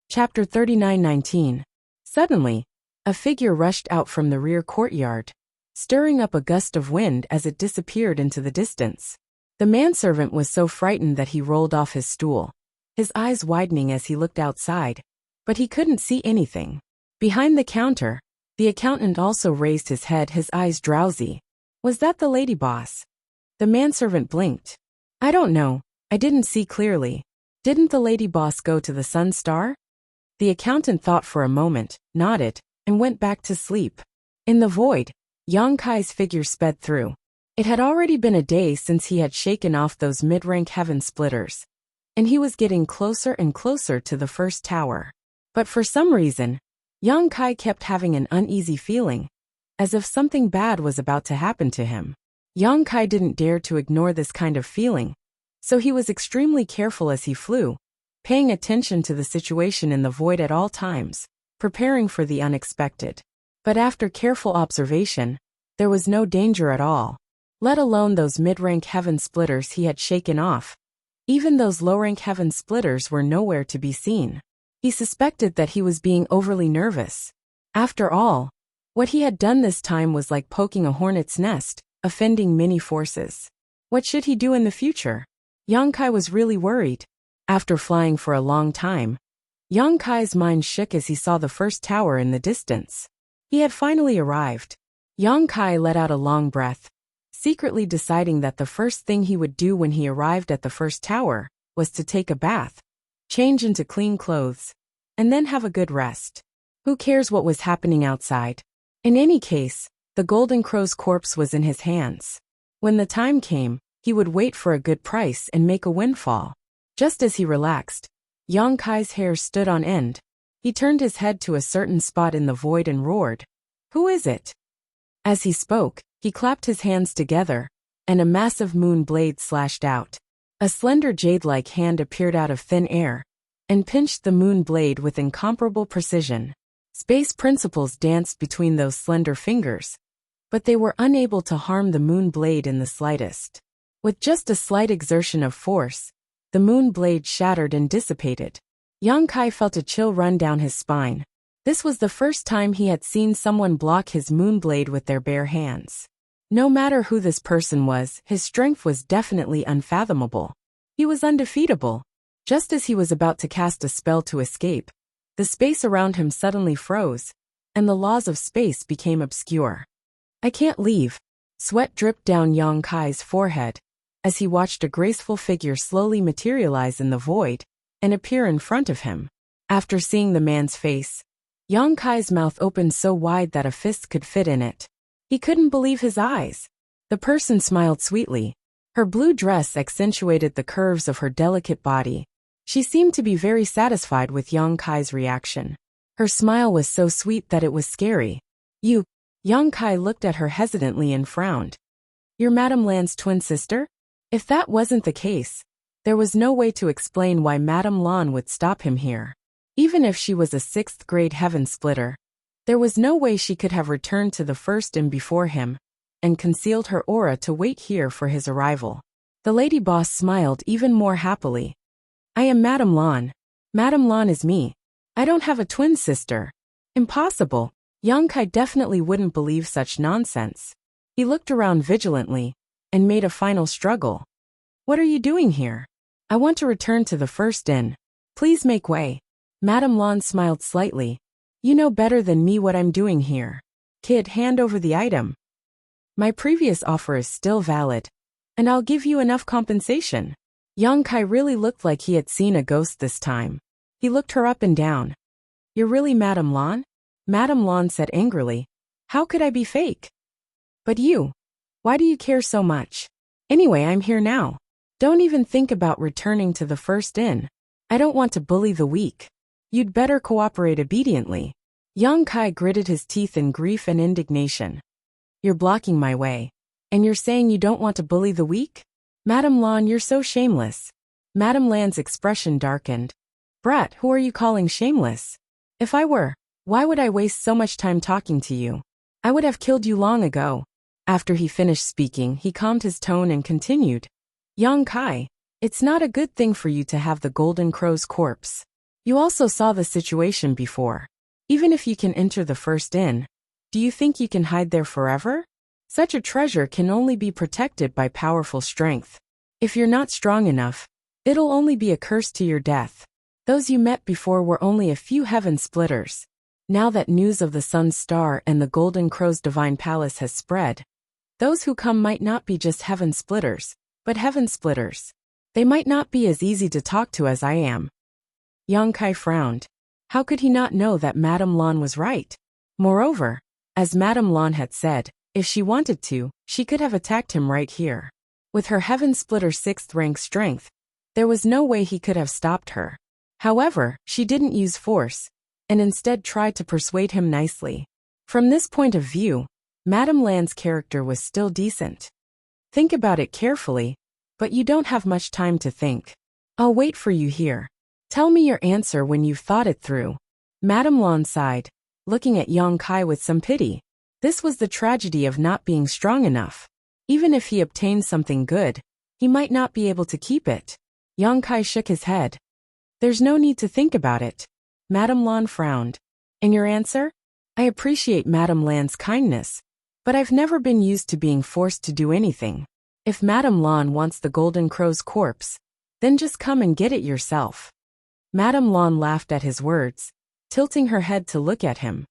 Chapter 39:19. Suddenly, a figure rushed out from the rear courtyard, stirring up a gust of wind as it disappeared into the distance. The manservant was so frightened that he rolled off his stool, his eyes widening as he looked outside, but he couldn't see anything. Behind the counter, the accountant also raised his head, his eyes drowsy. Was that the lady boss? The manservant blinked. I don't know, I didn't see clearly. Didn't the lady boss go to the Sun Star? The accountant thought for a moment, nodded, and went back to sleep. In the void, Yang Kai's figure sped through. It had already been a day since he had shaken off those mid-rank heaven splitters, and he was getting closer and closer to the first tower. But for some reason, Yang Kai kept having an uneasy feeling, as if something bad was about to happen to him. Yang Kai didn't dare to ignore this kind of feeling, so he was extremely careful as he flew, paying attention to the situation in the void at all times, preparing for the unexpected. But after careful observation, there was no danger at all, let alone those mid-rank heaven splitters he had shaken off. Even those low-rank heaven splitters were nowhere to be seen. He suspected that he was being overly nervous. After all, what he had done this time was like poking a hornet's nest, offending many forces. What should he do in the future? Yang Kai was really worried. After flying for a long time, Yang Kai's mind shook as he saw the first tower in the distance. He had finally arrived. Yang Kai let out a long breath, secretly deciding that the first thing he would do when he arrived at the first tower was to take a bath, change into clean clothes, and then have a good rest. Who cares what was happening outside? In any case, the Golden Crow's corpse was in his hands. When the time came, he would wait for a good price and make a windfall. Just as he relaxed, Yang Kai's hair stood on end. He turned his head to a certain spot in the void and roared, "Who is it?" As he spoke, he clapped his hands together, and a massive moon blade slashed out. A slender jade-like hand appeared out of thin air, and pinched the moon blade with incomparable precision. Space principles danced between those slender fingers, but they were unable to harm the moon blade in the slightest. With just a slight exertion of force, the moon blade shattered and dissipated. Yang Kai felt a chill run down his spine. This was the first time he had seen someone block his moon blade with their bare hands. No matter who this person was, his strength was definitely unfathomable. He was undefeatable. Just as he was about to cast a spell to escape, the space around him suddenly froze, and the laws of space became obscure. I can't leave. Sweat dripped down Yang Kai's forehead as he watched a graceful figure slowly materialize in the void and appear in front of him. After seeing the man's face, Yang Kai's mouth opened so wide that a fist could fit in it. He couldn't believe his eyes. The person smiled sweetly. Her blue dress accentuated the curves of her delicate body. She seemed to be very satisfied with Yang Kai's reaction. Her smile was so sweet that it was scary. You. Yang Kai looked at her hesitantly and frowned. You're Madame Lan's twin sister? If that wasn't the case, there was no way to explain why Madame Lan would stop him here. Even if she was a 6th grade heaven splitter, there was no way she could have returned to the first inn before him, and concealed her aura to wait here for his arrival. The lady boss smiled even more happily. I am Madame Lan. Madame Lan is me. I don't have a twin sister. Impossible. Yang Kai definitely wouldn't believe such nonsense. He looked around vigilantly, and made a final struggle. What are you doing here? I want to return to the first inn. Please make way. Madame Lan smiled slightly. You know better than me what I'm doing here. Kid, hand over the item. My previous offer is still valid, and I'll give you enough compensation. Yang Kai really looked like he had seen a ghost this time. He looked her up and down. You're really Madame Lan? Madame Lan said angrily. How could I be fake? But you. Why do you care so much? Anyway, I'm here now. Don't even think about returning to the first inn. I don't want to bully the weak. You'd better cooperate obediently. Yang Kai gritted his teeth in grief and indignation. You're blocking my way. And you're saying you don't want to bully the weak? Madame Lan, you're so shameless. Madame Lan's expression darkened. Brat, who are you calling shameless? If I were, why would I waste so much time talking to you? I would have killed you long ago. After he finished speaking, he calmed his tone and continued. Yang Kai, it's not a good thing for you to have the Golden Crow's corpse. You also saw the situation before. Even if you can enter the first inn, do you think you can hide there forever? Such a treasure can only be protected by powerful strength. If you're not strong enough, it'll only be a curse to your death. Those you met before were only a few heaven splitters. Now that news of the Sun's Star and the Golden Crow's divine palace has spread, those who come might not be just heaven splitters, but heaven splitters. They might not be as easy to talk to as I am. Yang Kai frowned. How could he not know that Madame Lan was right? Moreover, as Madame Lan had said, if she wanted to, she could have attacked him right here. With her heaven splitter 6th rank strength, there was no way he could have stopped her. However, she didn't use force, and instead tried to persuade him nicely. From this point of view, Madame Lan's character was still decent. Think about it carefully, but you don't have much time to think. I'll wait for you here. Tell me your answer when you've thought it through. Madame Lan sighed, looking at Yang Kai with some pity. This was the tragedy of not being strong enough. Even if he obtained something good, he might not be able to keep it. Yang Kai shook his head. There's no need to think about it. Madame Lan frowned. And your answer? I appreciate Madame Lan's kindness, but I've never been used to being forced to do anything. If Madame Lan wants the Golden Crow's corpse, then just come and get it yourself. Madame Lan laughed at his words, tilting her head to look at him.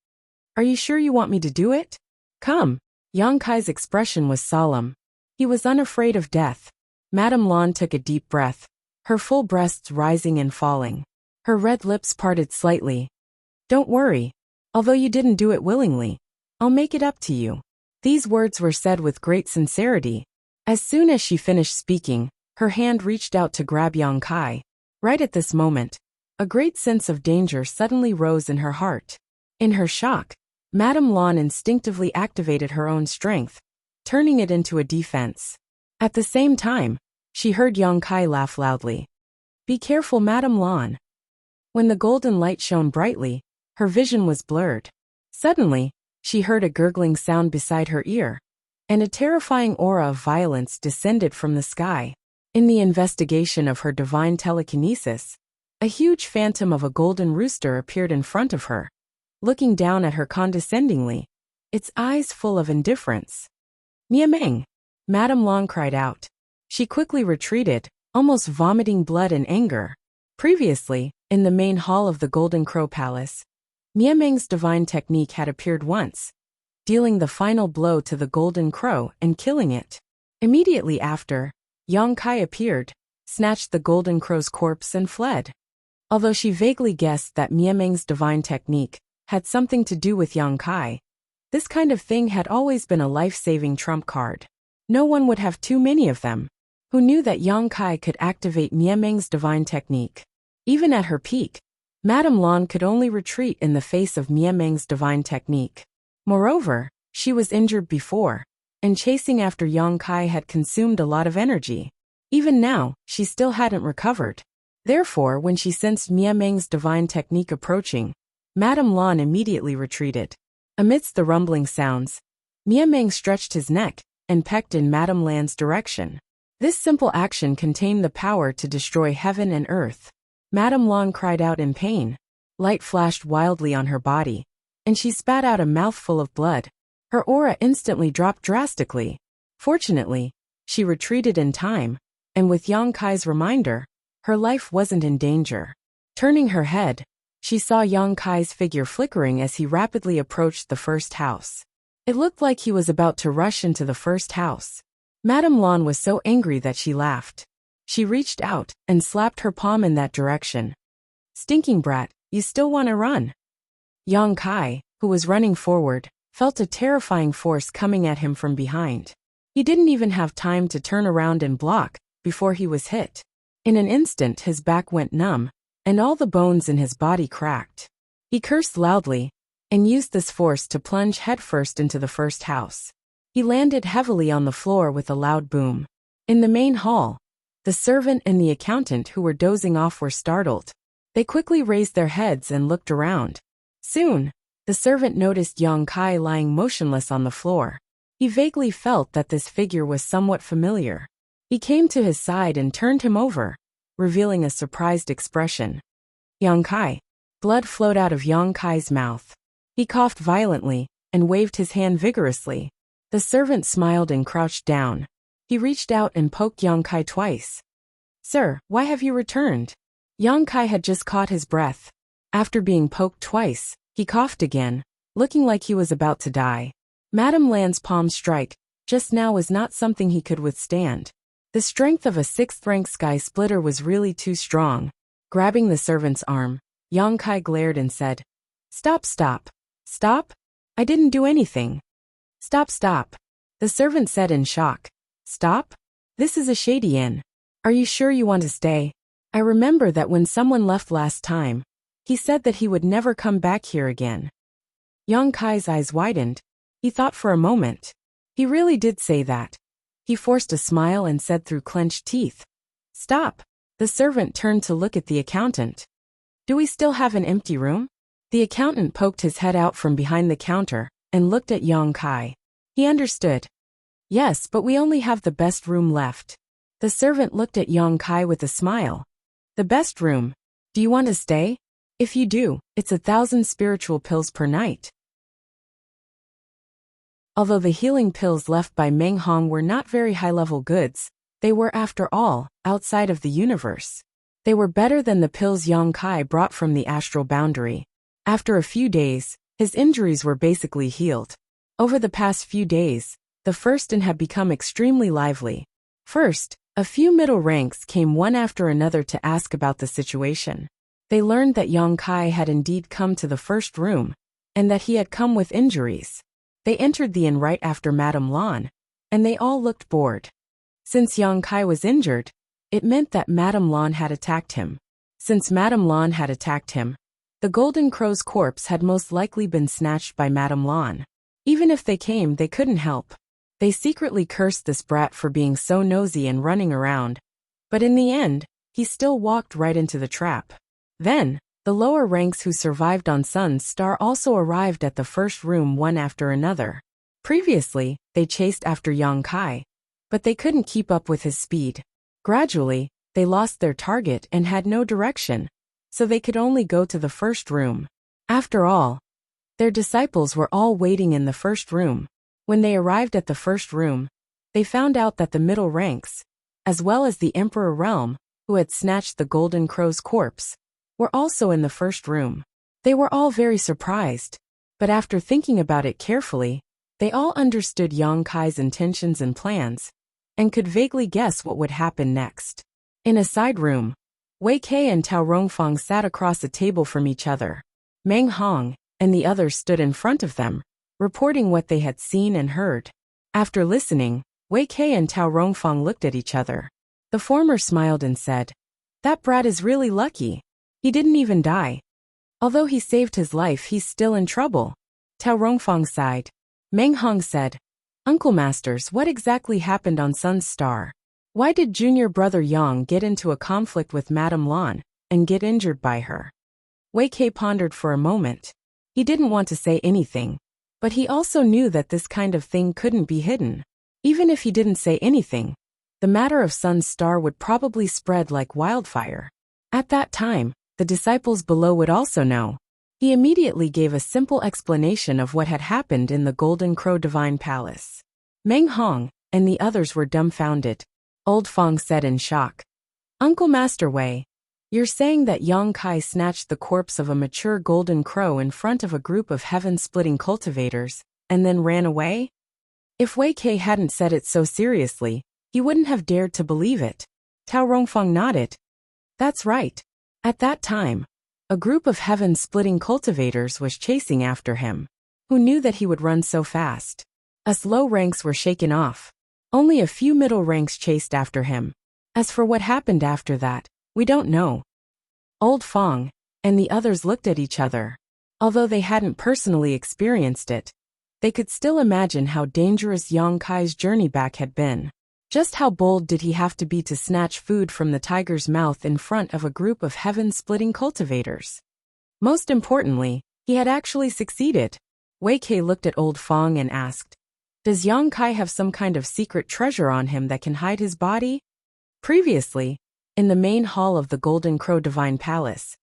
Are you sure you want me to do it? Come. Yang Kai's expression was solemn. He was unafraid of death. Madame Lan took a deep breath, her full breasts rising and falling. Her red lips parted slightly. Don't worry. Although you didn't do it willingly, I'll make it up to you. These words were said with great sincerity. As soon as she finished speaking, her hand reached out to grab Yang Kai. Right at this moment, a great sense of danger suddenly rose in her heart. In her shock, Madame Lan instinctively activated her own strength, turning it into a defense. At the same time, she heard Yang Kai laugh loudly. Be careful, Madame Lan. When the golden light shone brightly, her vision was blurred. Suddenly, she heard a gurgling sound beside her ear, and a terrifying aura of violence descended from the sky. In the investigation of her divine telekinesis, a huge phantom of a golden rooster appeared in front of her, looking down at her condescendingly, its eyes full of indifference. Miameng! Madame Lan cried out. She quickly retreated, almost vomiting blood and anger. Previously, in the main hall of the Golden Crow Palace, Miameng's divine technique had appeared once, dealing the final blow to the Golden Crow and killing it. Immediately after, Yang Kai appeared, snatched the Golden Crow's corpse and fled. Although she vaguely guessed that Miameng's divine technique had something to do with Yang Kai, this kind of thing had always been a life-saving trump card. No one would have too many of them. Who knew that Yang Kai could activate Miameng's divine technique? Even at her peak, Madame Lan could only retreat in the face of Miameng's divine technique. Moreover, she was injured before, and chasing after Yang Kai had consumed a lot of energy. Even now, she still hadn't recovered. Therefore, when she sensed Miameng's divine technique approaching, Madame Lan immediately retreated. Amidst the rumbling sounds, Miameng stretched his neck and pecked in Madame Lan's direction. This simple action contained the power to destroy heaven and earth. Madame Lan cried out in pain. Light flashed wildly on her body, and she spat out a mouthful of blood. Her aura instantly dropped drastically. Fortunately, she retreated in time, and with Yang Kai's reminder, her life wasn't in danger. Turning her head, she saw Yang Kai's figure flickering as he rapidly approached the first house. It looked like he was about to rush into the first house. Madame Lan was so angry that she laughed. She reached out and slapped her palm in that direction. Stinking brat, you still want to run? Yang Kai, who was running forward, felt a terrifying force coming at him from behind. He didn't even have time to turn around and block before he was hit. In an instant his back went numb, and all the bones in his body cracked. He cursed loudly, and used this force to plunge headfirst into the first house. He landed heavily on the floor with a loud boom. In the main hall, the servant and the accountant who were dozing off were startled. They quickly raised their heads and looked around. Soon, the servant noticed Yang Kai lying motionless on the floor. He vaguely felt that this figure was somewhat familiar. He came to his side and turned him over, revealing a surprised expression. Yang Kai. Blood flowed out of Yang Kai's mouth. He coughed violently and waved his hand vigorously. The servant smiled and crouched down. He reached out and poked Yang Kai twice. Sir, why have you returned? Yang Kai had just caught his breath. After being poked twice, he coughed again, looking like he was about to die. Madame Lan's palm strike just now was not something he could withstand. The strength of a 6th-rank sky splitter was really too strong. Grabbing the servant's arm, Yang Kai glared and said, Stop, stop. Stop? I didn't do anything. Stop, stop. The servant said in shock. Stop? This is a shady inn. Are you sure you want to stay? I remember that when someone left last time, he said that he would never come back here again. Yang Kai's eyes widened. He thought for a moment. He really did say that. He forced a smile and said through clenched teeth. Stop. The servant turned to look at the accountant. Do we still have an empty room? The accountant poked his head out from behind the counter and looked at Yang Kai. He understood. Yes, but we only have the best room left. The servant looked at Yang Kai with a smile. The best room. Do you want to stay? If you do, it's 1,000 spiritual pills per night. Although the healing pills left by Meng Hong were not very high-level goods, they were, after all, outside of the universe. They were better than the pills Yang Kai brought from the astral boundary. After a few days, his injuries were basically healed. Over the past few days, the first and had become extremely lively. First, a few middle ranks came one after another to ask about the situation. They learned that Yang Kai had indeed come to the first room, and that he had come with injuries. They entered the inn right after Madame Lan, and they all looked bored. Since Yang Kai was injured, it meant that Madame Lan had attacked him. Since Madame Lan had attacked him, the Golden Crow's corpse had most likely been snatched by Madame Lan. Even if they came, they couldn't help. They secretly cursed this brat for being so nosy and running around, but in the end, he still walked right into the trap. Then, the lower ranks who survived on Sun's Star also arrived at the first room one after another. Previously, they chased after Yang Kai, but they couldn't keep up with his speed. Gradually, they lost their target and had no direction, so they could only go to the first room. After all, their disciples were all waiting in the first room. When they arrived at the first room, they found out that the middle ranks, as well as the Emperor Realm, who had snatched the Golden Crow's corpse, were also in the first room. They were all very surprised, but after thinking about it carefully, they all understood Yang Kai's intentions and plans, and could vaguely guess what would happen next. In a side room, Wei Kei and Tao Rongfang sat across a table from each other. Meng Hong and the others stood in front of them, reporting what they had seen and heard. After listening, Wei Kei and Tao Rongfang looked at each other. The former smiled and said, That brat is really lucky. He didn't even die. Although he saved his life, he's still in trouble. Tao Rongfang sighed. Meng Hong said, Uncle Masters, what exactly happened on Sun's Star? Why did junior brother Yang get into a conflict with Madame Lan and get injured by her? Wei Kei pondered for a moment. He didn't want to say anything, but he also knew that this kind of thing couldn't be hidden. Even if he didn't say anything, the matter of Sun's Star would probably spread like wildfire. At that time, the disciples below would also know. He immediately gave a simple explanation of what had happened in the Golden Crow Divine Palace. Meng Hong and the others were dumbfounded. Old Fong said in shock, Uncle Master Wei, you're saying that Yang Kai snatched the corpse of a mature golden crow in front of a group of heaven-splitting cultivators, and then ran away? If Wei Kei hadn't said it so seriously, he wouldn't have dared to believe it. Tao Rongfang nodded. That's right. At that time, a group of heaven-splitting cultivators was chasing after him. Who knew that he would run so fast? Us low ranks were shaken off. Only a few middle ranks chased after him. As for what happened after that, we don't know. Old Fong and the others looked at each other. Although they hadn't personally experienced it, they could still imagine how dangerous Yang Kai's journey back had been. Just how bold did he have to be to snatch food from the tiger's mouth in front of a group of heaven-splitting cultivators? Most importantly, he had actually succeeded. Wei Kei looked at Old Fong and asked, Does Yang Kai have some kind of secret treasure on him that can hide his body? Previously, in the main hall of the Golden Crow Divine Palace,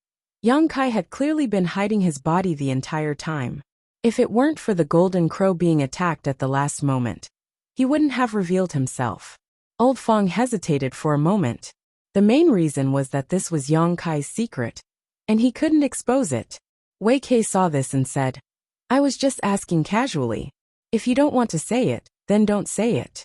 Yang Kai had clearly been hiding his body the entire time. If it weren't for the golden crow being attacked at the last moment, he wouldn't have revealed himself. Old Fong hesitated for a moment. The main reason was that this was Yang Kai's secret, and he couldn't expose it. Wei Kei saw this and said, "I was just asking casually. If you don't want to say it, then don't say it."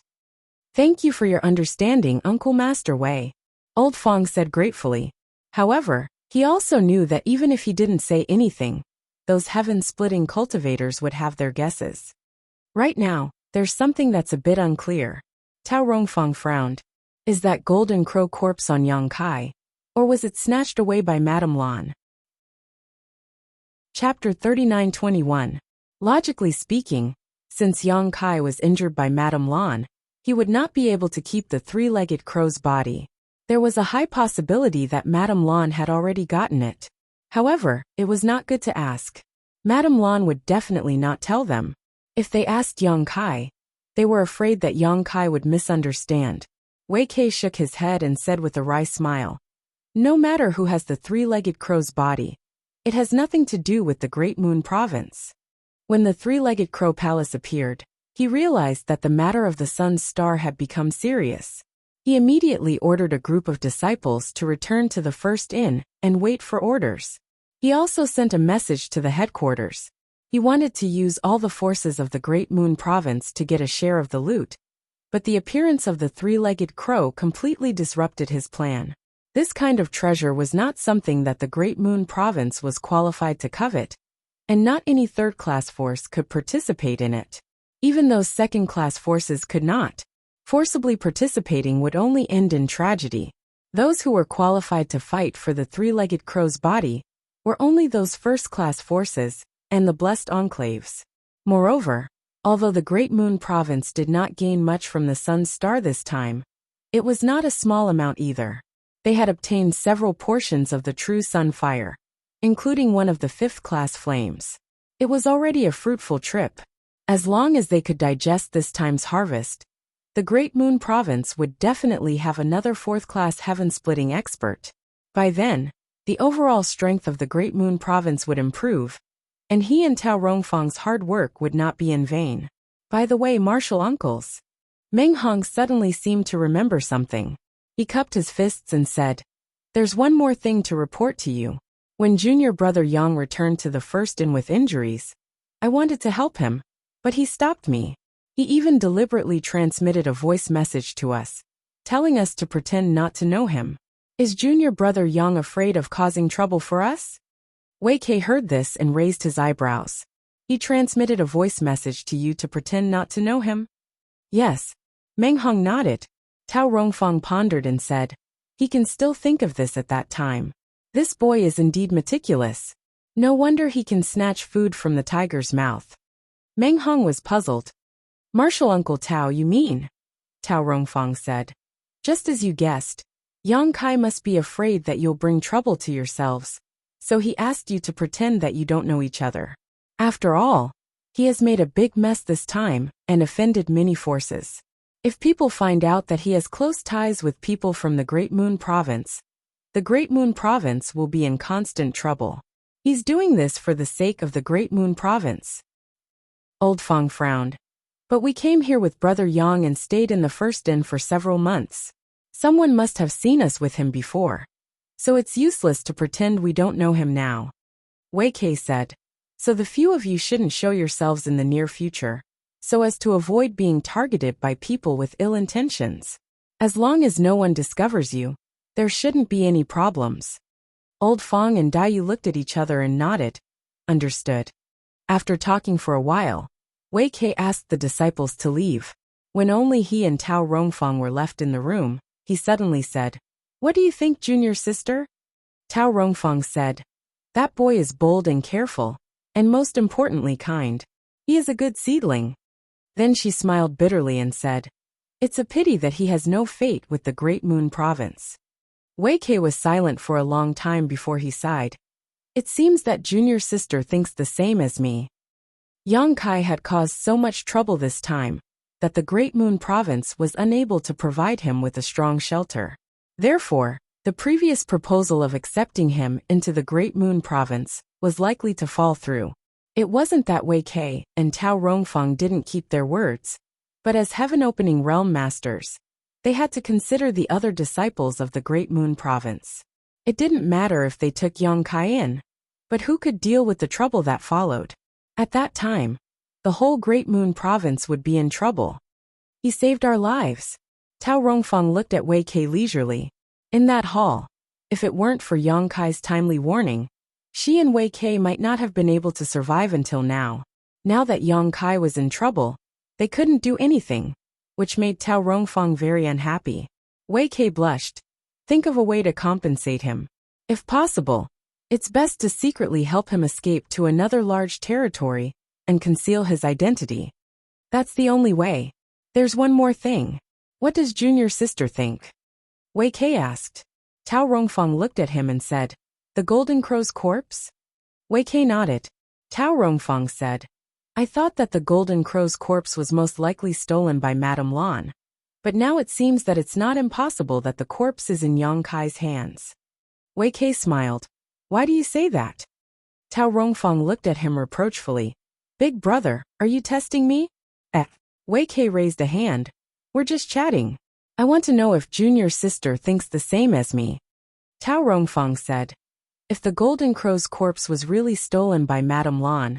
"Thank you for your understanding, Uncle Master Wei," Old Fong said gratefully. However, he also knew that even if he didn't say anything, those heaven-splitting cultivators would have their guesses. Right now, there's something that's a bit unclear. Tao Rongfang frowned. Is that golden crow corpse on Yang Kai, or was it snatched away by Madame Lan? Chapter 39:21. Logically speaking, since Yang Kai was injured by Madame Lan, he would not be able to keep the three-legged crow's body. There was a high possibility that Madame Lan had already gotten it. However, it was not good to ask. Madame Lan would definitely not tell them. If they asked Yang Kai, they were afraid that Yang Kai would misunderstand. Wei Kei shook his head and said with a wry smile, "No matter who has the three-legged crow's body, it has nothing to do with the Great Moon Province." When the three-legged crow palace appeared, he realized that the matter of the sun's star had become serious. He immediately ordered a group of disciples to return to the first inn and wait for orders. He also sent a message to the headquarters. He wanted to use all the forces of the Great Moon Province to get a share of the loot, but the appearance of the three-legged crow completely disrupted his plan. This kind of treasure was not something that the Great Moon Province was qualified to covet, and not any third-class force could participate in it. Even those second-class forces could not. Forcibly participating would only end in tragedy. Those who were qualified to fight for the three-legged crow's body were only those first-class forces and the blessed enclaves. Moreover, although the Great Moon Province did not gain much from the sun's star this time, it was not a small amount either. They had obtained several portions of the true sun fire, including one of the fifth-class flames. It was already a fruitful trip. As long as they could digest this time's harvest, the Great Moon Province would definitely have another fourth-class heaven-splitting expert. By then, the overall strength of the Great Moon Province would improve, and he and Tao Rongfang's hard work would not be in vain. By the way, martial uncles. Meng Hong suddenly seemed to remember something. He cupped his fists and said, "There's one more thing to report to you. When junior brother Yang returned to the first inn with injuries, I wanted to help him, but he stopped me. He even deliberately transmitted a voice message to us, telling us to pretend not to know him. Is junior brother Yang afraid of causing trouble for us?" Wei Kei heard this and raised his eyebrows. "He transmitted a voice message to you to pretend not to know him?" "Yes." Meng Hong nodded. Tao Rongfang pondered and said, "He can still think of this at that time. This boy is indeed meticulous. No wonder he can snatch food from the tiger's mouth." Meng Hong was puzzled. "Martial Uncle Tao, you mean?" Tao Rongfang said. "Just as you guessed. Yang Kai must be afraid that you'll bring trouble to yourselves, so he asked you to pretend that you don't know each other. After all, he has made a big mess this time and offended many forces. If people find out that he has close ties with people from the Great Moon Province, the Great Moon Province will be in constant trouble. He's doing this for the sake of the Great Moon Province." Old Fong frowned. "But we came here with Brother Yang and stayed in the first inn for several months. Someone must have seen us with him before. So it's useless to pretend we don't know him now." Wei Kei said, "So the few of you shouldn't show yourselves in the near future, so as to avoid being targeted by people with ill intentions. As long as no one discovers you, there shouldn't be any problems." Old Fong and Dai Yu looked at each other and nodded. Understood. After talking for a while, Wei Kei asked the disciples to leave. When only he and Tao Rongfang were left in the room, he suddenly said, "What do you think, junior sister?" Tao Rongfang said, "That boy is bold and careful, and most importantly kind. He is a good seedling." Then she smiled bitterly and said, "It's a pity that he has no fate with the Great Moon Province." Wei Kei was silent for a long time before he sighed. "It seems that junior sister thinks the same as me." Yang Kai had caused so much trouble this time that the Great Moon Province was unable to provide him with a strong shelter. Therefore, The previous proposal of accepting him into the Great Moon Province was likely to fall through. It wasn't that Wei Kei and Tao Rongfeng didn't keep their words, but as heaven-opening realm masters, they had to consider the other disciples of the Great Moon Province. It didn't matter if they took Yang Kai in, but who could deal with the trouble that followed? At that time, the whole Great Moon Province would be in trouble. He saved our lives. Tao Rongfeng looked at Wei Kei leisurely. In that hall, if it weren't for Yang Kai's timely warning, she and Wei Kei might not have been able to survive until now. Now that Yang Kai was in trouble, they couldn't do anything, which made Tao Rongfeng very unhappy. Wei Kei blushed. Think of a way to compensate him. If possible, it's best to secretly help him escape to another large territory and conceal his identity. That's the only way. There's one more thing. What does junior sister think? Wei Kei asked. Tao Rongfeng looked at him and said, The Golden Crow's corpse? Wei Kei nodded. Tao Rongfeng said, I thought that the Golden Crow's corpse was most likely stolen by Madame Lan. But now it seems that it's not impossible that the corpse is in Yang Kai's hands. Wei Kei smiled. Why do you say that? Tao Rongfeng looked at him reproachfully. Big brother, are you testing me? Wei Kei raised a hand. We're just chatting. I want to know if junior sister thinks the same as me. Tao Rongfeng said, If the Golden Crow's corpse was really stolen by Madame Lan,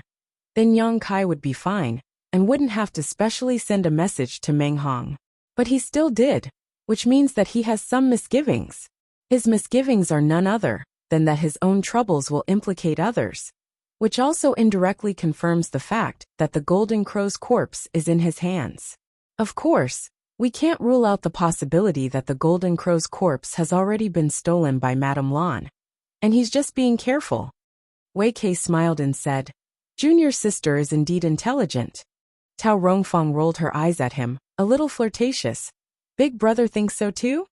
then Yang Kai would be fine, and wouldn't have to specially send a message to Meng Hong. But he still did, which means that he has some misgivings. His misgivings are none other than that his own troubles will implicate others, which also indirectly confirms the fact that the Golden Crow's corpse is in his hands. Of course, we can't rule out the possibility that the Golden Crow's corpse has already been stolen by Madame Lan, and he's just being careful. Wei Kei smiled and said, Junior sister is indeed intelligent. Tao Rongfeng rolled her eyes at him, a little flirtatious. Big brother thinks so too?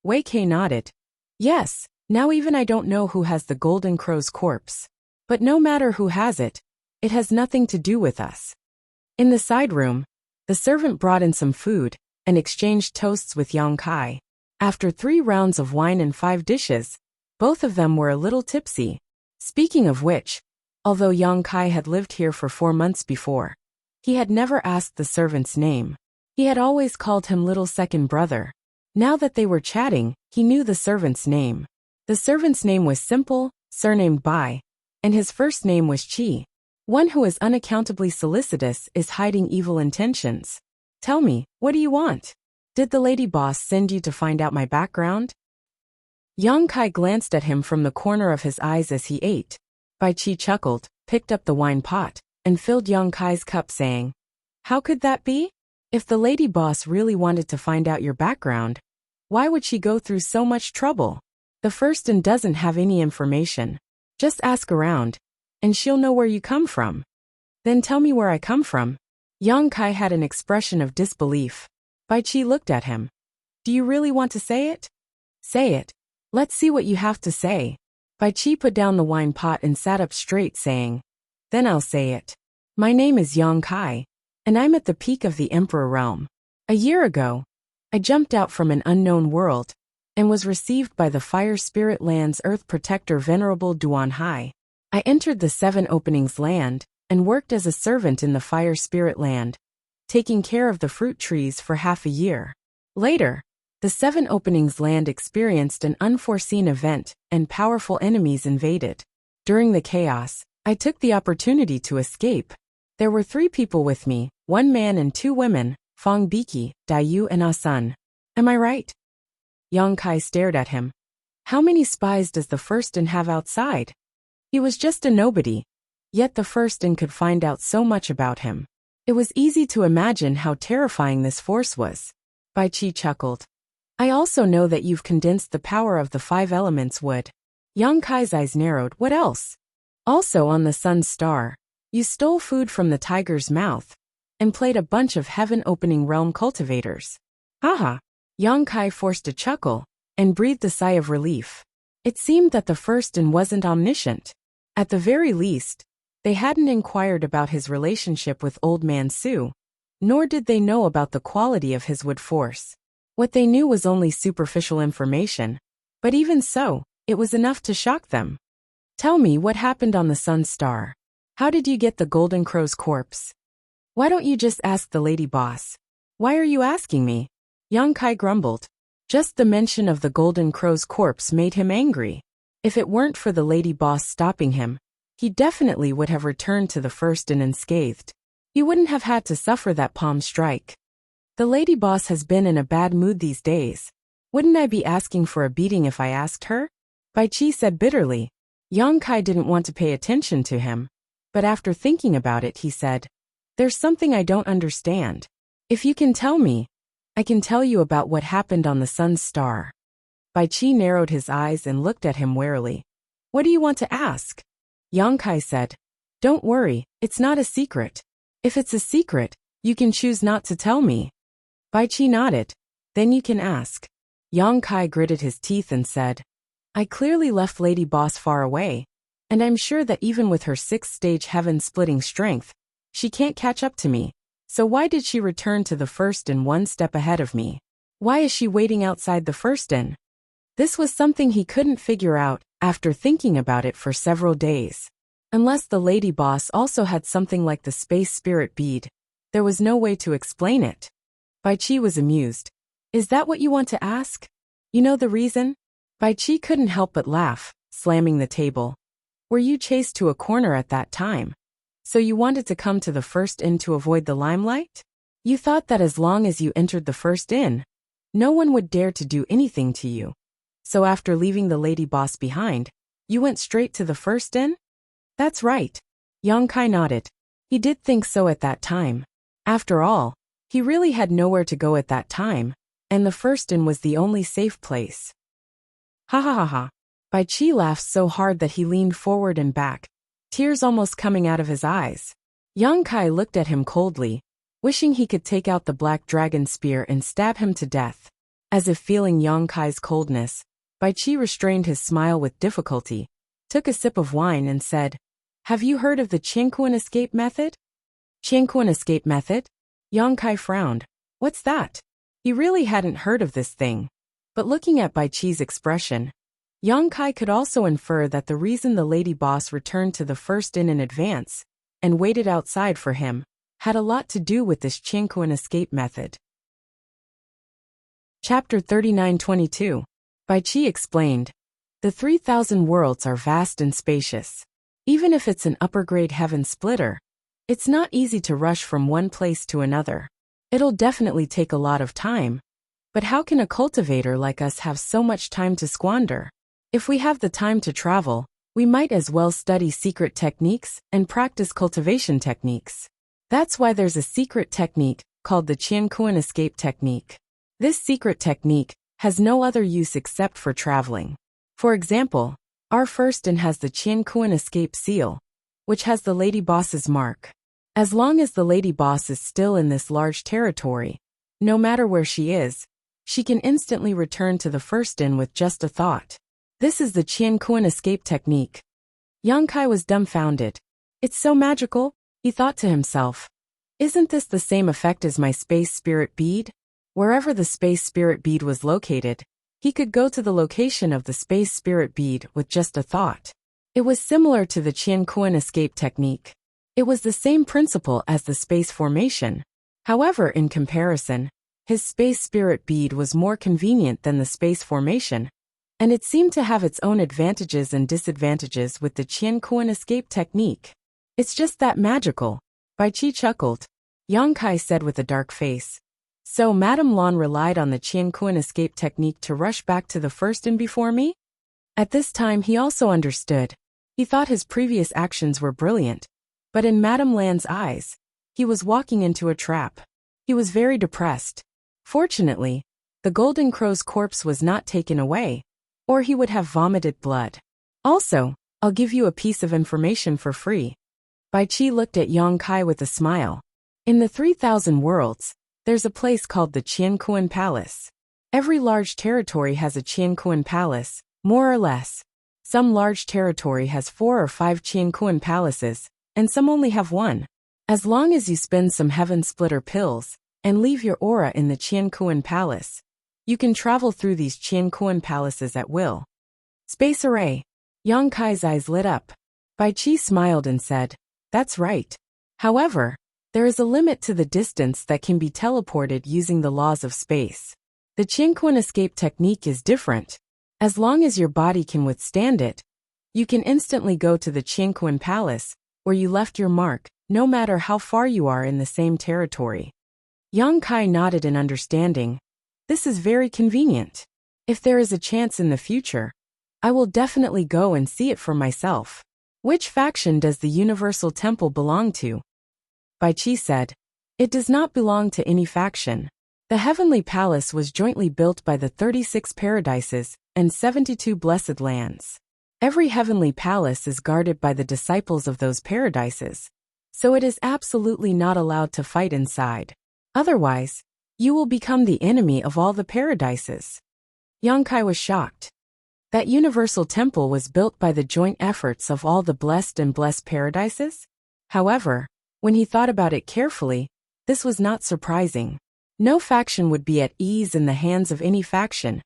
Wei Kei nodded. Yes, now even I don't know who has the Golden Crow's corpse. But no matter who has it, it has nothing to do with us. In the side room, the servant brought in some food and exchanged toasts with Yang Kai. After 3 rounds of wine and 5 dishes, both of them were a little tipsy. Speaking of which, although Yang Kai had lived here for 4 months before, he had never asked the servant's name. He had always called him little second brother. Now that they were chatting, he knew the servant's name. The servant's name was Simple, surnamed Bai, and his first name was Chi. One who is unaccountably solicitous is hiding evil intentions. Tell me, what do you want? Did the lady boss send you to find out my background? Yang Kai glanced at him from the corner of his eyes as he ate. Bai Chi chuckled, picked up the wine pot, and filled Yang Kai's cup saying, How could that be? If the lady boss really wanted to find out your background, why would she go through so much trouble? The first doesn't have any information. Just ask around, and she'll know where you come from. Then tell me where I come from. Yang Kai had an expression of disbelief. Bai Chi looked at him. Do you really want to say it? Say it. Let's see what you have to say. Bai Chi put down the wine pot and sat up straight saying, Then I'll say it. My name is Yang Kai, and I'm at the peak of the Emperor realm. A year ago, I jumped out from an unknown world, and was received by the Fire Spirit Land's Earth Protector Venerable Duan Hai. I entered the 7 Openings Land, and worked as a servant in the Fire Spirit Land, taking care of the fruit trees for half a year. Later, the 7 Openings Land experienced an unforeseen event, and powerful enemies invaded. During the chaos, I took the opportunity to escape. There were 3 people with me, 1 man and 2 women, Fong Biki, Daiyu and Asun. Am I right? Yang Kai stared at him. How many spies does the first-in have outside? He was just a nobody. Yet the first-in could find out so much about him. It was easy to imagine how terrifying this force was. Bai Chi chuckled. I also know that you've condensed the power of the 5 elements wood. Yang Kai's eyes narrowed. What else? Also on the sun's star, you stole food from the tiger's mouth, and played a bunch of heaven-opening realm cultivators. Haha. Yang Kai forced a chuckle, and breathed a sigh of relief. It seemed that the first-in wasn't omniscient. At the very least, they hadn't inquired about his relationship with Old Man Su, nor did they know about the quality of his wood force. What they knew was only superficial information, But even so, it was enough to shock them. Tell me what happened on the Sun Star. How did you get the Golden Crow's corpse? Why don't you just ask the lady boss? Why are you asking me? Yang Kai grumbled. Just the mention of the Golden Crow's corpse made him angry. If it weren't for the lady boss stopping him, he definitely would have returned to the First Inn unscathed. He wouldn't have had to suffer that palm strike. The lady boss has been in a bad mood these days. Wouldn't I be asking for a beating if I asked her? Bai Qi said bitterly. Yang Kai didn't want to pay attention to him, but after thinking about it he said, "There's something I don't understand. If you can tell me, I can tell you about what happened on the Sun Star." Bai Qi narrowed his eyes and looked at him warily. "What do you want to ask?" Yang Kai said, "Don't worry, it's not a secret. If it's a secret, you can choose not to tell me." Bai Qi nodded. "Then you can ask." Yang Kai gritted his teeth and said, "I clearly left Lady Boss far away, and I'm sure that even with her 6th-stage heaven-splitting strength, she can't catch up to me. So why did she return to the First Inn one step ahead of me? Why is she waiting outside the First Inn?" This was something he couldn't figure out after thinking about it for several days. Unless the lady boss also had something like the space spirit bead, there was no way to explain it. Bai Qi was amused. "Is that what you want to ask? You know the reason?" Bai Qi couldn't help but laugh, slamming the table. "Were you chased to a corner at that time? So you wanted to come to the First Inn to avoid the limelight? You thought that as long as you entered the First Inn, no one would dare to do anything to you. So after leaving the lady boss behind, you went straight to the First Inn?" "That's right." Yang Kai nodded. He did think so at that time. After all, he really had nowhere to go at that time, and the First Inn was the only safe place. Ha ha ha ha. Bai Qi laughed so hard that he leaned forward and back, tears almost coming out of his eyes. Yang Kai looked at him coldly, wishing he could take out the black dragon spear and stab him to death. As if feeling Yang Kai's coldness, Bai Qi restrained his smile with difficulty, took a sip of wine and said, "Have you heard of the Qianquan escape method?" Qianquan escape method? Yang Kai frowned. What's that? He really hadn't heard of this thing. But looking at Bai Qi's expression, Yang Kai could also infer that the reason the lady boss returned to the First Inn in advance and waited outside for him had a lot to do with this Qianquan escape method. Chapter 3922. Bai Qi explained, "The 3,000 worlds are vast and spacious. Even if it's an upper-grade heaven splitter, it's not easy to rush from one place to another. It'll definitely take a lot of time. But how can a cultivator like us have so much time to squander? If we have the time to travel, we might as well study secret techniques and practice cultivation techniques. That's why there's a secret technique called the Qianquan escape technique. This secret technique has no other use except for traveling. For example, our First Inn has the Qianquan escape seal, which has the lady boss's mark. As long as the lady boss is still in this large territory, no matter where she is, she can instantly return to the First Inn with just a thought. This is the Qianquan escape technique." Yang Kai was dumbfounded. "It's so magical," he thought to himself. "Isn't this the same effect as my space spirit bead?" Wherever the space spirit bead was located, he could go to the location of the space spirit bead with just a thought. It was similar to the Qianquan escape technique. It was the same principle as the space formation. However, in comparison, his space spirit bead was more convenient than the space formation, and it seemed to have its own advantages and disadvantages with the Qianquan escape technique. "It's just that magical." Bai Qi chuckled. Yang Kai said with a dark face, "So Madame Lan relied on the Qianquan escape technique to rush back to the First Inn before me?" At this time he also understood. He thought his previous actions were brilliant, but in Madame Lan's eyes, he was walking into a trap. He was very depressed. Fortunately, the Golden Crow's corpse was not taken away, or he would have vomited blood. "Also, I'll give you a piece of information for free." Bai Qi looked at Yang Kai with a smile. "In the 3,000 worlds, there's a place called the Qianquan Palace. Every large territory has a Qianquan Palace, more or less. Some large territory has 4 or 5 Qianquan Palaces, and some only have 1. As long as you spend some heaven splitter pills and leave your aura in the Qianquan Palace, You can travel through these Qianquan palaces at will. Space array. Yang Kai's eyes lit up. Bai Qi smiled and said, "That's right. However, there is a limit to the distance that can be teleported using the laws of space. The Qianquan escape technique is different. As long as your body can withstand it, you can instantly go to the Qianquan palace, where you left your mark, no matter how far you are in the same territory." Yang Kai nodded in understanding. This is very convenient. If there is a chance in the future, I will definitely go and see it for myself. Which faction does the Universal Temple belong to? Bai Qi said, "It does not belong to any faction. The Heavenly Palace was jointly built by the 36 Paradises and 72 Blessed Lands. Every Heavenly Palace is guarded by the disciples of those Paradises, so it is absolutely not allowed to fight inside. Otherwise, you will become the enemy of all the Paradises." Yang Kai was shocked. That Universal Temple was built by the joint efforts of all the blessed and blessed Paradises? However, when he thought about it carefully, this was not surprising. No faction would be at ease in the hands of any faction,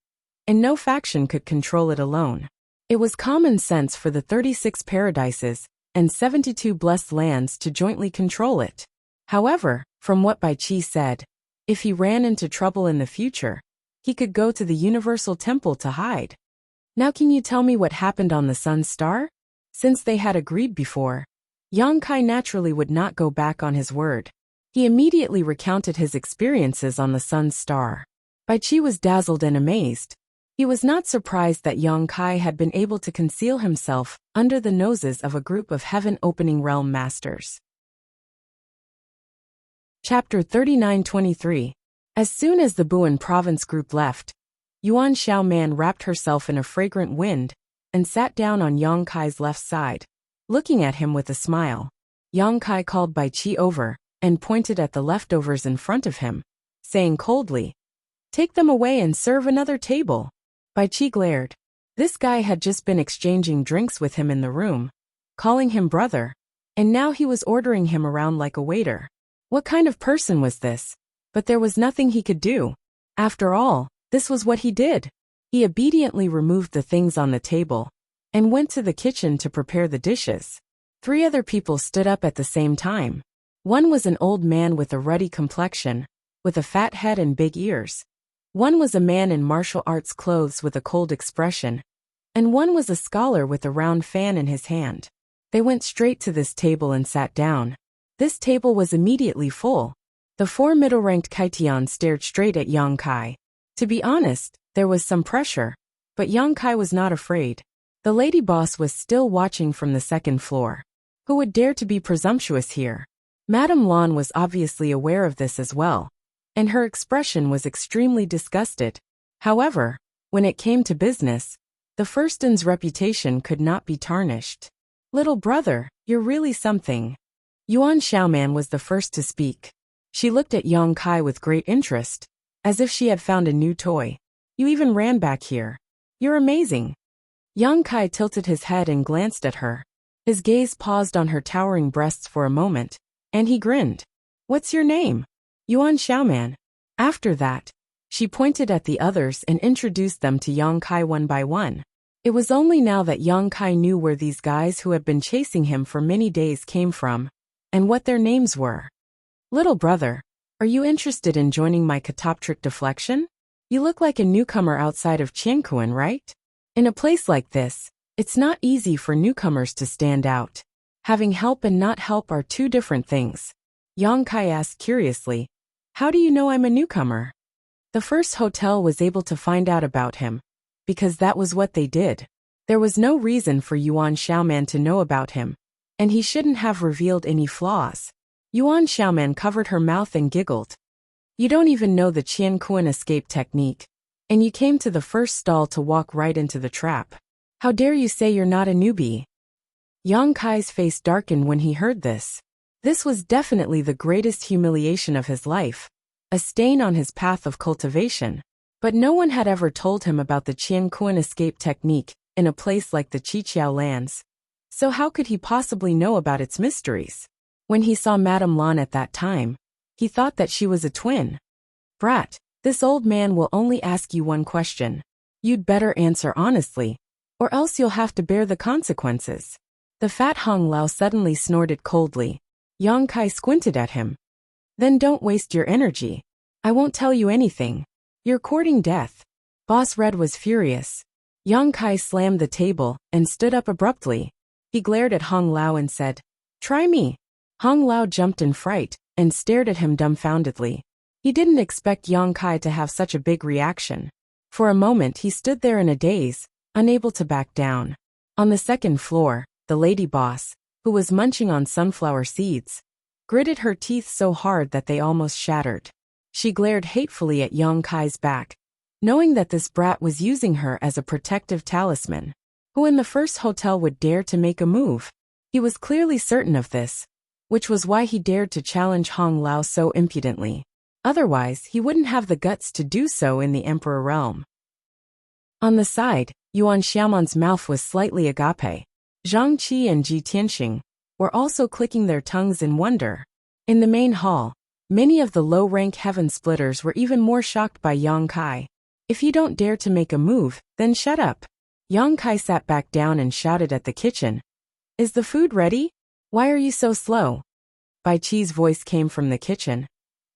and no faction could control it alone. It was common sense for the 36 Paradises and 72 Blessed Lands to jointly control it. However, from what Bai Qi said, if he ran into trouble in the future, he could go to the Universal Temple to hide. Now can you tell me what happened on the Sun Star? Since they had agreed before, Yang Kai naturally would not go back on his word. He immediately recounted his experiences on the Sun Star. Bai Qi was dazzled and amazed. He was not surprised that Yang Kai had been able to conceal himself under the noses of a group of heaven-opening realm masters. Chapter 39-23. As soon as the Buan province group left, Yuan Xiaoman wrapped herself in a fragrant wind and sat down on Yang Kai's left side, looking at him with a smile. Yang Kai called Bai Qi over and pointed at the leftovers in front of him, saying coldly, "Take them away and serve another table." Bai Qi glared. This guy had just been exchanging drinks with him in the room, calling him brother, and now he was ordering him around like a waiter. What kind of person was this? But there was nothing he could do. After all, this was what he did. He obediently removed the things on the table and went to the kitchen to prepare the dishes. 3 other people stood up at the same time. One was an old man with a ruddy complexion, with a fat head and big ears. One was a man in martial arts clothes with a cold expression, and one was a scholar with a round fan in his hand. They went straight to this table and sat down. This table was immediately full. The 4 middle-ranked Kaitian stared straight at Yang Kai. To be honest, there was some pressure, but Yang Kai was not afraid. The lady boss was still watching from the 2nd floor. Who would dare to be presumptuous here? Madame Lan was obviously aware of this as well, and her expression was extremely disgusted. However, when it came to business, the Firston's reputation could not be tarnished. "Little brother, you're really something." Yuan Xiaoman was the first to speak. She looked at Yang Kai with great interest, as if she had found a new toy. "You even ran back here. You're amazing." Yang Kai tilted his head and glanced at her. His gaze paused on her towering breasts for a moment, and he grinned. "What's your name?" "Yuan Xiaoman." After that, she pointed at the others and introduced them to Yang Kai one by one. It was only now that Yang Kai knew where these guys who had been chasing him for many days came from, and what their names were. "Little brother, are you interested in joining my catoptric deflection? You look like a newcomer outside of Qianquan, right? In a place like this, it's not easy for newcomers to stand out. Having help and not help are 2 different things." Yang Kai asked curiously, "How do you know I'm a newcomer?" The first hotel was able to find out about him, because that was what they did. There was no reason for Yuan Xiaoman to know about him, and he shouldn't have revealed any flaws. Yuan Xiaoman covered her mouth and giggled. "You don't even know the Qianquan escape technique, and you came to the first stall to walk right into the trap. How dare you say you're not a newbie?" Yang Kai's face darkened when he heard this. This was definitely the greatest humiliation of his life, a stain on his path of cultivation. But no one had ever told him about the Qianquan escape technique in a place like the Qiqiao lands. So how could he possibly know about its mysteries? When he saw Madame Lan at that time, he thought that she was a twin. "Brat, This old man will only ask you one question. You'd better answer honestly, or else you'll have to bear the consequences." The fat Hong Lao suddenly snorted coldly. Yang Kai squinted at him. "Then don't waste your energy. I won't tell you anything. You're courting death." Boss Red was furious. Yang Kai slammed the table and stood up abruptly. He glared at Hong Lao and said, "Try me." Hong Lao jumped in fright and stared at him dumbfoundedly. He didn't expect Yang Kai to have such a big reaction. For a moment he stood there in a daze, unable to back down. On the second floor, the lady boss, who was munching on sunflower seeds, gritted her teeth so hard that they almost shattered. She glared hatefully at Yang Kai's back, knowing that this brat was using her as a protective talisman. Who in the first hotel would dare to make a move? He was clearly certain of this, which was why he dared to challenge Hong Lao so impudently. Otherwise, he wouldn't have the guts to do so in the Emperor realm. On the side, Yuan Xiaoman's mouth was slightly agape. Zhang Qi and Ji Tianxing were also clicking their tongues in wonder. In the main hall, many of the low-rank heaven splitters were even more shocked by Yang Kai. "If you don't dare to make a move, then shut up." Yang Kai sat back down and shouted at the kitchen. "Is the food ready? Why are you so slow?" Bai Qi's voice came from the kitchen.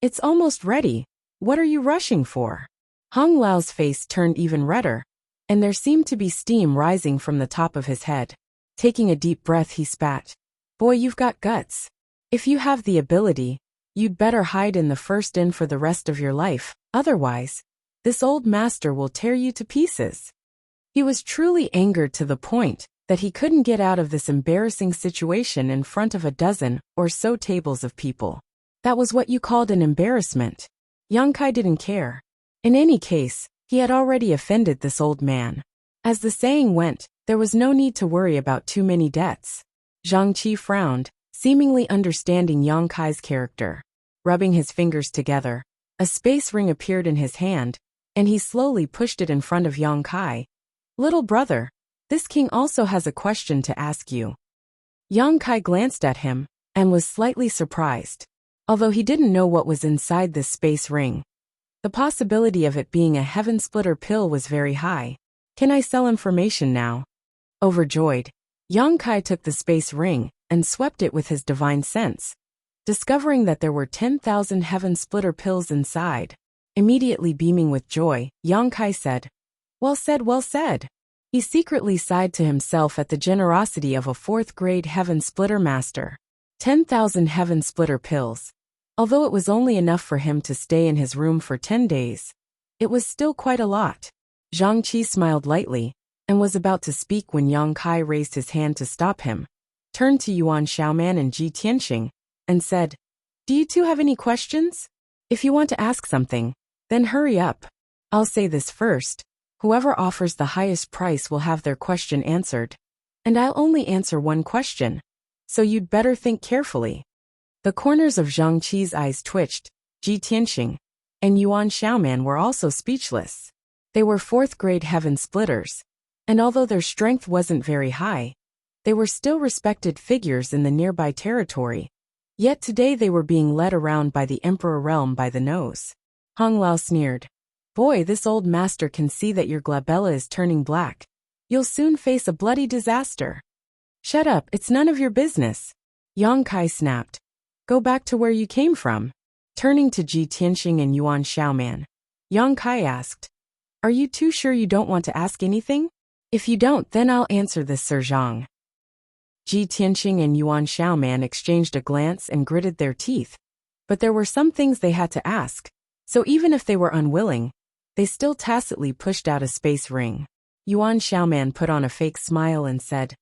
"It's almost ready. What are you rushing for?" Hong Lao's face turned even redder, and there seemed to be steam rising from the top of his head. Taking a deep breath, he spat. "Boy, you've got guts. If you have the ability, you'd better hide in the first inn for the rest of your life, otherwise, this old master will tear you to pieces." He was truly angered to the point that he couldn't get out of this embarrassing situation in front of a dozen or so tables of people. That was what you called an embarrassment. Yang Kai didn't care. In any case, he had already offended this old man. As the saying went, there was no need to worry about too many debts. Zhang Qi frowned, seemingly understanding Yang Kai's character. Rubbing his fingers together, a space ring appeared in his hand, and he slowly pushed it in front of Yang Kai. "Little brother, this king also has a question to ask you." Yang Kai glanced at him and was slightly surprised. Although he didn't know what was inside this space ring, the possibility of it being a heaven splitter pill was very high. "Can I sell information now?" Overjoyed, Yang Kai took the space ring and swept it with his divine sense, discovering that there were 10,000 heaven splitter pills inside. Immediately beaming with joy, Yang Kai said, "Well said, well said." He secretly sighed to himself at the generosity of a fourth-grade heaven splitter master. 10,000 heaven splitter pills. Although it was only enough for him to stay in his room for 10 days, it was still quite a lot. Zhang Qi smiled lightly and was about to speak when Yang Kai raised his hand to stop him, turned to Yuan Xiaoman and Ji Tianxing, and said, "Do you two have any questions? If you want to ask something, then hurry up. I'll say this first. Whoever offers the highest price will have their question answered. And I'll only answer one question, so you'd better think carefully." The corners of Zhang Qi's eyes twitched. Ji Tianxing and Yuan Xiaoman were also speechless. They were fourth-grade heaven splitters, and although their strength wasn't very high, they were still respected figures in the nearby territory. Yet today they were being led around by the Emperor realm by the nose. Hong Lao sneered. "Boy, this old master can see that your glabella is turning black. You'll soon face a bloody disaster." "Shut up, it's none of your business," Yang Kai snapped. "Go back to where you came from." Turning to Ji Tianxing and Yuan Xiaoman, Yang Kai asked, "Are you too sure you don't want to ask anything? If you don't, then I'll answer this, Sir Zhang." Ji Tianxing and Yuan Xiaoman exchanged a glance and gritted their teeth. But there were some things they had to ask, so even if they were unwilling, they still tacitly pushed out a space ring. Yuan Xiaoman put on a fake smile and said,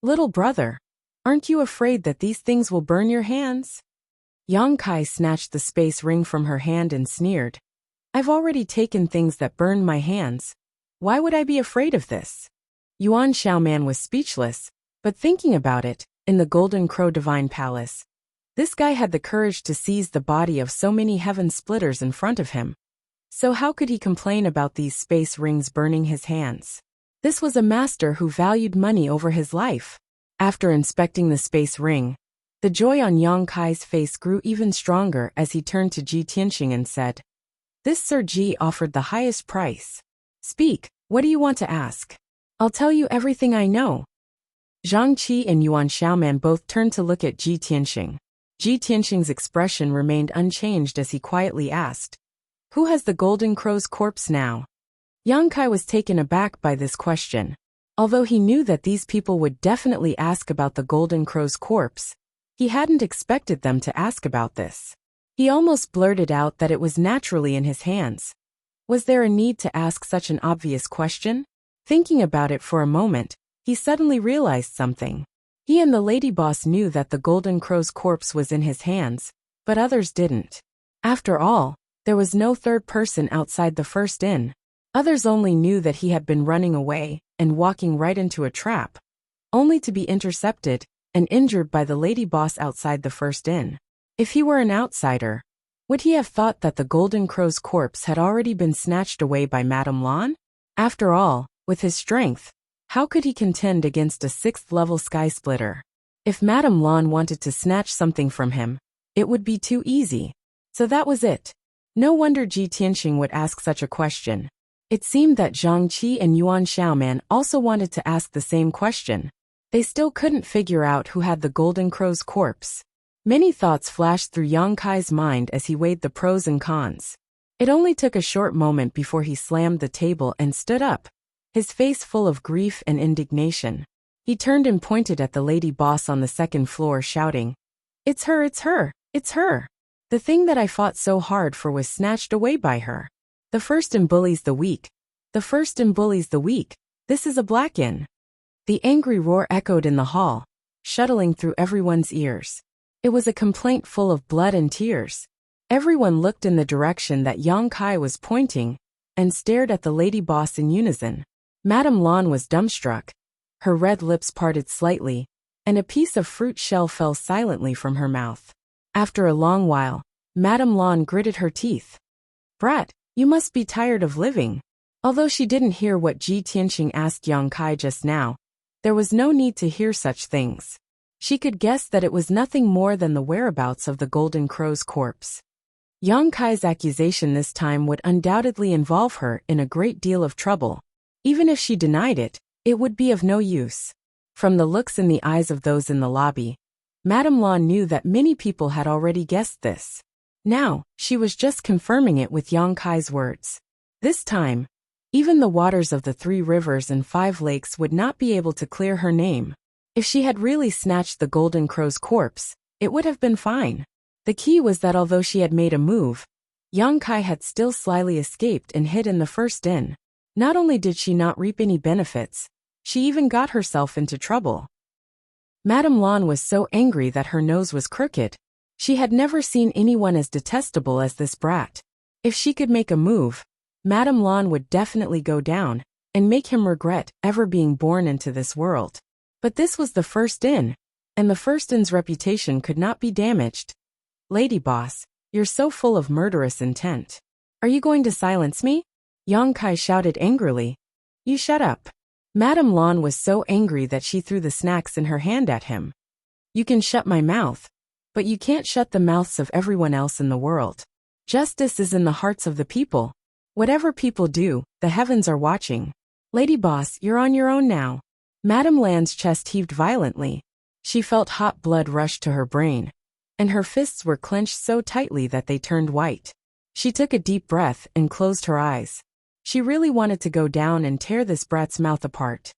"Little brother, aren't you afraid that these things will burn your hands?" Yang Kai snatched the space ring from her hand and sneered. "I've already taken things that burned my hands. Why would I be afraid of this?" Yuan Xiaoman was speechless, but thinking about it, in the Golden Crow Divine Palace, this guy had the courage to seize the body of so many heaven splitters in front of him. So how could he complain about these space rings burning his hands? This was a master who valued money over his life. After inspecting the space ring, the joy on Yang Kai's face grew even stronger as he turned to Ji Tianxing and said, This Sir Ji offered the highest price. Speak, what do you want to ask? I'll tell you everything I know. Zhang Qi and Yuan Xiaoman both turned to look at Ji Tianxing. Ji Tianxing's expression remained unchanged as he quietly asked, "Who has the Golden Crow's corpse now?" Yang Kai was taken aback by this question. Although he knew that these people would definitely ask about the Golden Crow's corpse, he hadn't expected them to ask about this. He almost blurted out that it was naturally in his hands. Was there a need to ask such an obvious question? Thinking about it for a moment, he suddenly realized something. He and the lady boss knew that the Golden Crow's corpse was in his hands, but others didn't. After all, there was no third person outside the first inn. Others only knew that he had been running away and walking right into a trap, only to be intercepted and injured by the lady boss outside the first inn. If he were an outsider, would he have thought that the Golden Crow's corpse had already been snatched away by Madame Lan? After all, with his strength, how could he contend against a 6th-level sky splitter? If Madame Lan wanted to snatch something from him, it would be too easy. So that was it. No wonder Ji Tianxing would ask such a question. It seemed that Zhang Qi and Yuan Xiaoman also wanted to ask the same question. They still couldn't figure out who had the Golden Crow's corpse. Many thoughts flashed through Yang Kai's mind as he weighed the pros and cons. It only took a short moment before he slammed the table and stood up, his face full of grief and indignation. He turned and pointed at the lady boss on the second floor, shouting, "It's her, it's her, it's her! The thing that I fought so hard for was snatched away by her. The first in bullies the weak. The first in bullies the weak. This is a black in." The angry roar echoed in the hall, shuttling through everyone's ears. It was a complaint full of blood and tears. Everyone looked in the direction that Yang Kai was pointing and stared at the lady boss in unison. Madame Lan was dumbstruck. Her red lips parted slightly, and a piece of fruit shell fell silently from her mouth. After a long while, Madame Lan gritted her teeth. "Brat, you must be tired of living." Although she didn't hear what Ji Tianxing asked Yang Kai just now, there was no need to hear such things. She could guess that it was nothing more than the whereabouts of the Golden Crow's corpse. Yang Kai's accusation this time would undoubtedly involve her in a great deal of trouble. Even if she denied it, it would be of no use. From the looks in the eyes of those in the lobby, Madame Lan knew that many people had already guessed this. Now, she was just confirming it with Yang Kai's words. This time, even the waters of the 3 rivers and 5 lakes would not be able to clear her name. If she had really snatched the Golden Crow's corpse, it would have been fine. The key was that although she had made a move, Yang Kai had still slyly escaped and hid in the first inn. Not only did she not reap any benefits, she even got herself into trouble. Madame Lan was so angry that her nose was crooked. She had never seen anyone as detestable as this brat. If she could make a move, Madame Lan would definitely go down and make him regret ever being born into this world. But this was the first inn, and the first inn's reputation could not be damaged. "Lady boss, you're so full of murderous intent. Are you going to silence me?" Yang Kai shouted angrily. "You shut up." Madame Lan was so angry that she threw the snacks in her hand at him. "You can shut my mouth, but you can't shut the mouths of everyone else in the world. Justice is in the hearts of the people. Whatever people do, the heavens are watching. Lady boss, you're on your own now." Madame Lan's chest heaved violently. She felt hot blood rush to her brain, and her fists were clenched so tightly that they turned white. She took a deep breath and closed her eyes. She really wanted to go down and tear this brat's mouth apart.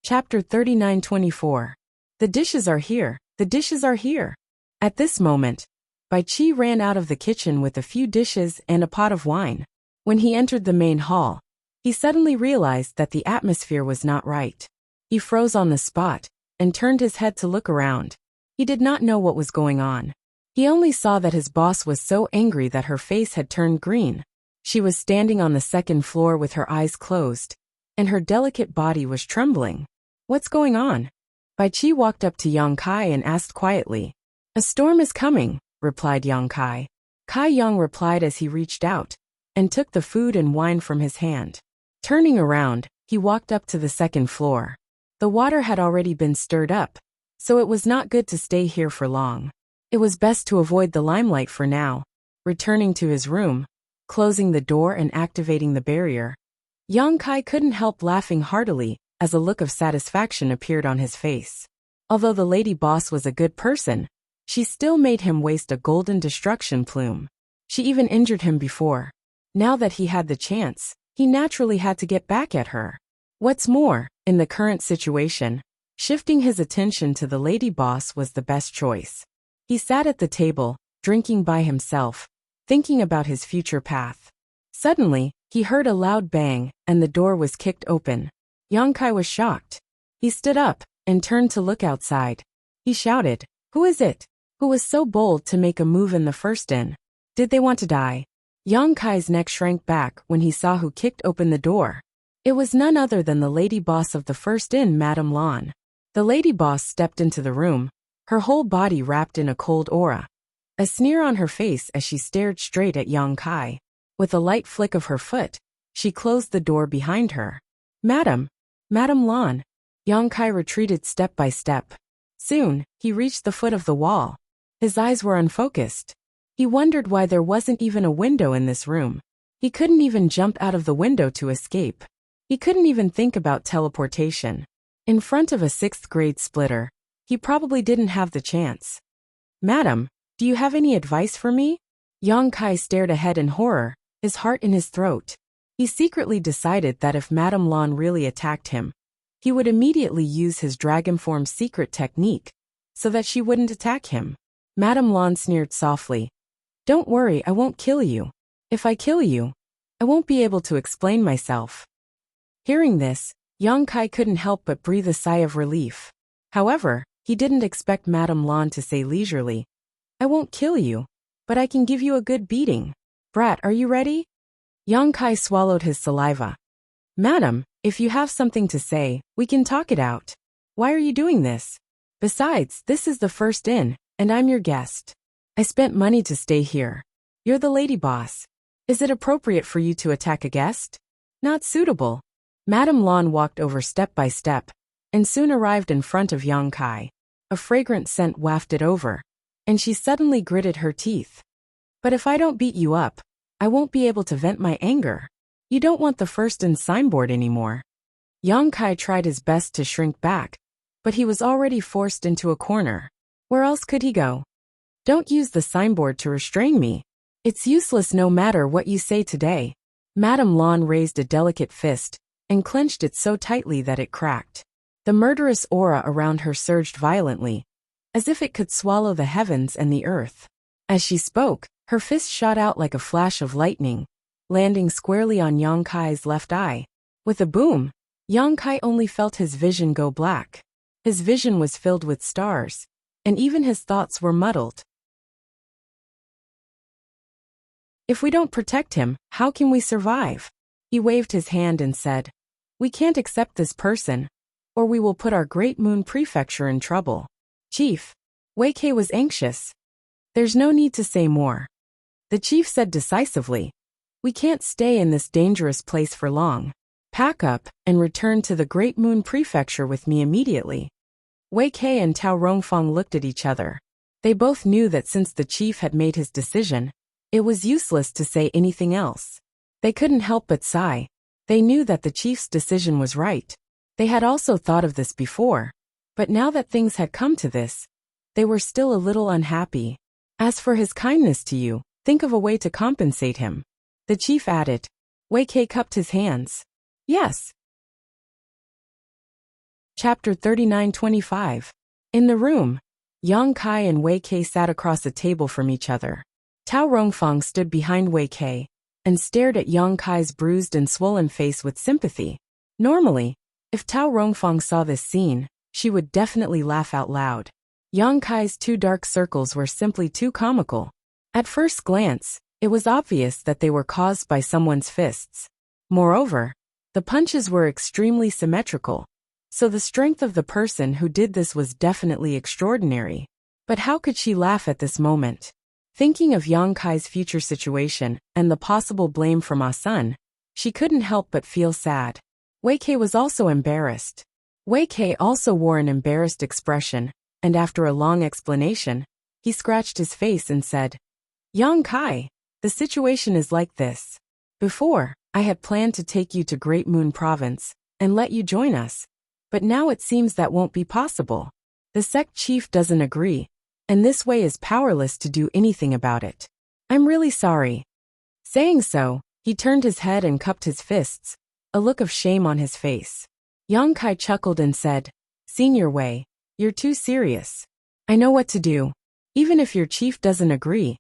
Chapter 39-24. The dishes are here, the dishes are here. At this moment, Bai Qi ran out of the kitchen with a few dishes and a pot of wine. When he entered the main hall, he suddenly realized that the atmosphere was not right. He froze on the spot and turned his head to look around. He did not know what was going on. He only saw that his boss was so angry that her face had turned green. She was standing on the second floor with her eyes closed, and her delicate body was trembling. "What's going on?" Bai Qi walked up to Yang Kai and asked quietly. "A storm is coming," replied Yang Kai. Kai Yang replied as he reached out and took the food and wine from his hand. Turning around, he walked up to the second floor. The water had already been stirred up, so it was not good to stay here for long. It was best to avoid the limelight for now. returning to his room, closing the door and activating the barrier. Yang Kai couldn't help laughing heartily as a look of satisfaction appeared on his face. Although the lady boss was a good person, she still made him waste a golden destruction plume. She even injured him before. Now that he had the chance, he naturally had to get back at her. What's more, in the current situation, shifting his attention to the lady boss was the best choice. He sat at the table, drinking by himself, thinking about his future path. Suddenly, he heard a loud bang, and the door was kicked open. Yang Kai was shocked. He stood up and turned to look outside. He shouted, "Who is it? Who was so bold to make a move in the first inn? Did they want to die?" Yang Kai's neck shrank back when he saw who kicked open the door. It was none other than the lady boss of the first inn, Madame Lan. The lady boss stepped into the room, her whole body wrapped in a cold aura. A sneer on her face as she stared straight at Yang Kai. With a light flick of her foot, she closed the door behind her. Madame Lan." Yang Kai retreated step by step. Soon, he reached the foot of the wall. His eyes were unfocused. He wondered why there wasn't even a window in this room. He couldn't even jump out of the window to escape. He couldn't even think about teleportation. In front of a 6th grade splitter, he probably didn't have the chance. "Madam, do you have any advice for me?" Yang Kai stared ahead in horror, his heart in his throat. He secretly decided that if Madame Lan really attacked him, he would immediately use his dragon form secret technique, so that she wouldn't attack him. Madame Lan sneered softly. "Don't worry, I won't kill you. If I kill you, I won't be able to explain myself." Hearing this, Yang Kai couldn't help but breathe a sigh of relief. However, he didn't expect Madame Lan to say leisurely, "I won't kill you, but I can give you a good beating. Brat, are you ready?" Yang Kai swallowed his saliva. "Madam, if you have something to say, we can talk it out. Why are you doing this? Besides, this is the first inn, and I'm your guest. I spent money to stay here. You're the lady boss. Is it appropriate for you to attack a guest? Not suitable." Madame Lan walked over step by step, and soon arrived in front of Yang Kai. A fragrant scent wafted over, and she suddenly gritted her teeth. "But if I don't beat you up, I won't be able to vent my anger. You don't want the first inn signboard anymore." Yang Kai tried his best to shrink back, but he was already forced into a corner. Where else could he go? "Don't use the signboard to restrain me. It's useless no matter what you say today." Madame Lan raised a delicate fist and clenched it so tightly that it cracked. The murderous aura around her surged violently, as if it could swallow the heavens and the earth. As she spoke, her fist shot out like a flash of lightning, landing squarely on Yang Kai's left eye. With a boom, Yang Kai only felt his vision go black. His vision was filled with stars, and even his thoughts were muddled. "If we don't protect him, how can we survive?" He waved his hand and said, "We can't accept this person, or we will put our Great Moon Prefecture in trouble." "Chief." Wei Kei was anxious. "There's no need to say more," the chief said decisively. "We can't stay in this dangerous place for long. Pack up and return to the Great Moon Prefecture with me immediately." Wei Kei and Tao Rongfang looked at each other. They both knew that since the chief had made his decision, it was useless to say anything else. They couldn't help but sigh. They knew that the chief's decision was right. They had also thought of this before, but now that things had come to this, they were still a little unhappy. "As for his kindness to you, think of a way to compensate him," the chief added. Wei Kei cupped his hands. "Yes." Chapter 39-25. In the room, Yang Kai and Wei Kei sat across a table from each other. Tao Rongfang stood behind Wei Kei and stared at Yang Kai's bruised and swollen face with sympathy. Normally, if Tao Rongfang saw this scene, she would definitely laugh out loud. Yang Kai's 2 dark circles were simply too comical. At first glance, it was obvious that they were caused by someone's fists. Moreover, the punches were extremely symmetrical, so the strength of the person who did this was definitely extraordinary. But how could she laugh at this moment? Thinking of Yang Kai's future situation and the possible blame from Ah Sun, she couldn't help but feel sad. Wei Kei was also embarrassed. Wei Kei also wore an embarrassed expression, and after a long explanation, he scratched his face and said, Yang Kai, the situation is like this. Before, I had planned to take you to Great Moon Province and let you join us, but now it seems that won't be possible. The sect chief doesn't agree, and this way is powerless to do anything about it. I'm really sorry. Saying so, he turned his head and cupped his fists, a look of shame on his face. Yang Kai chuckled and said, Senior Wei, you're too serious. I know what to do. Even if your chief doesn't agree,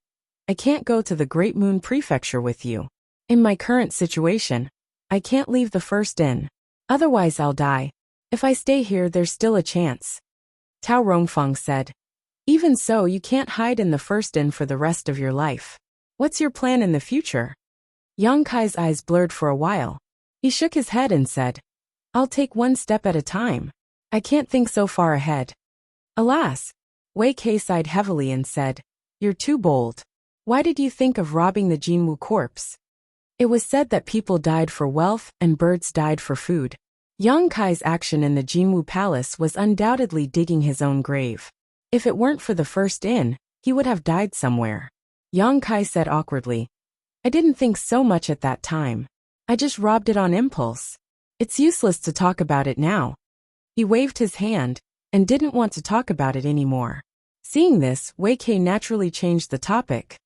I can't go to the Great Moon Prefecture with you. In my current situation, I can't leave the first inn. Otherwise I'll die. If I stay here, there's still a chance. Tao Rongfeng said. Even so, you can't hide in the first inn for the rest of your life. What's your plan in the future? Yang Kai's eyes blurred for a while. He shook his head and said, I'll take one step at a time. I can't think so far ahead. Alas, Wei Kei sighed heavily and said, You're too bold. Why did you think of robbing the Jinwu corpse? It was said that people died for wealth and birds died for food. Yang Kai's action in the Jinwu Palace was undoubtedly digging his own grave. If it weren't for the first inn, he would have died somewhere. Yang Kai said awkwardly, I didn't think so much at that time. I just robbed it on impulse. It's useless to talk about it now. He waved his hand and didn't want to talk about it anymore. Seeing this, Wei Kei naturally changed the topic.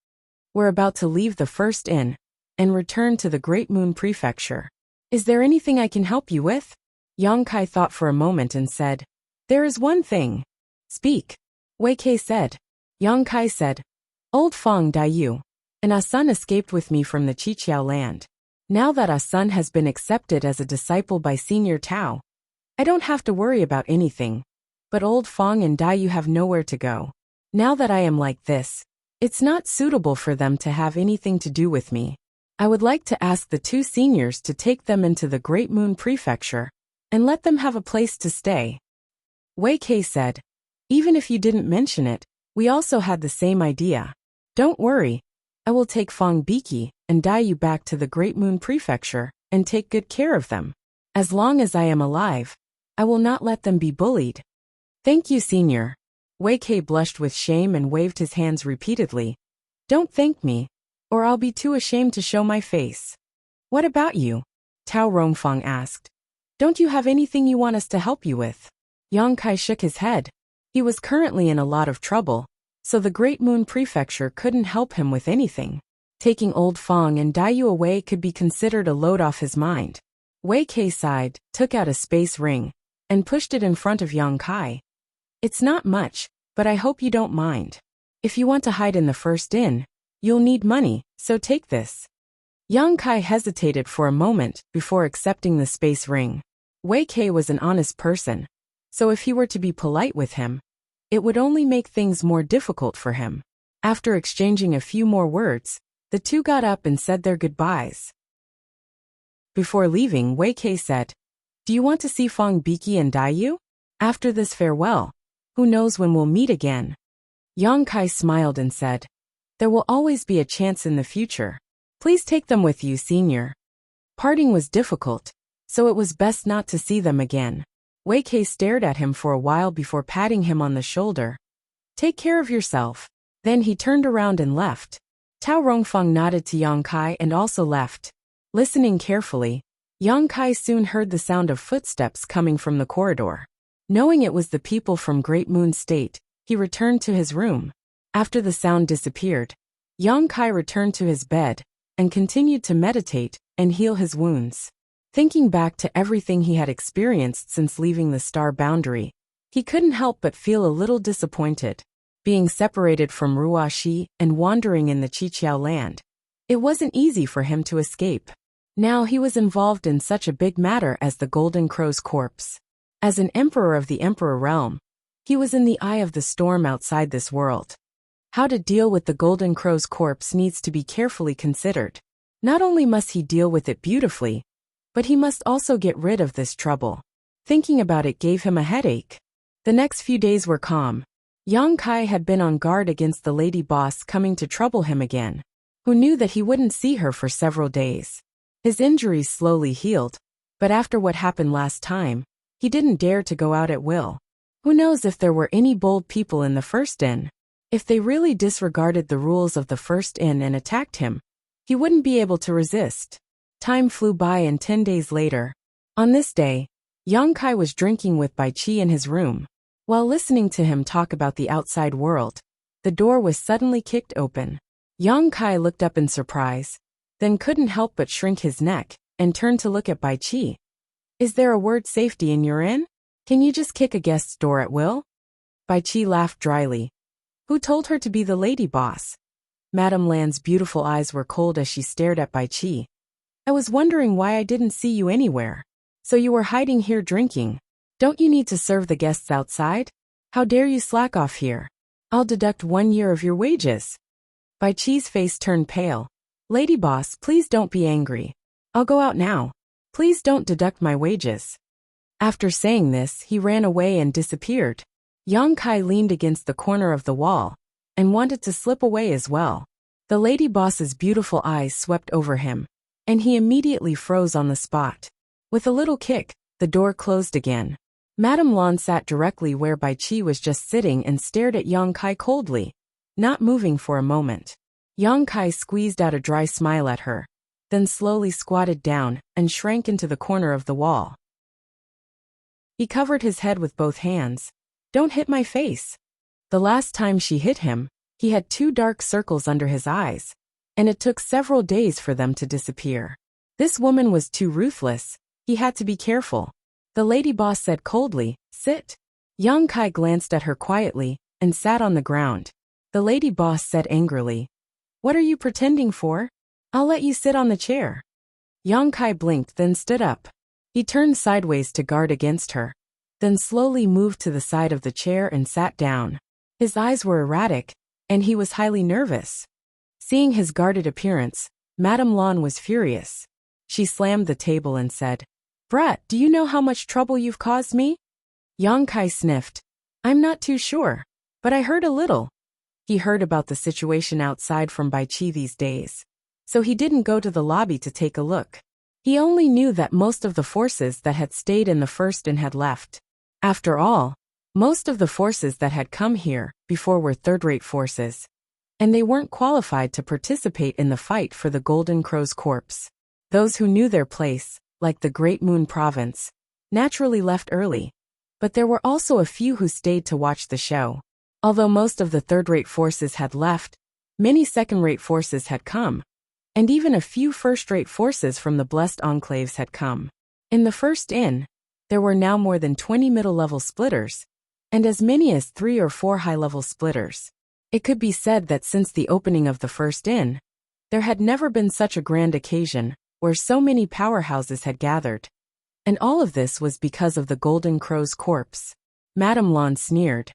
We're about to leave the first inn and return to the Great Moon Prefecture. Is there anything I can help you with? Yang Kai thought for a moment and said, There is one thing. Speak. Wei Kei said. Yang Kai said, Old Feng Daiyu, and Asun escaped with me from the Qiqiao land. Now that Asun has been accepted as a disciple by Senior Tao, I don't have to worry about anything. But Old Feng and Daiyu have nowhere to go. Now that I am like this, it's not suitable for them to have anything to do with me. I would like to ask the two seniors to take them into the Great Moon Prefecture and let them have a place to stay. Wei Kei said, Even if you didn't mention it, we also had the same idea. Don't worry, I will take Feng Biki and Daiyu back to the Great Moon Prefecture and take good care of them. As long as I am alive, I will not let them be bullied. Thank you, Senior. Wei Kei blushed with shame and waved his hands repeatedly. Don't thank me, or I'll be too ashamed to show my face. What about you? Tao Rongfeng asked. Don't you have anything you want us to help you with? Yang Kai shook his head. He was currently in a lot of trouble, so the Great Moon Prefecture couldn't help him with anything. Taking Old Feng and Daiyu away could be considered a load off his mind. Wei Kei sighed, took out a space ring, and pushed it in front of Yang Kai. It's not much, but I hope you don't mind. If you want to hide in the first inn, you'll need money, so take this. Yang Kai hesitated for a moment before accepting the space ring. Wei Kei was an honest person, so if he were to be polite with him, it would only make things more difficult for him. After exchanging a few more words, the two got up and said their goodbyes. Before leaving, Wei Kei said, Do you want to see Feng Biki and Daiyu? After this farewell, who knows when we'll meet again? Yang Kai smiled and said, There will always be a chance in the future. Please take them with you, Senior. Parting was difficult, so it was best not to see them again. Wei Kei stared at him for a while before patting him on the shoulder. Take care of yourself. Then he turned around and left. Tao Rongfeng nodded to Yang Kai and also left. Listening carefully, Yang Kai soon heard the sound of footsteps coming from the corridor. Knowing it was the people from Great Moon State, he returned to his room. After the sound disappeared, Yang Kai returned to his bed and continued to meditate and heal his wounds. Thinking back to everything he had experienced since leaving the star boundary, he couldn't help but feel a little disappointed. Being separated from Ruashi and wandering in the Qiqiao land, it wasn't easy for him to escape. Now he was involved in such a big matter as the Golden Crow's corpse. As an emperor of the Emperor Realm, he was in the eye of the storm outside this world. How to deal with the Golden Crow's corpse needs to be carefully considered. Not only must he deal with it beautifully, but he must also get rid of this trouble. Thinking about it gave him a headache. The next few days were calm. Yang Kai had been on guard against the lady boss coming to trouble him again, who knew that he wouldn't see her for several days. His injuries slowly healed, but after what happened last time, he didn't dare to go out at will. Who knows if there were any bold people in the first inn? If they really disregarded the rules of the first inn and attacked him, he wouldn't be able to resist. Time flew by and 10 days later. On this day, Yang Kai was drinking with Bai Qi in his room. While listening to him talk about the outside world, the door was suddenly kicked open. Yang Kai looked up in surprise, then couldn't help but shrink his neck and turned to look at Bai Qi. Is there a word safety in your inn? Can you just kick a guest's door at will? Bai Qi laughed dryly. Who told her to be the lady boss? Madame Lan's beautiful eyes were cold as she stared at Bai Qi. I was wondering why I didn't see you anywhere. So you were hiding here drinking. Don't you need to serve the guests outside? How dare you slack off here? I'll deduct 1 year of your wages. Bai Qi's face turned pale. Lady boss, please don't be angry. I'll go out now. Please don't deduct my wages. After saying this, he ran away and disappeared. Yang Kai leaned against the corner of the wall and wanted to slip away as well. The lady boss's beautiful eyes swept over him, and he immediately froze on the spot. With a little kick, the door closed again. Madame Lan sat directly where Bai Qi was just sitting and stared at Yang Kai coldly, not moving for a moment. Yang Kai squeezed out a dry smile at her, then slowly squatted down and shrank into the corner of the wall. He covered his head with both hands. Don't hit my face. The last time she hit him, he had 2 dark circles under his eyes, and it took several days for them to disappear. This woman was too ruthless. He had to be careful. The lady boss said coldly, sit. Yang Kai glanced at her quietly and sat on the ground. The lady boss said angrily, what are you pretending for? I'll let you sit on the chair. Yang Kai blinked, then stood up. He turned sideways to guard against her, then slowly moved to the side of the chair and sat down. His eyes were erratic, and he was highly nervous. Seeing his guarded appearance, Madame Lan was furious. She slammed the table and said, Brat, do you know how much trouble you've caused me? Yang Kai sniffed. I'm not too sure, but I heard a little. He heard about the situation outside from Bai Qi these days, so he didn't go to the lobby to take a look. He only knew that most of the forces that had stayed in the first inn had left. After all, most of the forces that had come here before were third-rate forces, and they weren't qualified to participate in the fight for the Golden Crow's corpse. Those who knew their place, like the Great Moon Province, naturally left early, but there were also a few who stayed to watch the show. Although most of the third-rate forces had left, many second-rate forces had come, and even a few first-rate forces from the Blessed Enclaves had come. In the first inn, there were now more than 20 middle-level splitters, and as many as 3 or 4 high-level splitters. It could be said that since the opening of the first inn, there had never been such a grand occasion where so many powerhouses had gathered. And all of this was because of the Golden Crow's corpse. Madame Lan sneered.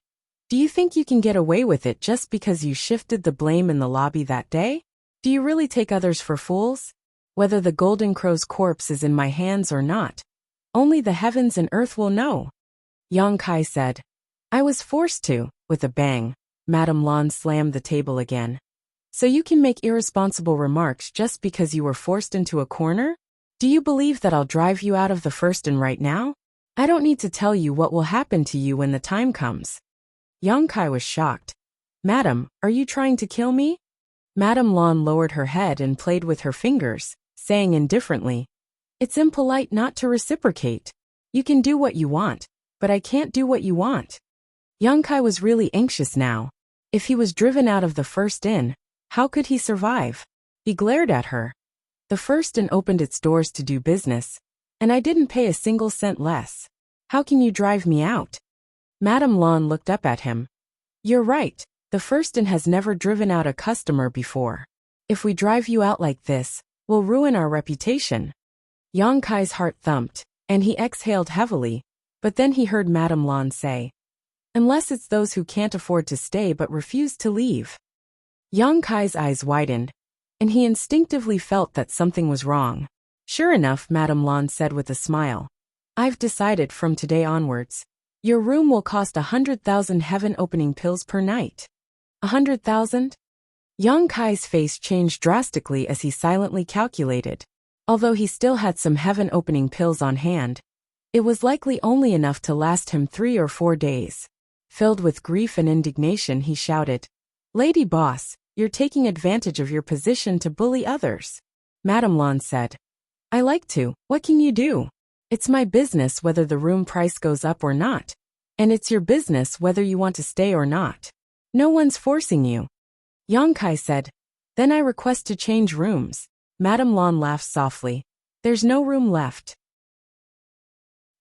Do you think you can get away with it just because you shifted the blame in the lobby that day? Do you really take others for fools? Whether the Golden Crow's corpse is in my hands or not, only the heavens and earth will know. Yang Kai said. I was forced to. With a bang, Madame Lan slammed the table again. So you can make irresponsible remarks just because you were forced into a corner? Do you believe that I'll drive you out of the first inn right now? I don't need to tell you what will happen to you when the time comes. Yang Kai was shocked. Madam, are you trying to kill me? Madame Lan lowered her head and played with her fingers, saying indifferently, It's impolite not to reciprocate. You can do what you want, but I can't do what you want. Yang Kai was really anxious now. If he was driven out of the first inn, how could he survive? He glared at her. The first inn opened its doors to do business, and I didn't pay a single cent less. How can you drive me out? Madame Lan looked up at him. You're right, the first inn has never driven out a customer before. If we drive you out like this, we'll ruin our reputation. Yang Kai's heart thumped, and he exhaled heavily, but then he heard Madame Lan say, Unless it's those who can't afford to stay but refuse to leave. Yang Kai's eyes widened, and he instinctively felt that something was wrong. Sure enough, Madame Lan said with a smile. I've decided from today onwards, your room will cost 100,000 heaven-opening pills per night. 100,000? Yang Kai's face changed drastically as he silently calculated. Although he still had some heaven-opening pills on hand, it was likely only enough to last him 3 or 4 days. Filled with grief and indignation, he shouted, Lady boss, you're taking advantage of your position to bully others. Madame Lan said. I like to, what can you do? It's my business whether the room price goes up or not. And it's your business whether you want to stay or not. No one's forcing you. Yang Kai said. Then I request to change rooms. Madame Lan laughed softly. There's no room left.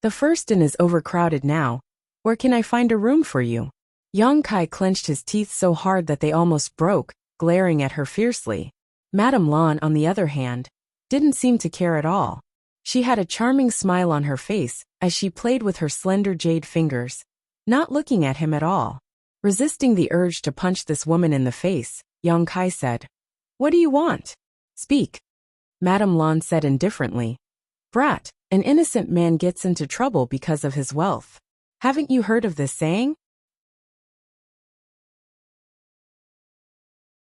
The first inn is overcrowded now. Where can I find a room for you? Yang Kai clenched his teeth so hard that they almost broke, glaring at her fiercely. Madame Lan, on the other hand, didn't seem to care at all. She had a charming smile on her face as she played with her slender jade fingers, not looking at him at all. Resisting the urge to punch this woman in the face, Yang Kai said, What do you want? Speak. Madame Lan said indifferently. Brat, an innocent man gets into trouble because of his wealth. Haven't you heard of this saying?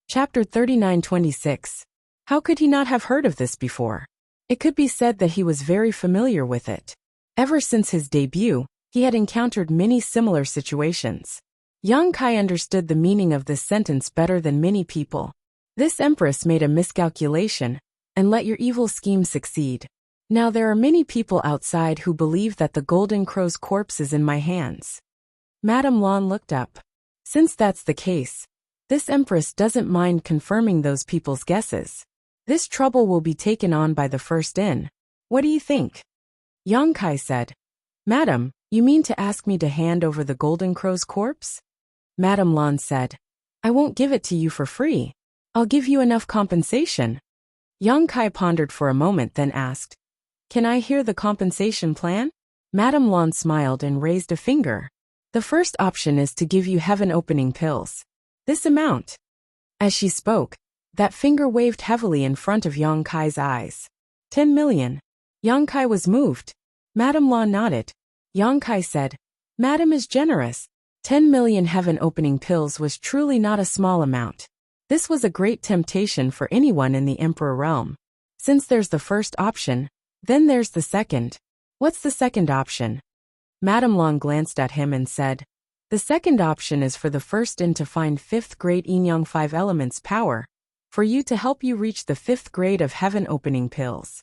Chapter 39:26. How could he not have heard of this before? It could be said that he was very familiar with it. Ever since his debut, he had encountered many similar situations. Yang Kai understood the meaning of this sentence better than many people. This empress made a miscalculation, and let your evil scheme succeed. Now there are many people outside who believe that the Golden Crow's corpse is in my hands. Madame Lan looked up. Since that's the case, this empress doesn't mind confirming those people's guesses. This trouble will be taken on by the first inn. What do you think? Yang Kai said. Madam, you mean to ask me to hand over the Golden Crow's corpse? Madame Lan said. I won't give it to you for free. I'll give you enough compensation. Yang Kai pondered for a moment, then asked, Can I hear the compensation plan? Madame Lan smiled and raised a finger. The first option is to give you heaven-opening pills. This amount. As she spoke, that finger waved heavily in front of Yang Kai's eyes. 10 million. Yang Kai was moved. Madame Lan nodded. Yang Kai said, Madam is generous. 10 million heaven-opening pills was truly not a small amount. This was a great temptation for anyone in the Emperor realm. Since there's the first option, then there's the second. What's the second option? Madame Lan glanced at him and said, The second option is for the first inn to find 5th grade Yin Yang 5 elements power, for you to help you reach the 5th grade of heaven-opening pills.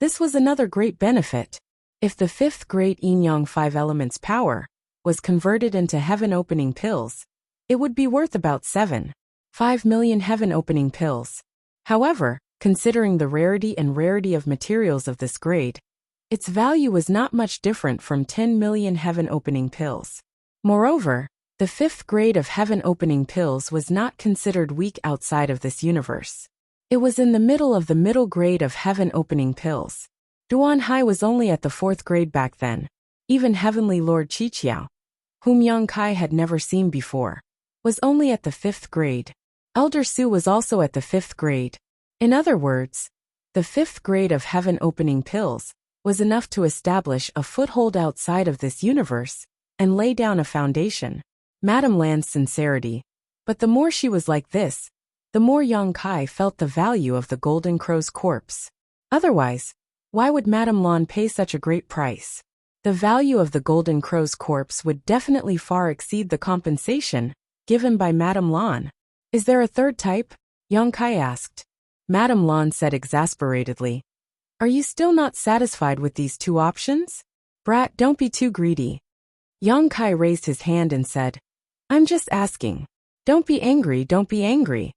This was another great benefit. If the 5th grade Yin Yang 5 elements power was converted into heaven-opening pills, it would be worth about 7.5 million heaven-opening pills. However, considering the rarity of materials of this grade, its value was not much different from 10 million heaven-opening pills. Moreover, the 5th grade of heaven-opening pills was not considered weak outside of this universe. It was in the middle of the middle grade of heaven-opening pills. Duan Hai was only at the 4th grade back then. Even Heavenly Lord Qiqiao, whom Yang Kai had never seen before, was only at the 5th grade. Elder Su was also at the 5th grade. In other words, the 5th grade of heaven-opening pills was enough to establish a foothold outside of this universe and lay down a foundation. Madame Lan's sincerity. But the more she was like this, the more Yang Kai felt the value of the Golden Crow's corpse. Otherwise, why would Madame Lan pay such a great price? The value of the Golden Crow's corpse would definitely far exceed the compensation given by Madame Lan. Is there a third type? Yang Kai asked. Madame Lan said exasperatedly. Are you still not satisfied with these two options? Brat, don't be too greedy. Yang Kai raised his hand and said, I'm just asking. Don't be angry, don't be angry.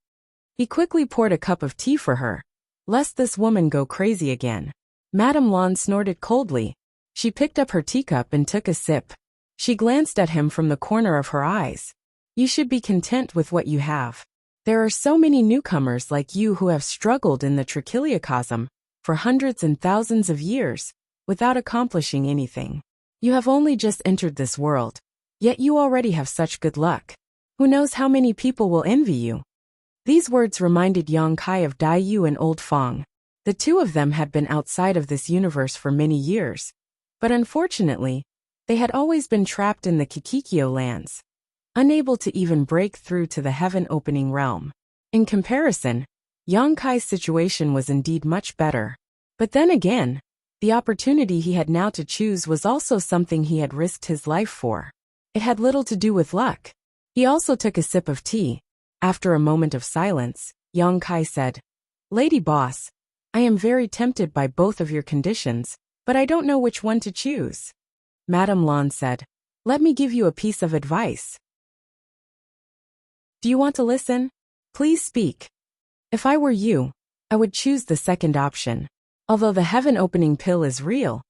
He quickly poured a cup of tea for her, lest this woman go crazy again. Madame Lan snorted coldly. She picked up her teacup and took a sip. She glanced at him from the corner of her eyes. You should be content with what you have. There are so many newcomers like you who have struggled in the Trichiliocosm for hundreds and thousands of years without accomplishing anything. You have only just entered this world, yet you already have such good luck. Who knows how many people will envy you? These words reminded Yang Kai of Dai Yu and Old Fong. The two of them had been outside of this universe for many years, but unfortunately, they had always been trapped in the Kikikyo lands, unable to even break through to the heaven-opening realm. In comparison, Yang Kai's situation was indeed much better. But then again, the opportunity he had now to choose was also something he had risked his life for. It had little to do with luck. He also took a sip of tea. After a moment of silence, Yang Kai said, "Lady boss, I am very tempted by both of your conditions, but I don't know which one to choose." Madame Lan said, "Let me give you a piece of advice. Do you want to listen? Please speak." "If I were you, I would choose the second option. Although the heaven-opening pill is real,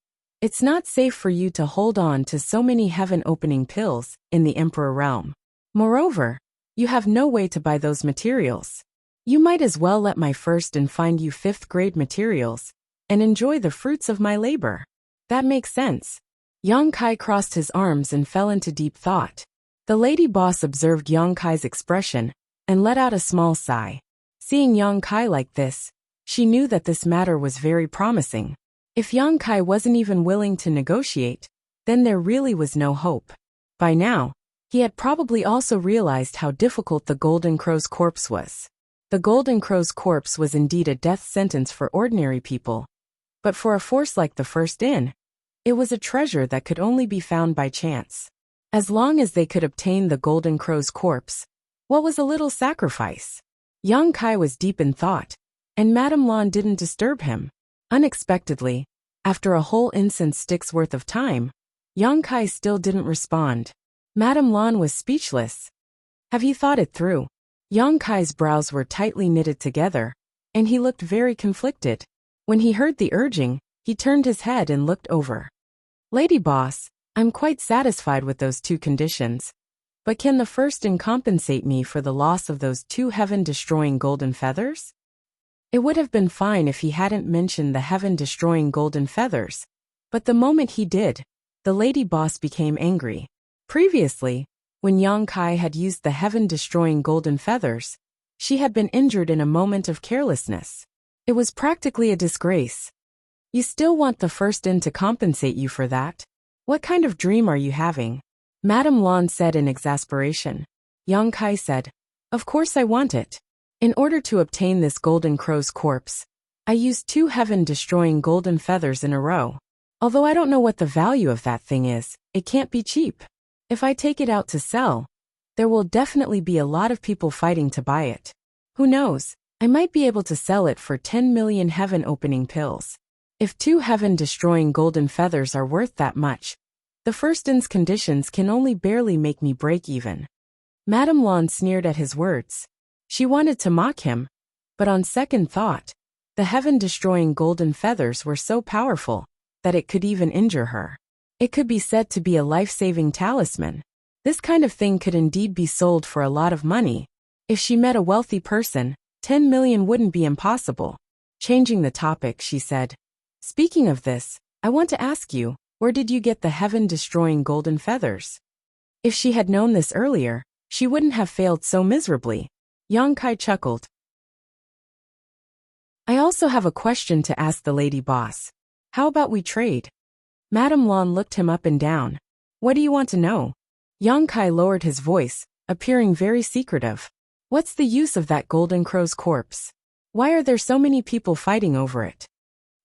it's not safe for you to hold on to so many heaven-opening pills in the Emperor realm. Moreover, you have no way to buy those materials. You might as well let my first and find you fifth-grade materials and enjoy the fruits of my labor." "That makes sense." Yang Kai crossed his arms and fell into deep thought. The lady boss observed Yang Kai's expression and let out a small sigh. Seeing Yang Kai like this, she knew that this matter was very promising. If Yang Kai wasn't even willing to negotiate, then there really was no hope. By now, he had probably also realized how difficult the Golden Crow's corpse was. The Golden Crow's corpse was indeed a death sentence for ordinary people, but for a force like the First In, it was a treasure that could only be found by chance. As long as they could obtain the Golden Crow's corpse, what was a little sacrifice? Yang Kai was deep in thought, and Madame Lan didn't disturb him. Unexpectedly, after a whole incense stick's worth of time, Yang Kai still didn't respond. Madame Lan was speechless. "Have you thought it through?" Yang Kai's brows were tightly knitted together, and he looked very conflicted. When he heard the urging, he turned his head and looked over. "Lady boss, I'm quite satisfied with those two conditions. But can the First In compensate me for the loss of those two heaven-destroying golden feathers?" It would have been fine if he hadn't mentioned the heaven-destroying golden feathers, but the moment he did, the lady boss became angry. Previously, when Yang Kai had used the heaven-destroying golden feathers, she had been injured in a moment of carelessness. It was practically a disgrace. "You still want the First In to compensate you for that? What kind of dream are you having?" Madame Lan said in exasperation. Yang Kai said, "Of course I want it. In order to obtain this Golden Crow's corpse, I used two heaven-destroying golden feathers in a row. Although I don't know what the value of that thing is, it can't be cheap. If I take it out to sell, there will definitely be a lot of people fighting to buy it. Who knows, I might be able to sell it for 10 million heaven-opening pills. If two heaven-destroying golden feathers are worth that much, the First In's conditions can only barely make me break even." Madame Lan sneered at his words. She wanted to mock him, but on second thought, the heaven-destroying golden feathers were so powerful that it could even injure her. It could be said to be a life-saving talisman. This kind of thing could indeed be sold for a lot of money. If she met a wealthy person, 10 million wouldn't be impossible. Changing the topic, she said, "Speaking of this, I want to ask you, where did you get the heaven-destroying golden feathers?" If she had known this earlier, she wouldn't have failed so miserably. Yang Kai chuckled. "I also have a question to ask the lady boss. How about we trade?" Madame Lan looked him up and down. "What do you want to know?" Yang Kai lowered his voice, appearing very secretive. "What's the use of that Golden Crow's corpse? Why are there so many people fighting over it?"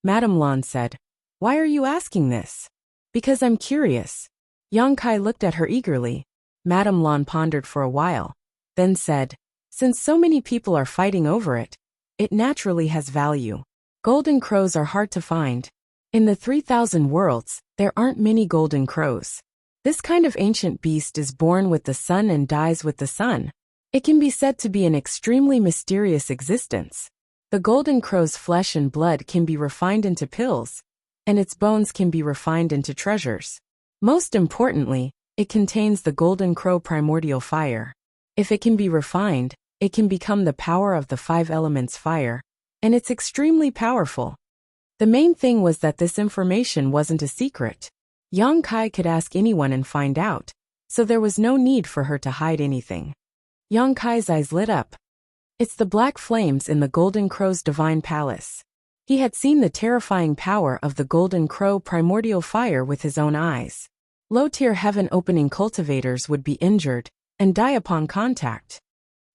Madame Lan said, "Why are you asking this?" "Because I'm curious." Yang Kai looked at her eagerly. Madame Lan pondered for a while, then said, "Since so many people are fighting over it, it naturally has value. Golden crows are hard to find. In the 3,000 worlds, there aren't many golden crows. This kind of ancient beast is born with the sun and dies with the sun. It can be said to be an extremely mysterious existence. The golden crow's flesh and blood can be refined into pills, and its bones can be refined into treasures. Most importantly, it contains the golden crow primordial fire. If it can be refined, it can become the power of the 5 elements fire, and it's extremely powerful." The main thing was that this information wasn't a secret. Yang Kai could ask anyone and find out, so there was no need for her to hide anything. Yang Kai's eyes lit up. It's the black flames in the Golden Crow's divine palace. He had seen the terrifying power of the Golden Crow primordial fire with his own eyes. Low-tier heaven-opening cultivators would be injured and die upon contact.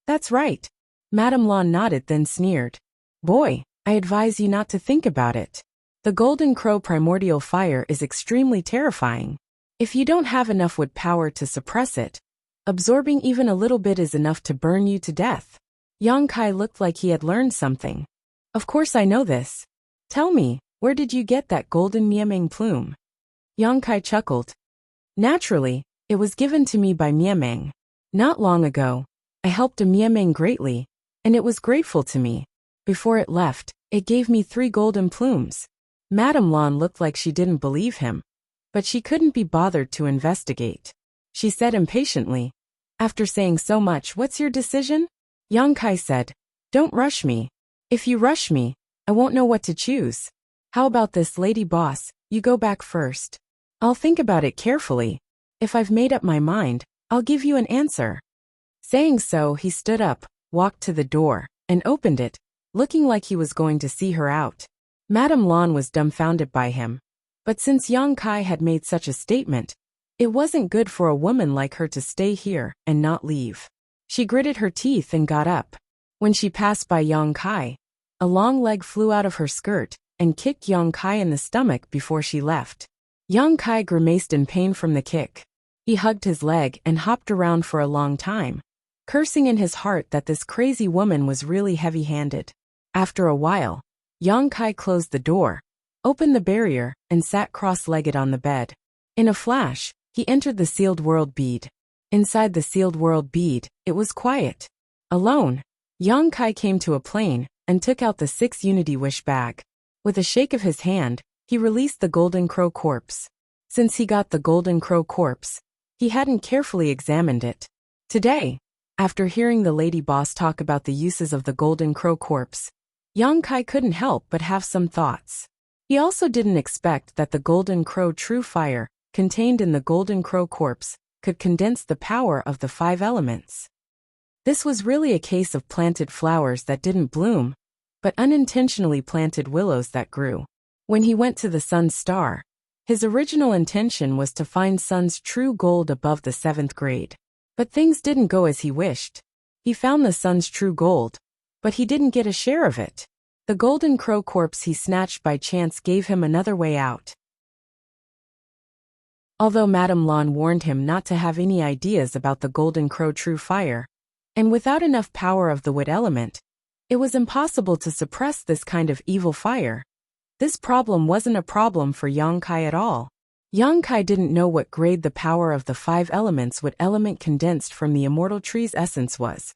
"That's right." Madame Lan nodded then sneered. "Boy, I advise you not to think about it. The Golden Crow primordial fire is extremely terrifying. If you don't have enough wood power to suppress it, Absorbing even a little bit is enough to burn you to death. Yang Kai looked like he had learned something. Of course I know this. Tell me, where did you get that golden Miameng plume? Yang Kai chuckled. Naturally, it was given to me by Miameng. Not long ago, I helped a Miameng greatly, and it was grateful to me. Before it left, it gave me 3 golden plumes. Madame Lan looked like she didn't believe him, but she couldn't be bothered to investigate. She said impatiently, "After saying so much, what's your decision?" Yang Kai said, "Don't rush me. If you rush me, I won't know what to choose. How about this, lady boss, you go back first. I'll think about it carefully. If I've made up my mind, I'll give you an answer." Saying so, he stood up, walked to the door, and opened it, looking like he was going to see her out. Madame Lan was dumbfounded by him. But since Yang Kai had made such a statement, it wasn't good for a woman like her to stay here and not leave. She gritted her teeth and got up. When she passed by Yang Kai, a long leg flew out of her skirt and kicked Yang Kai in the stomach before she left. Yang Kai grimaced in pain from the kick. He hugged his leg and hopped around for a long time, cursing in his heart that this crazy woman was really heavy-handed. After a while, Yang Kai closed the door, opened the barrier, and sat cross-legged on the bed. In a flash, he entered the sealed world bead. Inside the sealed world bead, it was quiet. Alone, Yang Kai came to a plane and took out the 6 Unity Wish bag. With a shake of his hand, he released the Golden Crow corpse. Since he got the Golden Crow corpse, he hadn't carefully examined it. Today, after hearing the lady boss talk about the uses of the Golden Crow corpse, Yang Kai couldn't help but have some thoughts. He also didn't expect that the Golden Crow true fire, contained in the Golden Crow corpse, could condense the power of the 5 elements. This was really a case of planted flowers that didn't bloom, but unintentionally planted willows that grew. When he went to the sun's star, his original intention was to find sun's true gold above the 7th grade. But things didn't go as he wished. He found the sun's true gold, but he didn't get a share of it. The Golden Crow corpse he snatched by chance gave him another way out. Although Madame Lan warned him not to have any ideas about the Golden Crow true fire, and without enough power of the wood element, it was impossible to suppress this kind of evil fire. This problem wasn't a problem for Yang Kai at all. Yang Kai didn't know what grade the power of the 5 elements wood element condensed from the immortal tree's essence was.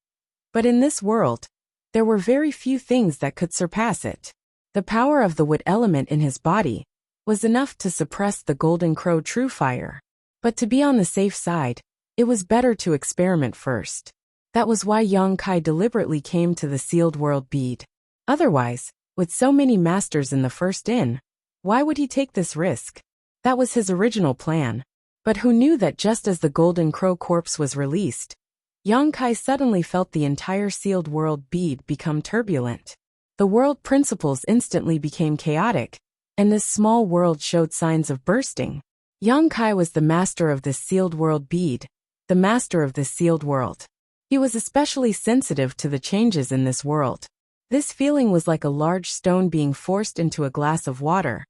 But in this world, there were very few things that could surpass it. The power of the wood element in his body was enough to suppress the Golden Crow true fire. But to be on the safe side, it was better to experiment first. That was why Yang Kai deliberately came to the sealed world bead. Otherwise, with so many masters in the first inn, why would he take this risk? That was his original plan. But who knew that just as the Golden Crow corpse was released, Yang Kai suddenly felt the entire sealed world bead become turbulent. The world principles instantly became chaotic, and this small world showed signs of bursting. Yang Kai was the master of this sealed world bead, the master of this sealed world. He was especially sensitive to the changes in this world. This feeling was like a large stone being forced into a glass of water,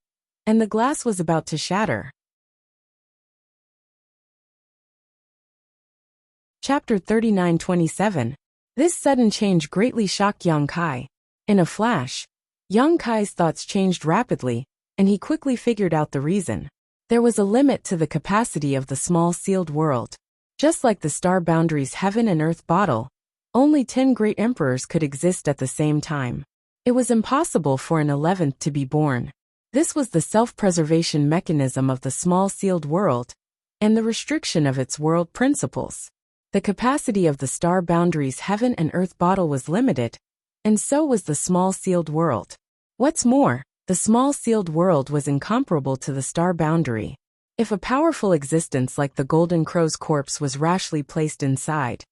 and the glass was about to shatter. Chapter 39:27. This sudden change greatly shocked Yang Kai. In a flash, Yang Kai's thoughts changed rapidly, and he quickly figured out the reason. There was a limit to the capacity of the small sealed world. Just like the star boundaries heaven and earth bottle, only 10 great emperors could exist at the same time. It was impossible for an 11th to be born. This was the self-preservation mechanism of the small sealed world, and the restriction of its world principles. The capacity of the star boundaries heaven and earth bottle was limited, and so was the small sealed world. What's more, the small sealed world was incomparable to the star boundary. If a powerful existence like the Golden Crow's corpse was rashly placed inside,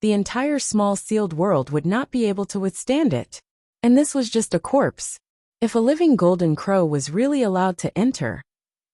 the entire small sealed world would not be able to withstand it. And this was just a corpse. If a living Golden Crow was really allowed to enter,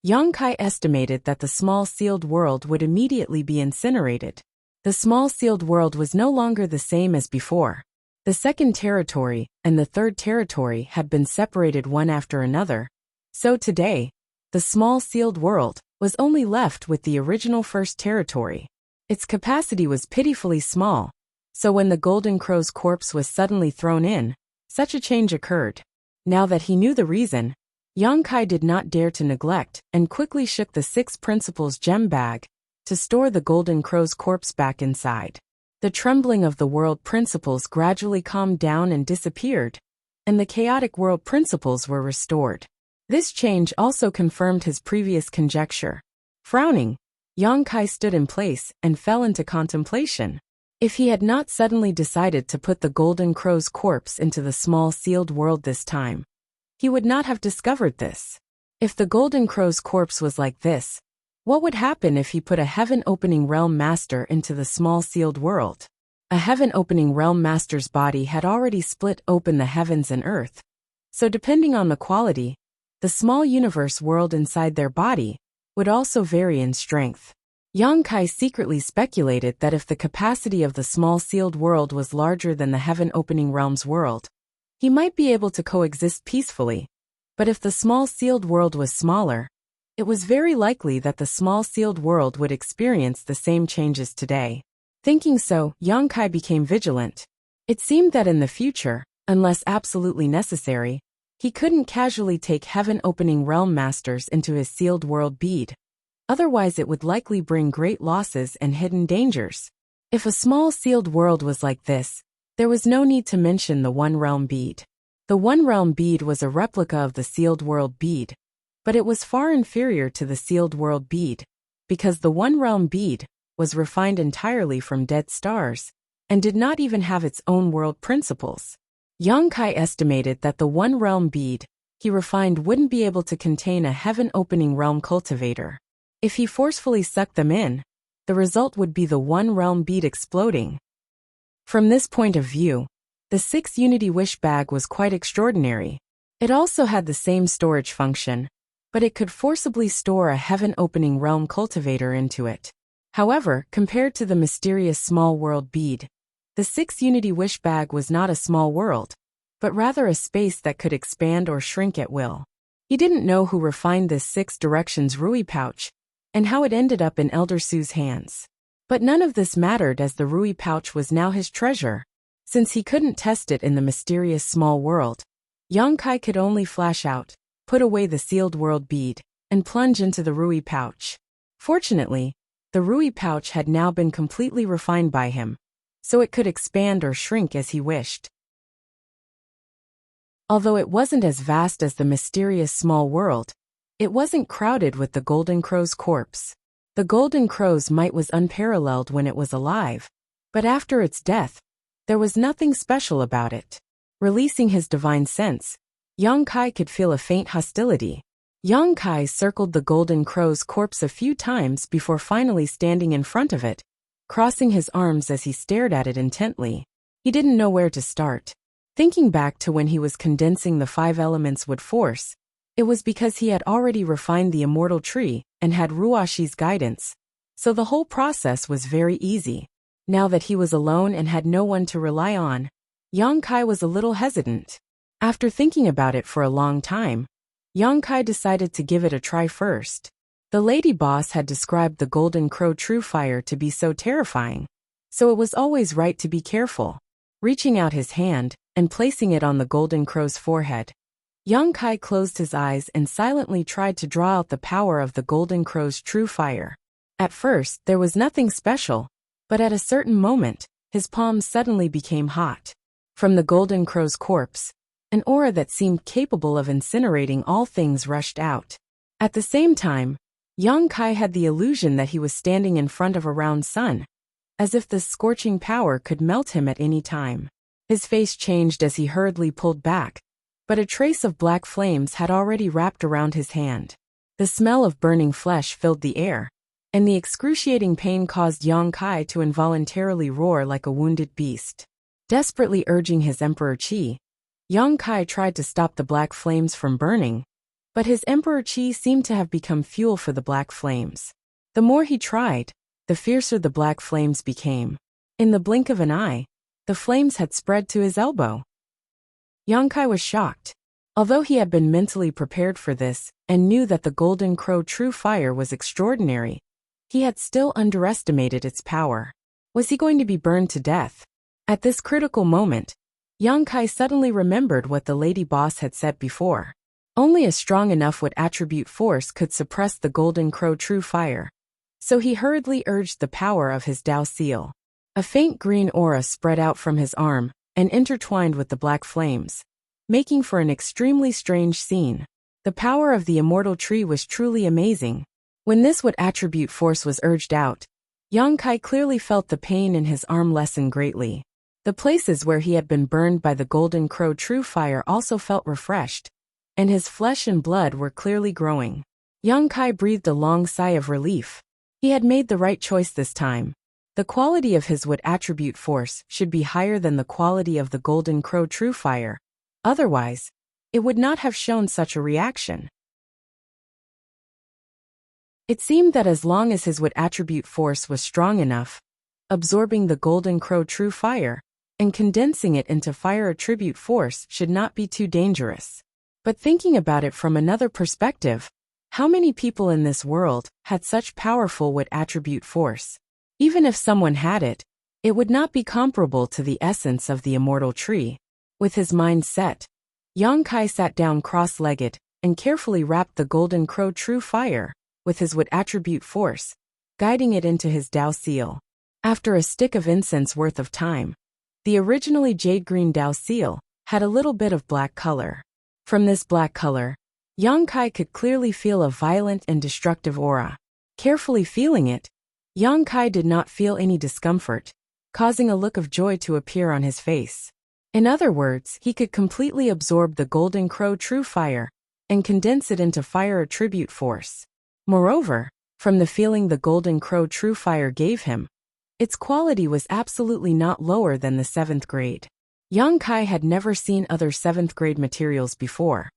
Yang Kai estimated that the small sealed world would immediately be incinerated. The small sealed world was no longer the same as before. The second territory and the third territory had been separated one after another. So today, the small sealed world was only left with the original first territory. Its capacity was pitifully small, so when the golden crow's corpse was suddenly thrown in, such a change occurred. Now that he knew the reason, Yang Kai did not dare to neglect and quickly shook the 6 principals gem bag to store the golden crow's corpse back inside. The trembling of the world principles gradually calmed down and disappeared, and the chaotic world principles were restored. This change also confirmed his previous conjecture. Frowning, Yang Kai stood in place and fell into contemplation. If he had not suddenly decided to put the golden crow's corpse into the small sealed world this time, he would not have discovered this. If the golden crow's corpse was like this, what would happen if he put a heaven-opening realm master into the small sealed world? A heaven-opening realm master's body had already split open the heavens and earth, so depending on the quality, the small universe world inside their body would also vary in strength. Yang Kai secretly speculated that if the capacity of the small sealed world was larger than the heaven-opening realm's world, he might be able to coexist peacefully, but if the small sealed world was smaller, it was very likely that the small sealed world would experience the same changes today. Thinking so, Yang Kai became vigilant. It seemed that in the future, unless absolutely necessary, he couldn't casually take heaven-opening realm masters into his sealed world bead. Otherwise it would likely bring great losses and hidden dangers. If a small sealed world was like this, there was no need to mention the One Realm bead. The One Realm bead was a replica of the sealed world bead, but it was far inferior to the sealed world bead, because the One Realm bead was refined entirely from dead stars, and did not even have its own world principles. Yang Kai estimated that the One Realm bead he refined wouldn't be able to contain a heaven-opening realm cultivator. If he forcefully sucked them in, the result would be the One Realm bead exploding. From this point of view, the 6 Unity Wish bag was quite extraordinary. It also had the same storage function, but it could forcibly store a heaven-opening realm cultivator into it. However, compared to the mysterious small world bead, the 6 Unity Wish bag was not a small world, but rather a space that could expand or shrink at will. He didn't know who refined this 6 directions Rui pouch, and how it ended up in Elder Su's hands. But none of this mattered as the Rui pouch was now his treasure. Since he couldn't test it in the mysterious small world, Yang Kai could only flash out, put away the sealed world bead, and plunge into the Rui pouch. Fortunately, the Rui pouch had now been completely refined by him, so it could expand or shrink as he wished. Although it wasn't as vast as the mysterious small world, it wasn't crowded with the golden crow's corpse. The golden crow's might was unparalleled when it was alive, but after its death, there was nothing special about it. Releasing his divine sense, Yang Kai could feel a faint hostility. Yang Kai circled the golden crow's corpse a few times before finally standing in front of it, crossing his arms as he stared at it intently. He didn't know where to start. Thinking back to when he was condensing the 5 elements wood force, it was because he had already refined the immortal tree and had Ruashi's guidance, so the whole process was very easy. Now that he was alone and had no one to rely on, Yang Kai was a little hesitant. After thinking about it for a long time, Yang Kai decided to give it a try first. The lady boss had described the golden crow true fire to be so terrifying, so it was always right to be careful. Reaching out his hand and placing it on the golden crow's forehead, Yang Kai closed his eyes and silently tried to draw out the power of the golden crow's true fire. At first, there was nothing special, but at a certain moment, his palms suddenly became hot. From the golden crow's corpse, an aura that seemed capable of incinerating all things rushed out. At the same time, Yang Kai had the illusion that he was standing in front of a round sun, as if the scorching power could melt him at any time. His face changed as he hurriedly pulled back, but a trace of black flames had already wrapped around his hand. The smell of burning flesh filled the air, and the excruciating pain caused Yang Kai to involuntarily roar like a wounded beast. Desperately urging his Emperor Qi, Yang Kai tried to stop the black flames from burning, but his Emperor Qi seemed to have become fuel for the black flames. The more he tried, the fiercer the black flames became. In the blink of an eye, the flames had spread to his elbow. Yang Kai was shocked. Although he had been mentally prepared for this and knew that the golden crow true fire was extraordinary, he had still underestimated its power. Was he going to be burned to death? At this critical moment, Yang Kai suddenly remembered what the lady boss had said before. Only a strong enough wood attribute force could suppress the golden crow true fire. So he hurriedly urged the power of his Dao seal. A faint green aura spread out from his arm and intertwined with the black flames, making for an extremely strange scene. The power of the immortal tree was truly amazing. When this wood attribute force was urged out, Yang Kai clearly felt the pain in his arm lessen greatly. The places where he had been burned by the golden crow true fire also felt refreshed, and his flesh and blood were clearly growing. Yang Kai breathed a long sigh of relief. He had made the right choice this time. The quality of his wood attribute force should be higher than the quality of the golden crow true fire. Otherwise, it would not have shown such a reaction. It seemed that as long as his wood attribute force was strong enough, absorbing the golden crow true fire and condensing it into fire attribute force should not be too dangerous. But thinking about it from another perspective, how many people in this world had such powerful wood attribute force? Even if someone had it, it would not be comparable to the essence of the immortal tree. With his mind set, Yang Kai sat down cross-legged and carefully wrapped the golden crow true fire with his wood attribute force, guiding it into his Dao seal. After a stick of incense worth of time, the originally jade-green Dao seal had a little bit of black color. From this black color, Yang Kai could clearly feel a violent and destructive aura. Carefully feeling it, Yang Kai did not feel any discomfort, causing a look of joy to appear on his face. In other words, he could completely absorb the golden crow true fire and condense it into fire attribute force. Moreover, from the feeling the golden crow true fire gave him, its quality was absolutely not lower than the 7th grade. Yang Kai had never seen other 7th grade materials before,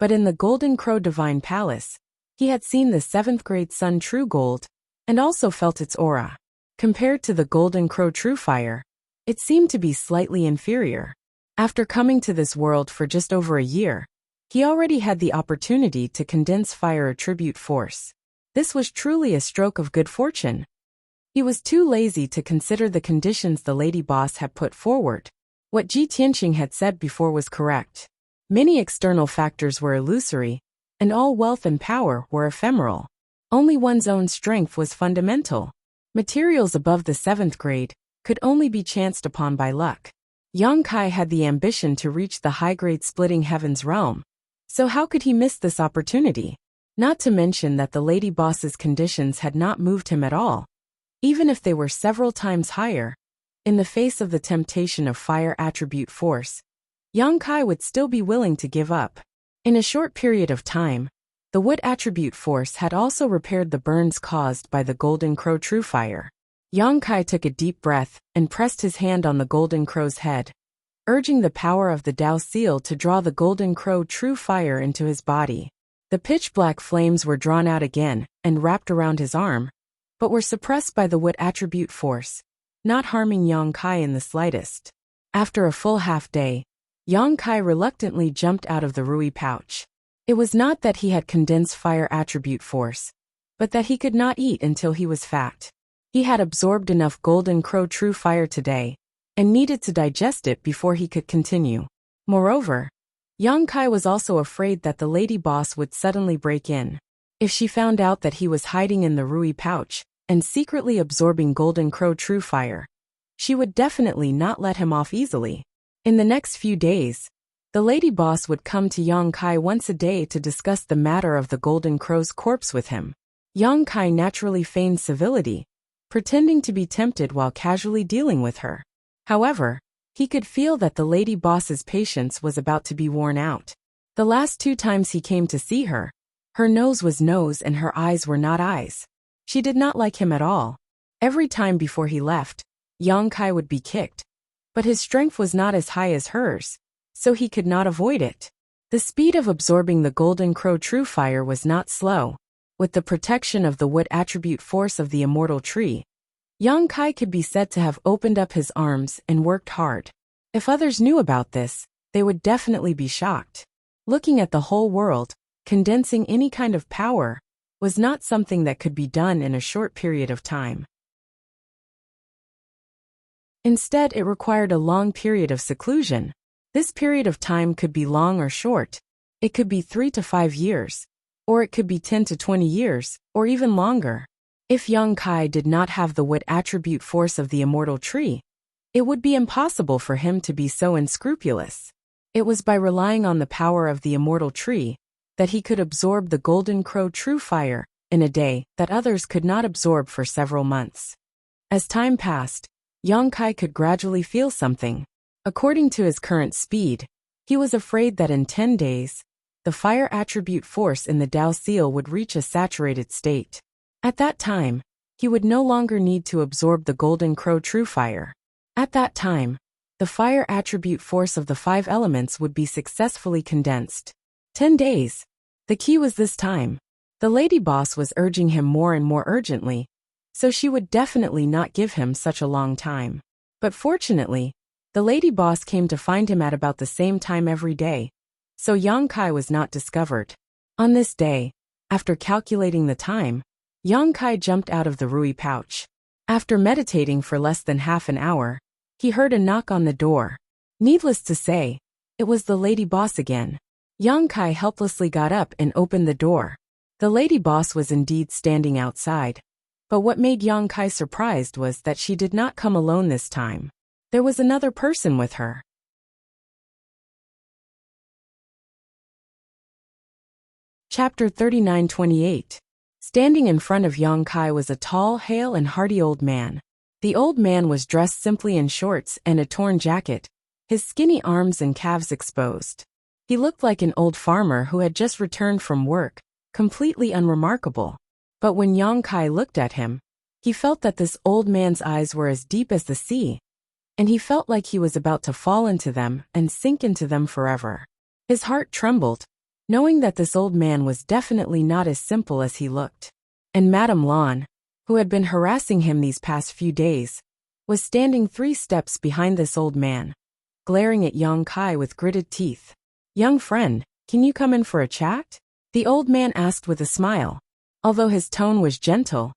but in the Golden Crow Divine Palace, he had seen the 7th grade Sun True Gold, and also felt its aura. Compared to the Golden Crow True Fire, it seemed to be slightly inferior. After coming to this world for just over a year, he already had the opportunity to condense fire attribute force. This was truly a stroke of good fortune. He was too lazy to consider the conditions the lady boss had put forward. What Ji Tianqing had said before was correct. Many external factors were illusory, and all wealth and power were ephemeral. Only one's own strength was fundamental. Materials above the 7th grade could only be chanced upon by luck. Yang Kai had the ambition to reach the high-grade splitting heavens realm, so how could he miss this opportunity? Not to mention that the lady boss's conditions had not moved him at all. Even if they were several times higher, in the face of the temptation of fire attribute force, Yang Kai would still be willing to give up. In a short period of time, the wood attribute force had also repaired the burns caused by the golden crow true fire. Yang Kai took a deep breath and pressed his hand on the golden crow's head, urging the power of the Dao seal to draw the golden crow true fire into his body. The pitch-black flames were drawn out again and wrapped around his arm, but were suppressed by the wood attribute force, not harming Yang Kai in the slightest. After a full half-day, Yang Kai reluctantly jumped out of the Rui pouch. It was not that he had condensed fire attribute force, but that he could not eat until he was fat. He had absorbed enough golden crow true fire today, and needed to digest it before he could continue. Moreover, Yang Kai was also afraid that the lady boss would suddenly break in. If she found out that he was hiding in the Rui pouch and secretly absorbing golden crow true fire, she would definitely not let him off easily. In the next few days, the lady boss would come to Yang Kai once a day to discuss the matter of the golden crow's corpse with him. Yang Kai naturally feigned civility, pretending to be tempted while casually dealing with her. However, he could feel that the lady boss's patience was about to be worn out. The last 2 times he came to see her, her nose was nose and her eyes were not eyes. She did not like him at all. Every time before he left, Yang Kai would be kicked, but his strength was not as high as hers, so he could not avoid it. The speed of absorbing the golden crow true fire was not slow. With the protection of the wood attribute force of the immortal tree, Yang Kai could be said to have opened up his arms and worked hard. If others knew about this, they would definitely be shocked. Looking at the whole world, condensing any kind of power was not something that could be done in a short period of time. Instead, it required a long period of seclusion. This period of time could be long or short. It could be 3 to 5 years, or it could be 10 to 20 years, or even longer. If Yang Kai did not have the wit attribute force of the immortal tree, it would be impossible for him to be so unscrupulous. It was by relying on the power of the immortal tree that he could absorb the golden crow true fire in a day that others could not absorb for several months. As time passed, Yang Kai could gradually feel something. According to his current speed, he was afraid that in 10 days, the fire attribute force in the Tao seal would reach a saturated state. At that time, he would no longer need to absorb the golden crow true fire. At that time, the fire attribute force of the 5 elements would be successfully condensed. 10 days. The key was this time. The lady boss was urging him more and more urgently, so she would definitely not give him such a long time. But fortunately, the lady boss came to find him at about the same time every day, so Yang Kai was not discovered. On this day, after calculating the time, Yang Kai jumped out of the Rui pouch. After meditating for less than half an hour, he heard a knock on the door. Needless to say, it was the lady boss again. Yang Kai helplessly got up and opened the door. The lady boss was indeed standing outside. But what made Yang Kai surprised was that she did not come alone this time. There was another person with her. Chapter 39-28. Standing in front of Yang Kai was a tall, hale and hearty old man. The old man was dressed simply in shorts and a torn jacket, his skinny arms and calves exposed. He looked like an old farmer who had just returned from work, completely unremarkable. But when Yang Kai looked at him, he felt that this old man's eyes were as deep as the sea, and he felt like he was about to fall into them and sink into them forever. His heart trembled, knowing that this old man was definitely not as simple as he looked. And Madame Lan, who had been harassing him these past few days, was standing 3 steps behind this old man, glaring at Yang Kai with gritted teeth. "Young friend, can you come in for a chat?" the old man asked with a smile. Although his tone was gentle,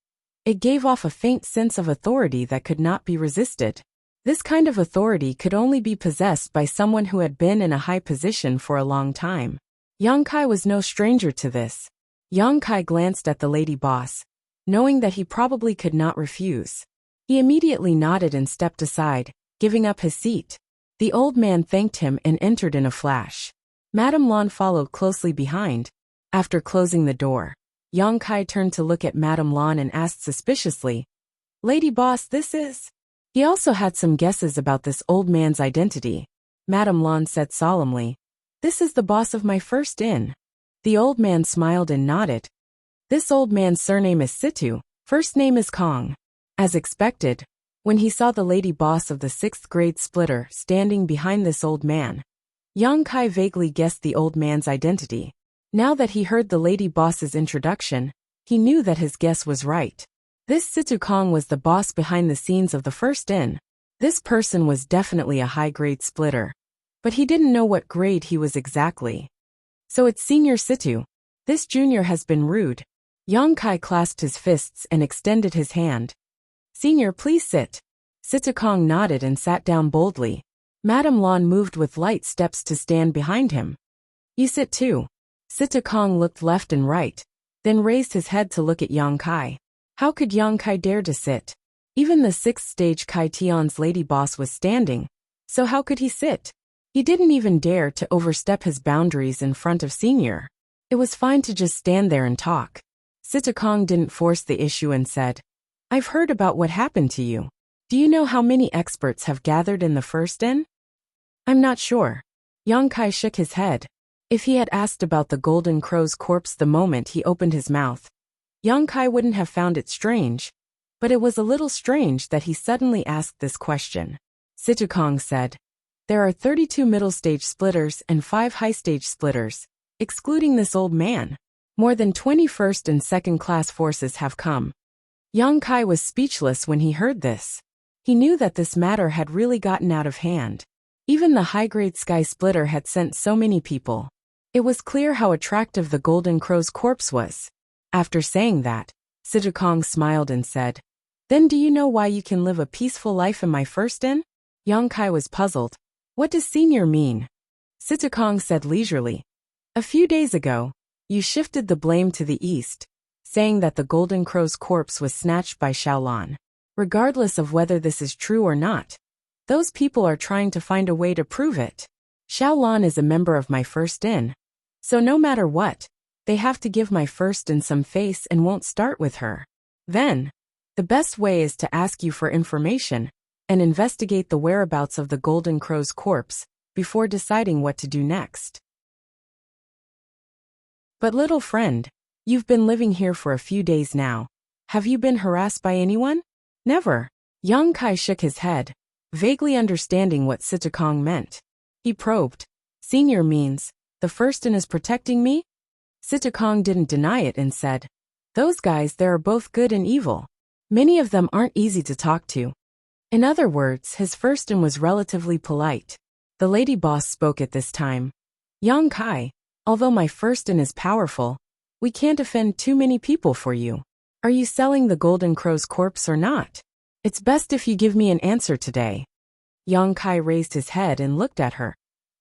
it gave off a faint sense of authority that could not be resisted. This kind of authority could only be possessed by someone who had been in a high position for a long time. Yang Kai was no stranger to this. Yang Kai glanced at the lady boss, knowing that he probably could not refuse. He immediately nodded and stepped aside, giving up his seat. The old man thanked him and entered in a flash. Madame Lan followed closely behind. After closing the door, Yang Kai turned to look at Madame Lan and asked suspiciously, "Lady boss, this is?" He also had some guesses about this old man's identity. Madame Lan said solemnly, "This is the boss of my first inn." The old man smiled and nodded. This old man's surname is Situ, first name is Kong. As expected, when he saw the lady boss of the 6th grade splitter standing behind this old man, Yang Kai vaguely guessed the old man's identity. Now that he heard the lady boss's introduction, he knew that his guess was right. This Situ Kong was the boss behind the scenes of the first inn. This person was definitely a high-grade splitter, but he didn't know what grade he was exactly. "So it's Senior Situ. This junior has been rude." Yang Kai clasped his fists and extended his hand. "Senior, please sit." Situ Kong nodded and sat down boldly. Madame Lan moved with light steps to stand behind him. "You sit too." Situ Kong looked left and right, then raised his head to look at Yang Kai. How could Yang Kai dare to sit? Even the 6th stage Kai Tian's lady boss was standing, so how could he sit? He didn't even dare to overstep his boundaries in front of Senior. It was fine to just stand there and talk. Situ Kong didn't force the issue and said, "I've heard about what happened to you. Do you know how many experts have gathered in the first inn?" "I'm not sure." Yang Kai shook his head. If he had asked about the golden crow's corpse the moment he opened his mouth, Yang Kai wouldn't have found it strange, but it was a little strange that he suddenly asked this question. Situ Kong said, "There are 32 middle-stage splitters and 5 high-stage splitters, excluding this old man. More than 20 first and second-class forces have come." Yang Kai was speechless when he heard this. He knew that this matter had really gotten out of hand. Even the high-grade sky splitter had sent so many people. It was clear how attractive the golden crow's corpse was. After saying that, Situkong smiled and said, "Then do you know why you can live a peaceful life in my first inn?" Yang Kai was puzzled. "What does senior mean?" Situkong said leisurely, "A few days ago, you shifted the blame to the east, saying that the Golden Crow's corpse was snatched by Xiaolan. Regardless of whether this is true or not, those people are trying to find a way to prove it. Xiaolan is a member of my first inn, so no matter what, they have to give my first inn some face and won't start with her. Then, the best way is to ask you for information and investigate the whereabouts of the Golden Crow's corpse before deciding what to do next." "But little friend, you've been living here for a few days now. Have you been harassed by anyone?" "Never." Yang Kai shook his head, vaguely understanding what Situkong meant. He probed, "Senior means, the first inn is protecting me?" Situkong didn't deny it and said, "Those guys there are both good and evil. Many of them aren't easy to talk to." In other words, his first inn was relatively polite. The lady boss spoke at this time. "Yang Kai, although my first inn is powerful, we can't offend too many people for you. Are you selling the Golden Crow's corpse or not? It's best if you give me an answer today." Yang Kai raised his head and looked at her.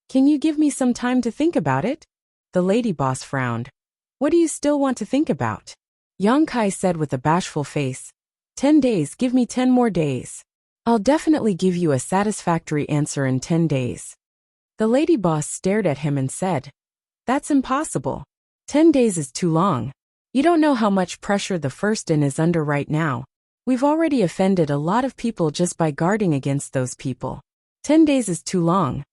"Can you give me some time to think about it?" The lady boss frowned. "What do you still want to think about?" Yang Kai said with a bashful face, 10 days, give me 10 more days. I'll definitely give you a satisfactory answer in 10 days. The lady boss stared at him and said, "That's impossible. 10 days is too long. You don't know how much pressure the first inn is under right now. We've already offended a lot of people just by guarding against those people. 10 days is too long."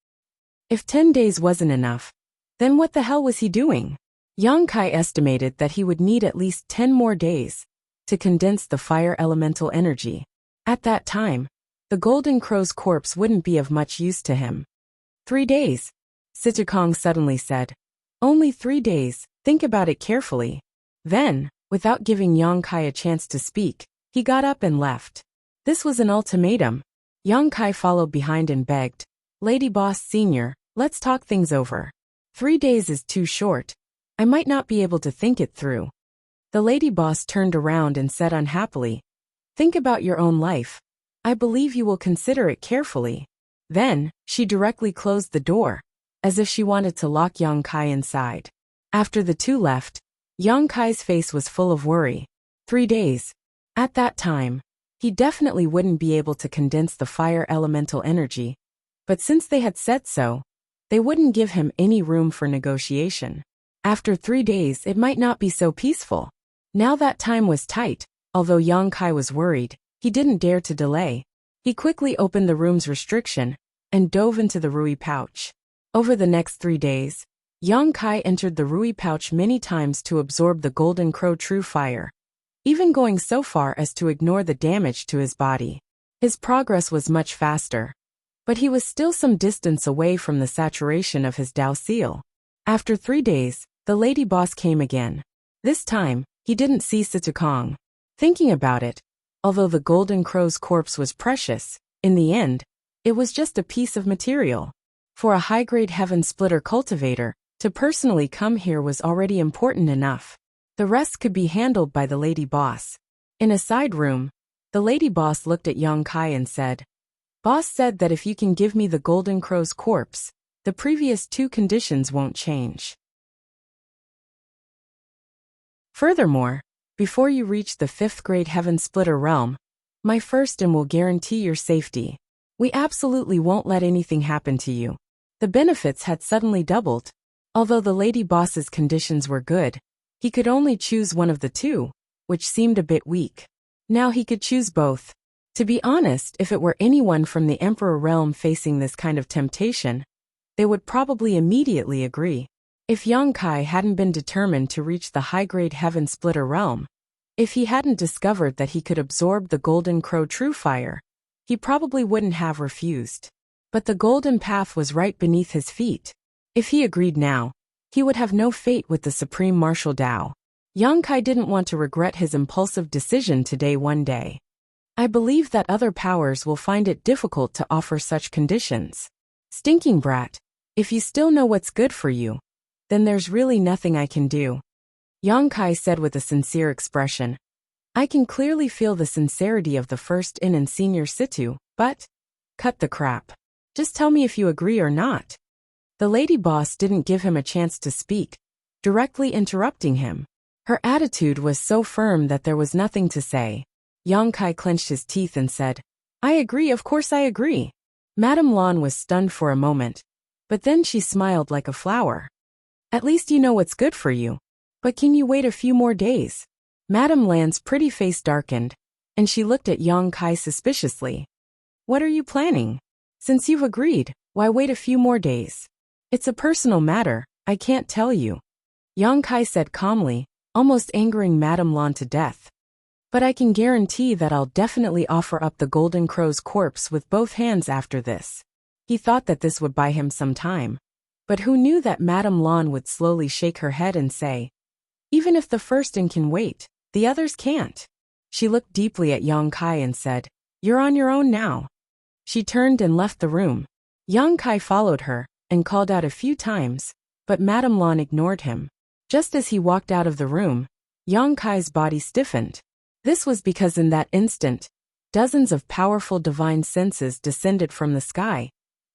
If 10 days wasn't enough, then what the hell was he doing? Yang Kai estimated that he would need at least 10 more days to condense the fire elemental energy. At that time, the Golden Crow's corpse wouldn't be of much use to him. 3 days, Situkong suddenly said. "Only 3 days, think about it carefully." Then, without giving Yang Kai a chance to speak, he got up and left. This was an ultimatum. Yang Kai followed behind and begged, "Lady Boss Senior, let's talk things over. 3 days is too short. I might not be able to think it through." The lady boss turned around and said unhappily, "Think about your own life. I believe you will consider it carefully." Then, she directly closed the door, as if she wanted to lock Yang Kai inside. After the two left, Yang Kai's face was full of worry. 3 days. At that time, he definitely wouldn't be able to condense the fire elemental energy. But since they had said so, they wouldn't give him any room for negotiation. After 3 days, it might not be so peaceful. Now that time was tight. Although Yang Kai was worried, he didn't dare to delay. He quickly opened the room's restriction and dove into the Rui pouch. Over the next 3 days, Yang Kai entered the Rui pouch many times to absorb the Golden Crow true fire, even going so far as to ignore the damage to his body. His progress was much faster, but he was still some distance away from the saturation of his Dao seal. After 3 days, the lady boss came again. This time, he didn't see Situkong. Thinking about it, although the Golden Crow's corpse was precious, in the end, it was just a piece of material. For a high-grade heaven splitter cultivator, to personally come here was already important enough. The rest could be handled by the lady boss. In a side room, the lady boss looked at Yang Kai and said, "Boss said that if you can give me the Golden Crow's corpse, the previous 2 conditions won't change. Furthermore, before you reach the 5th grade Heaven Splitter realm, my first inn will guarantee your safety. We absolutely won't let anything happen to you." The benefits had suddenly doubled. Although the lady boss's conditions were good, he could only choose one of the 2, which seemed a bit weak. Now he could choose both. To be honest, if it were anyone from the Emperor realm facing this kind of temptation, they would probably immediately agree. If Yang Kai hadn't been determined to reach the high-grade Heaven Splitter realm, if he hadn't discovered that he could absorb the Golden Crow true fire, he probably wouldn't have refused. But the golden path was right beneath his feet. If he agreed now, he would have no fate with the Supreme Martial Dao. Yang Kai didn't want to regret his impulsive decision today one day. "I believe that other powers will find it difficult to offer such conditions. Stinking brat, if you still know what's good for you, then there's really nothing I can do." Yang Kai said with a sincere expression. I can clearly feel the sincerity of the first in and senior situ, but cut the crap. Just tell me if you agree or not. The lady boss didn't give him a chance to speak, directly interrupting him. Her attitude was so firm that there was nothing to say. Yang Kai clenched his teeth and said, I agree, of course I agree. Madame Lan was stunned for a moment, but then she smiled like a flower. At least you know what's good for you. But can you wait a few more days? Madame Lan's pretty face darkened, and she looked at Yang Kai suspiciously. What are you planning? Since you've agreed, why wait a few more days? It's a personal matter, I can't tell you. Yang Kai said calmly, almost angering Madame Lan to death. But I can guarantee that I'll definitely offer up the Golden Crow's corpse with both hands after this. He thought that this would buy him some time. But who knew that Madame Lan would slowly shake her head and say, even if the first in can wait, the others can't. She looked deeply at Yang Kai and said, You're on your own now. She turned and left the room. Yang Kai followed her and called out a few times, but Madame Lan ignored him. Just as he walked out of the room, Yang Kai's body stiffened. This was because in that instant, dozens of powerful divine senses descended from the sky,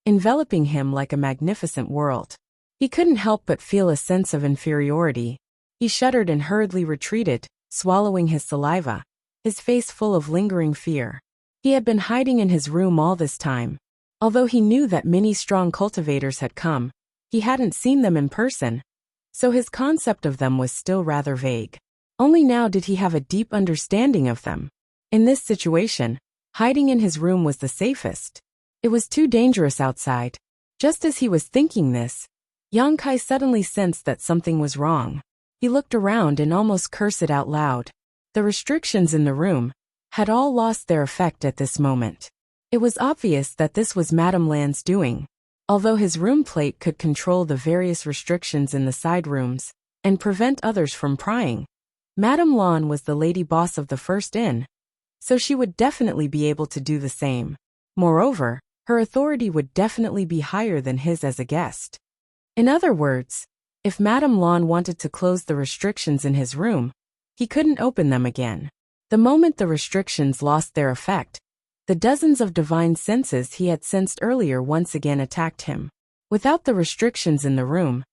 enveloping him like a magnificent world. He couldn't help but feel a sense of inferiority. He shuddered and hurriedly retreated, swallowing his saliva, his face full of lingering fear. He had been hiding in his room all this time. Although he knew that many strong cultivators had come, he hadn't seen them in person, so his concept of them was still rather vague. Only now did he have a deep understanding of them. In this situation, hiding in his room was the safest. It was too dangerous outside. Just as he was thinking this, Yang Kai suddenly sensed that something was wrong. He looked around and almost cursed it out loud. The restrictions in the room had all lost their effect at this moment. It was obvious that this was Madame Lan's doing. Although his room plate could control the various restrictions in the side rooms and prevent others from prying, Madame Lan was the lady boss of the first inn, so she would definitely be able to do the same. Moreover, her authority would definitely be higher than his as a guest. In other words, if Madame Lan wanted to close the restrictions in his room, he couldn't open them again. The moment the restrictions lost their effect, the dozens of divine senses he had sensed earlier once again attacked him. Without the restrictions in the room,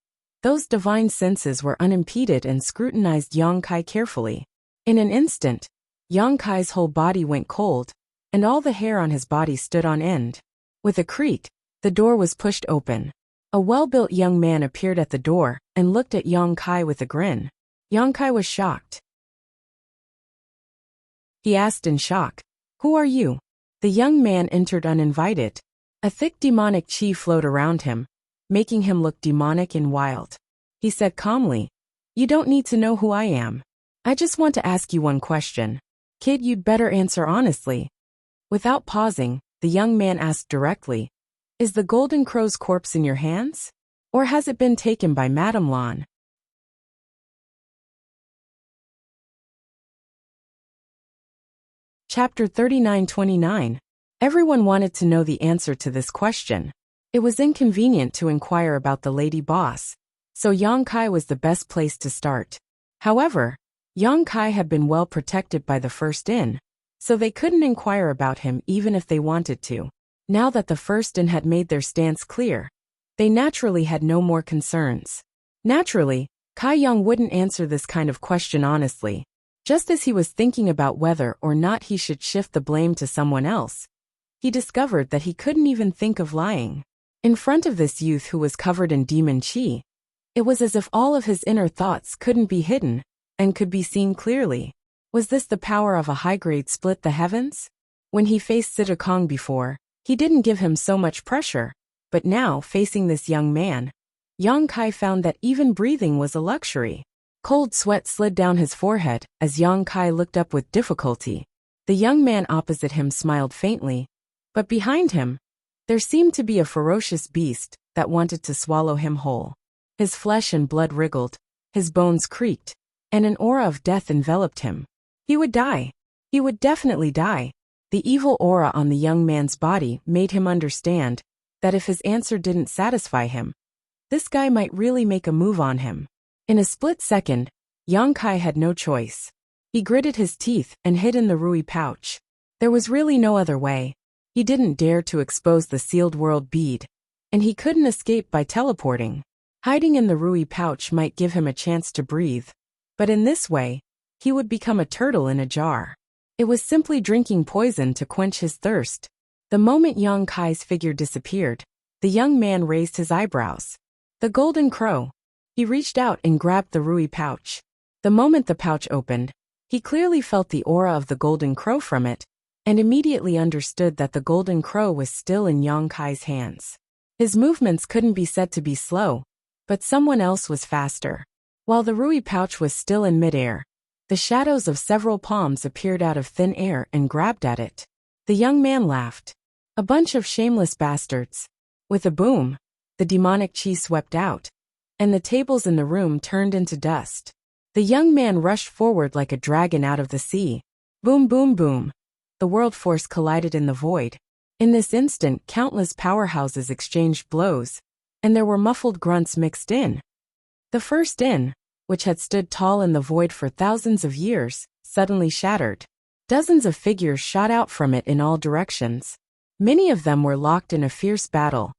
those divine senses were unimpeded and scrutinized Yang Kai carefully. In an instant, Yang Kai's whole body went cold, and all the hair on his body stood on end. With a creak, the door was pushed open. A well-built young man appeared at the door and looked at Yang Kai with a grin. Yang Kai was shocked. He asked in shock, Who are you? The young man entered uninvited. A thick demonic chi flowed around him, making him look demonic and wild. He said calmly, You don't need to know who I am. I just want to ask you one question. Kid, you'd better answer honestly. Without pausing, the young man asked directly, Is the Golden Crow's corpse in your hands? Or has it been taken by Madame Lan? Chapter 39-29. Everyone wanted to know the answer to this question. It was inconvenient to inquire about the lady boss, so Yang Kai was the best place to start. However, Yang Kai had been well protected by the first inn, so they couldn't inquire about him even if they wanted to. Now that the first inn had made their stance clear, they naturally had no more concerns. Naturally, Kai Yang wouldn't answer this kind of question honestly. Just as he was thinking about whether or not he should shift the blame to someone else, he discovered that he couldn't even think of lying. In front of this youth who was covered in demon chi, it was as if all of his inner thoughts couldn't be hidden and could be seen clearly. Was this the power of a high-grade split the heavens? When he faced Sitakong before, he didn't give him so much pressure, but now, facing this young man, Yang Kai found that even breathing was a luxury. Cold sweat slid down his forehead as Yang Kai looked up with difficulty. The young man opposite him smiled faintly, but behind him, there seemed to be a ferocious beast that wanted to swallow him whole. His flesh and blood wriggled, his bones creaked, and an aura of death enveloped him. He would die. He would definitely die. The evil aura on the young man's body made him understand that if his answer didn't satisfy him, this guy might really make a move on him. In a split second, Yang Kai had no choice. He gritted his teeth and hid in the Rui pouch. There was really no other way. He didn't dare to expose the sealed world bead, and he couldn't escape by teleporting. Hiding in the Rui pouch might give him a chance to breathe, but in this way, he would become a turtle in a jar. It was simply drinking poison to quench his thirst. The moment Yang Kai's figure disappeared, the young man raised his eyebrows. The golden crow. He reached out and grabbed the Rui pouch. The moment the pouch opened, he clearly felt the aura of the golden crow from it, and immediately understood that the golden crow was still in Yang Kai's hands. His movements couldn't be said to be slow, but someone else was faster. While the Rui pouch was still in midair, the shadows of several palms appeared out of thin air and grabbed at it. The young man laughed. A bunch of shameless bastards. With a boom, the demonic chi swept out, and the tables in the room turned into dust. The young man rushed forward like a dragon out of the sea. Boom, boom, boom. The world force collided in the void. In this instant, countless powerhouses exchanged blows, and there were muffled grunts mixed in. The first inn, which had stood tall in the void for thousands of years, suddenly shattered. Dozens of figures shot out from it in all directions. Many of them were locked in a fierce battle,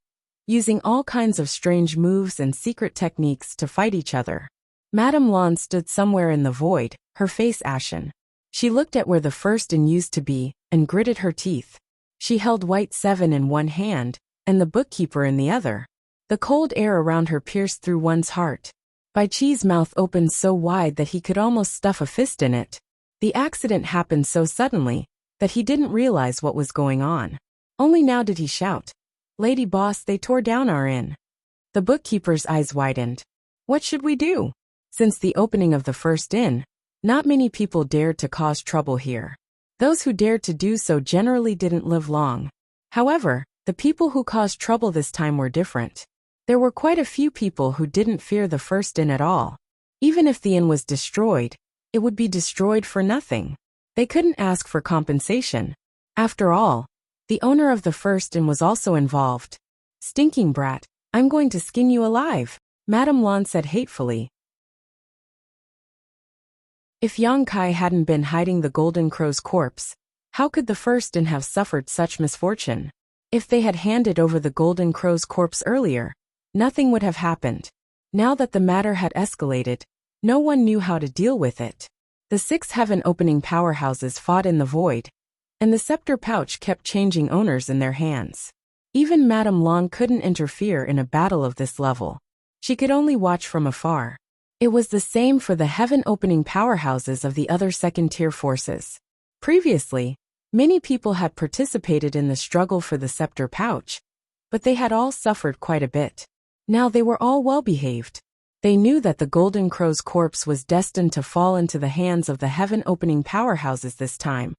using all kinds of strange moves and secret techniques to fight each other. Madame Lan stood somewhere in the void, her face ashen. She looked at where the first inn used to be, and gritted her teeth. She held White 7 in one hand, and the bookkeeper in the other. The cold air around her pierced through one's heart. Bai Chi's mouth opened so wide that he could almost stuff a fist in it. The accident happened so suddenly that he didn't realize what was going on. Only now did he shout, "Lady boss, they tore down our inn." The bookkeeper's eyes widened. What should we do? Since the opening of the first inn, not many people dared to cause trouble here. Those who dared to do so generally didn't live long. However, the people who caused trouble this time were different. There were quite a few people who didn't fear the first inn at all. Even if the inn was destroyed, it would be destroyed for nothing. They couldn't ask for compensation. After all, the owner of the first inn was also involved. Stinking brat, I'm going to skin you alive, Madame Lan said hatefully. If Yang Kai hadn't been hiding the golden crow's corpse, how could the first inn have suffered such misfortune? If they had handed over the golden crow's corpse earlier, nothing would have happened. Now that the matter had escalated, no one knew how to deal with it. The 6 heaven-opening powerhouses fought in the void, and the scepter pouch kept changing owners in their hands. Even Madame Lan couldn't interfere in a battle of this level. She could only watch from afar. It was the same for the heaven-opening powerhouses of the other second-tier forces. Previously, many people had participated in the struggle for the scepter pouch, but they had all suffered quite a bit. Now they were all well-behaved. They knew that the golden crow's corpse was destined to fall into the hands of the heaven-opening powerhouses this time,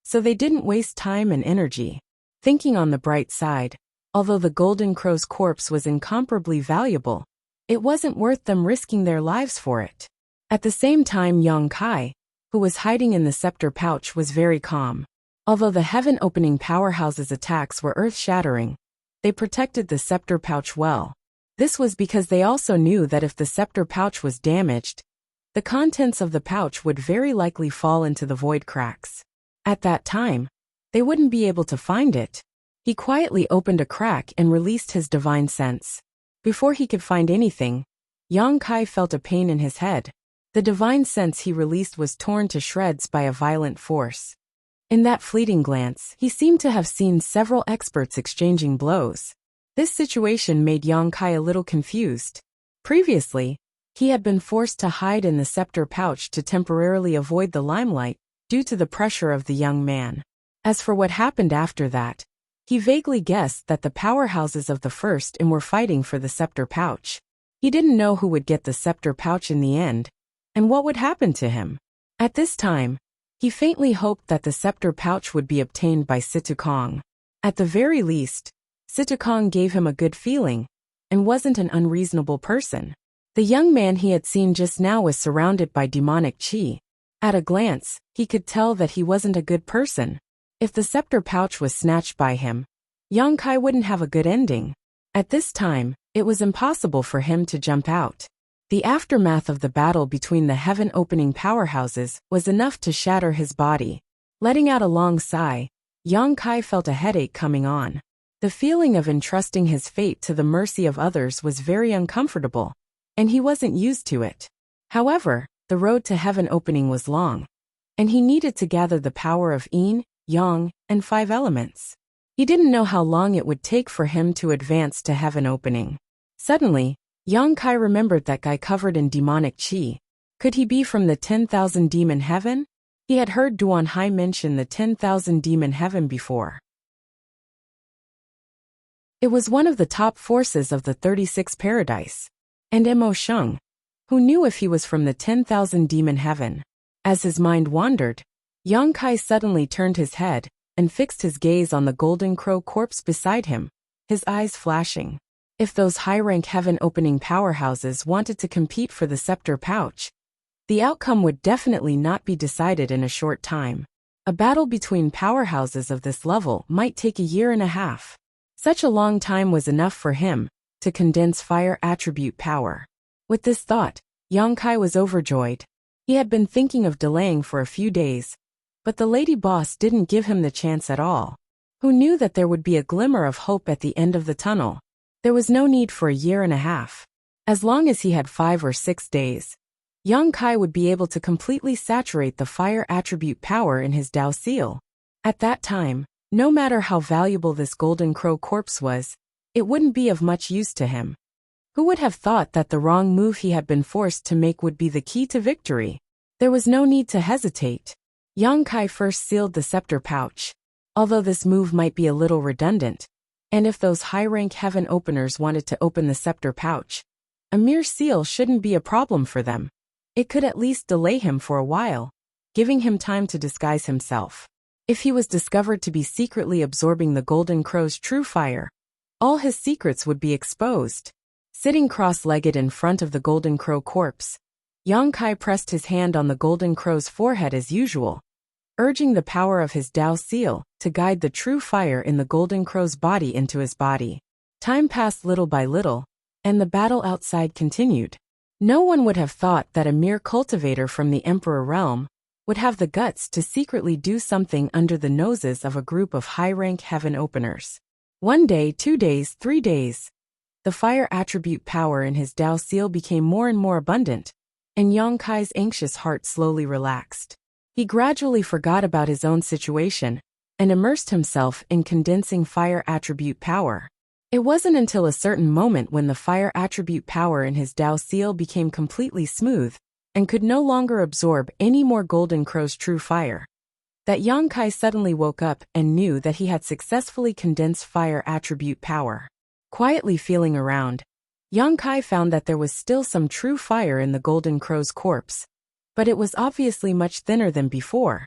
so they didn't waste time and energy. Thinking on the bright side, although the golden crow's corpse was incomparably valuable, it wasn't worth them risking their lives for it. At the same time, Yang Kai, who was hiding in the scepter pouch, was very calm. Although the heaven-opening powerhouses' attacks were earth-shattering, they protected the scepter pouch well. This was because they also knew that if the scepter pouch was damaged, the contents of the pouch would very likely fall into the void cracks. At that time, they wouldn't be able to find it. He quietly opened a crack and released his divine sense. Before he could find anything, Yang Kai felt a pain in his head. The divine sense he released was torn to shreds by a violent force. In that fleeting glance, he seemed to have seen several experts exchanging blows. This situation made Yang Kai a little confused. Previously, he had been forced to hide in the scepter pouch to temporarily avoid the limelight due to the pressure of the young man. As for what happened after that, he vaguely guessed that the powerhouses of the first inn were fighting for the scepter pouch. He didn't know who would get the scepter pouch in the end, and what would happen to him. At this time, he faintly hoped that the scepter pouch would be obtained by Situkong. At the very least, Situkong gave him a good feeling, and wasn't an unreasonable person. The young man he had seen just now was surrounded by demonic chi. At a glance, he could tell that he wasn't a good person. If the scepter pouch was snatched by him, Yang Kai wouldn't have a good ending. At this time, it was impossible for him to jump out. The aftermath of the battle between the heaven-opening powerhouses was enough to shatter his body. Letting out a long sigh, Yang Kai felt a headache coming on. The feeling of entrusting his fate to the mercy of others was very uncomfortable, and he wasn't used to it. However, the road to heaven opening was long, and he needed to gather the power of yin, yang, and 5 elements. He didn't know how long it would take for him to advance to heaven opening. Suddenly, Yang Kai remembered that guy covered in demonic qi. Could he be from the 10,000 demon heaven? He had heard Duan Hai mention the 10,000 demon heaven before. It was one of the top forces of the 36 paradise. And Mo Sheng, who knew if he was from the 10,000 demon heaven. As his mind wandered, Yang Kai suddenly turned his head and fixed his gaze on the golden crow corpse beside him, his eyes flashing. If those high-rank heaven-opening powerhouses wanted to compete for the scepter pouch, the outcome would definitely not be decided in a short time. A battle between powerhouses of this level might take a year and a half. Such a long time was enough for him to condense fire attribute power. With this thought, Yang Kai was overjoyed. He had been thinking of delaying for a few days, but the lady boss didn't give him the chance at all. Who knew that there would be a glimmer of hope at the end of the tunnel? There was no need for a year and a half. As long as he had 5 or 6 days, Yang Kai would be able to completely saturate the fire attribute power in his Dao Seal. At that time, no matter how valuable this golden crow corpse was, it wouldn't be of much use to him. Who would have thought that the wrong move he had been forced to make would be the key to victory? There was no need to hesitate. Yang Kai first sealed the scepter pouch. Although this move might be a little redundant, and if those high-rank heaven openers wanted to open the scepter pouch, a mere seal shouldn't be a problem for them. It could at least delay him for a while, giving him time to disguise himself. If he was discovered to be secretly absorbing the golden crow's true fire, all his secrets would be exposed. Sitting cross-legged in front of the golden crow corpse, Yang Kai pressed his hand on the golden crow's forehead as usual, urging the power of his Dao Seal to guide the true fire in the golden crow's body into his body. Time passed little by little, and the battle outside continued. No one would have thought that a mere cultivator from the Emperor realm would have the guts to secretly do something under the noses of a group of high-rank heaven openers. 1 day, 2 days, 3 days. The fire attribute power in his Dao Seal became more and more abundant, and Yang Kai's anxious heart slowly relaxed. He gradually forgot about his own situation and immersed himself in condensing fire attribute power. It wasn't until a certain moment when the fire attribute power in his Dao Seal became completely smooth and could no longer absorb any more golden crow's true fire, that Yang Kai suddenly woke up and knew that he had successfully condensed fire attribute power. Quietly feeling around, Yang Kai found that there was still some true fire in the golden crow's corpse, but it was obviously much thinner than before,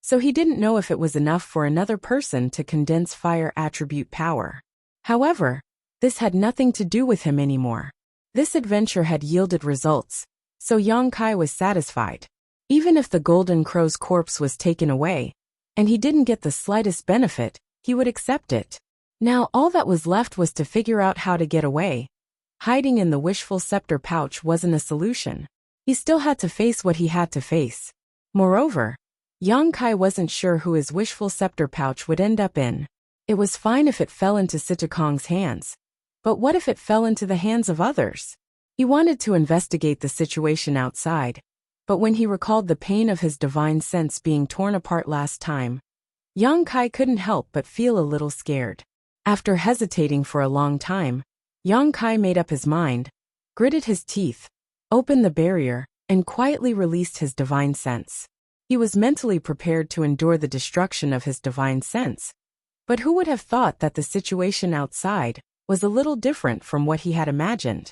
so he didn't know if it was enough for another person to condense fire attribute power. However, this had nothing to do with him anymore. This adventure had yielded results, so Yang Kai was satisfied. Even if the golden crow's corpse was taken away, and he didn't get the slightest benefit, he would accept it. Now all that was left was to figure out how to get away. Hiding in the wishful scepter pouch wasn't a solution. He still had to face what he had to face. Moreover, Yang Kai wasn't sure who his wishful scepter pouch would end up in. It was fine if it fell into Situkong's hands, but what if it fell into the hands of others? He wanted to investigate the situation outside, but when he recalled the pain of his divine sense being torn apart last time, Yang Kai couldn't help but feel a little scared. After hesitating for a long time, Yang Kai made up his mind, gritted his teeth, opened the barrier, and quietly released his divine sense. He was mentally prepared to endure the destruction of his divine sense, but who would have thought that the situation outside was a little different from what he had imagined?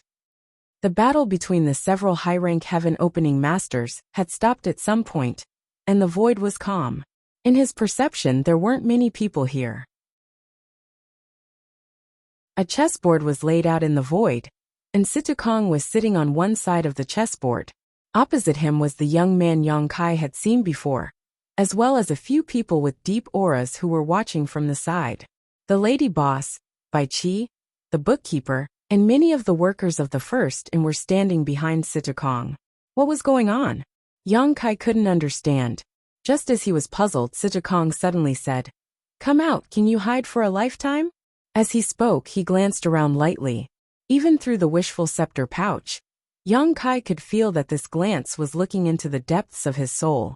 The battle between the several high-rank heaven-opening masters had stopped at some point, and the void was calm. In his perception, there weren't many people here. A chessboard was laid out in the void, and Situkong was sitting on one side of the chessboard. Opposite him was the young man Yang Kai had seen before, as well as a few people with deep auras who were watching from the side. The lady boss, Bai Qi, the bookkeeper, and many of the workers of the first and were standing behind Situkong. What was going on? Yang Kai couldn't understand. Just as he was puzzled, Situkong suddenly said, "Come out, can you hide for a lifetime?" As he spoke, he glanced around lightly. Even through the wishful scepter pouch, Yang Kai could feel that this glance was looking into the depths of his soul.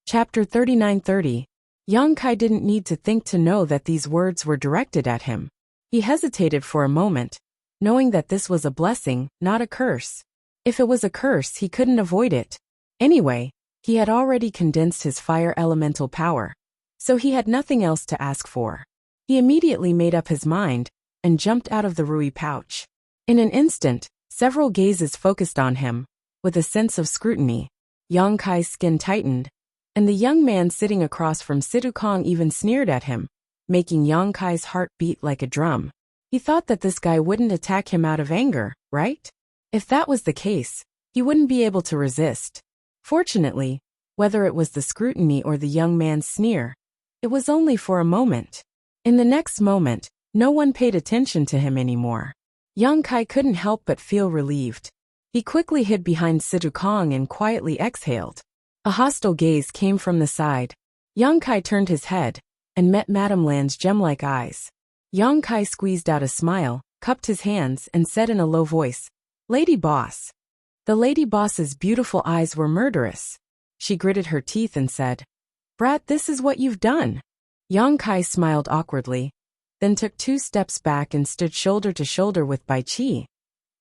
Chapter 39:30. Yang Kai didn't need to think to know that these words were directed at him. He hesitated for a moment, knowing that this was a blessing, not a curse. If it was a curse, he couldn't avoid it. Anyway, he had already condensed his fire elemental power, so he had nothing else to ask for. He immediately made up his mind and jumped out of the Rui pouch. In an instant, several gazes focused on him, with a sense of scrutiny. Yang Kai's skin tightened, and the young man sitting across from Situkong even sneered at him, making Yang Kai's heart beat like a drum. He thought that this guy wouldn't attack him out of anger, right? If that was the case, he wouldn't be able to resist. Fortunately, whether it was the scrutiny or the young man's sneer, it was only for a moment. In the next moment, no one paid attention to him anymore. Yang Kai couldn't help but feel relieved. He quickly hid behind Situkong and quietly exhaled. A hostile gaze came from the side. Yang Kai turned his head and met Madame Lan's gem-like eyes. Yang Kai squeezed out a smile, cupped his hands, and said in a low voice, "Lady Boss." The lady boss's beautiful eyes were murderous. She gritted her teeth and said, "Brat, this is what you've done." Yang Kai smiled awkwardly, then took 2 steps back and stood shoulder to shoulder with Bai Qi.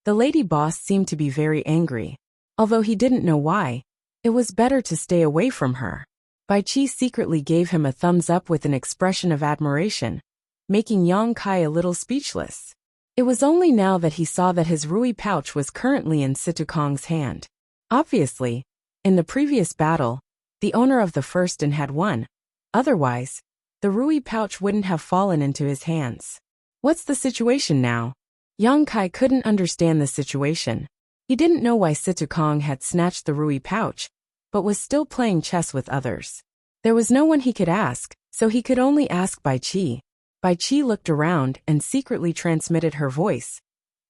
The lady boss seemed to be very angry. Although he didn't know why, it was better to stay away from her. Bai Qi secretly gave him a thumbs up with an expression of admiration, making Yang Kai a little speechless. It was only now that he saw that his Rui pouch was currently in Situkong's hand. Obviously, in the previous battle, the owner of the first and had won. Otherwise, the Rui pouch wouldn't have fallen into his hands. What's the situation now? Yang Kai couldn't understand the situation. He didn't know why Situkong had snatched the Rui pouch, but was still playing chess with others. There was no one he could ask, so he could only ask Bai Qi. Bai Qi looked around and secretly transmitted her voice.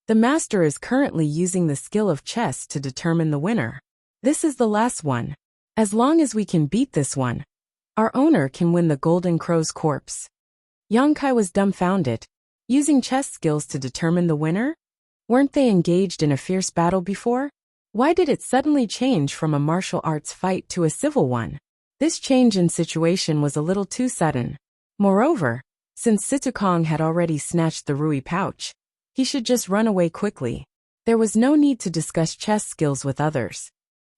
The master is currently using the skill of chess to determine the winner. This is the last one. As long as we can beat this one, our owner can win the Golden Crow's corpse. Yang Kai was dumbfounded. Using chess skills to determine the winner? Weren't they engaged in a fierce battle before? Why did it suddenly change from a martial arts fight to a civil one? This change in situation was a little too sudden. Moreover, since Situkong had already snatched the Rui pouch, he should just run away quickly. There was no need to discuss chess skills with others.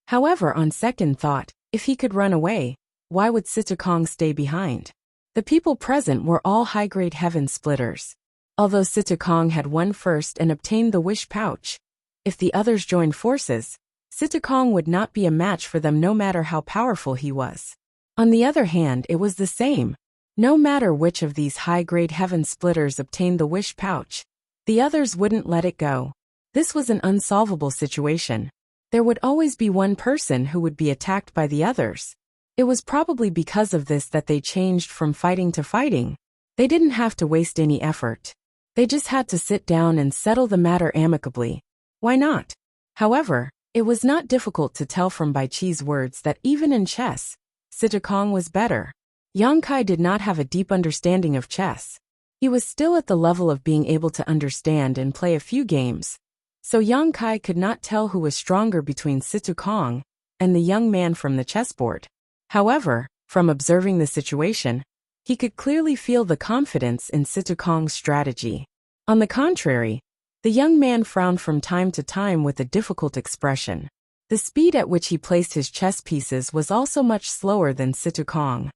However, on second thought, if he could run away, why would Situkong stay behind? The people present were all high-grade heaven splitters. Although Situkong had won first and obtained the wish pouch, if the others joined forces, Situkong would not be a match for them no matter how powerful he was. On the other hand, it was the same. No matter which of these high-grade heaven splitters obtained the wish pouch, the others wouldn't let it go. This was an unsolvable situation. There would always be one person who would be attacked by the others. It was probably because of this that they changed from fighting to fighting. They didn't have to waste any effort. They just had to sit down and settle the matter amicably. Why not? However, it was not difficult to tell from Bai Qi's words that even in chess, Situkong was better. Yang Kai did not have a deep understanding of chess. He was still at the level of being able to understand and play a few games, so Yang Kai could not tell who was stronger between Situkong and the young man from the chessboard. However, from observing the situation, he could clearly feel the confidence in Situkong's strategy. On the contrary, the young man frowned from time to time with a difficult expression. The speed at which he placed his chess pieces was also much slower than Situkong.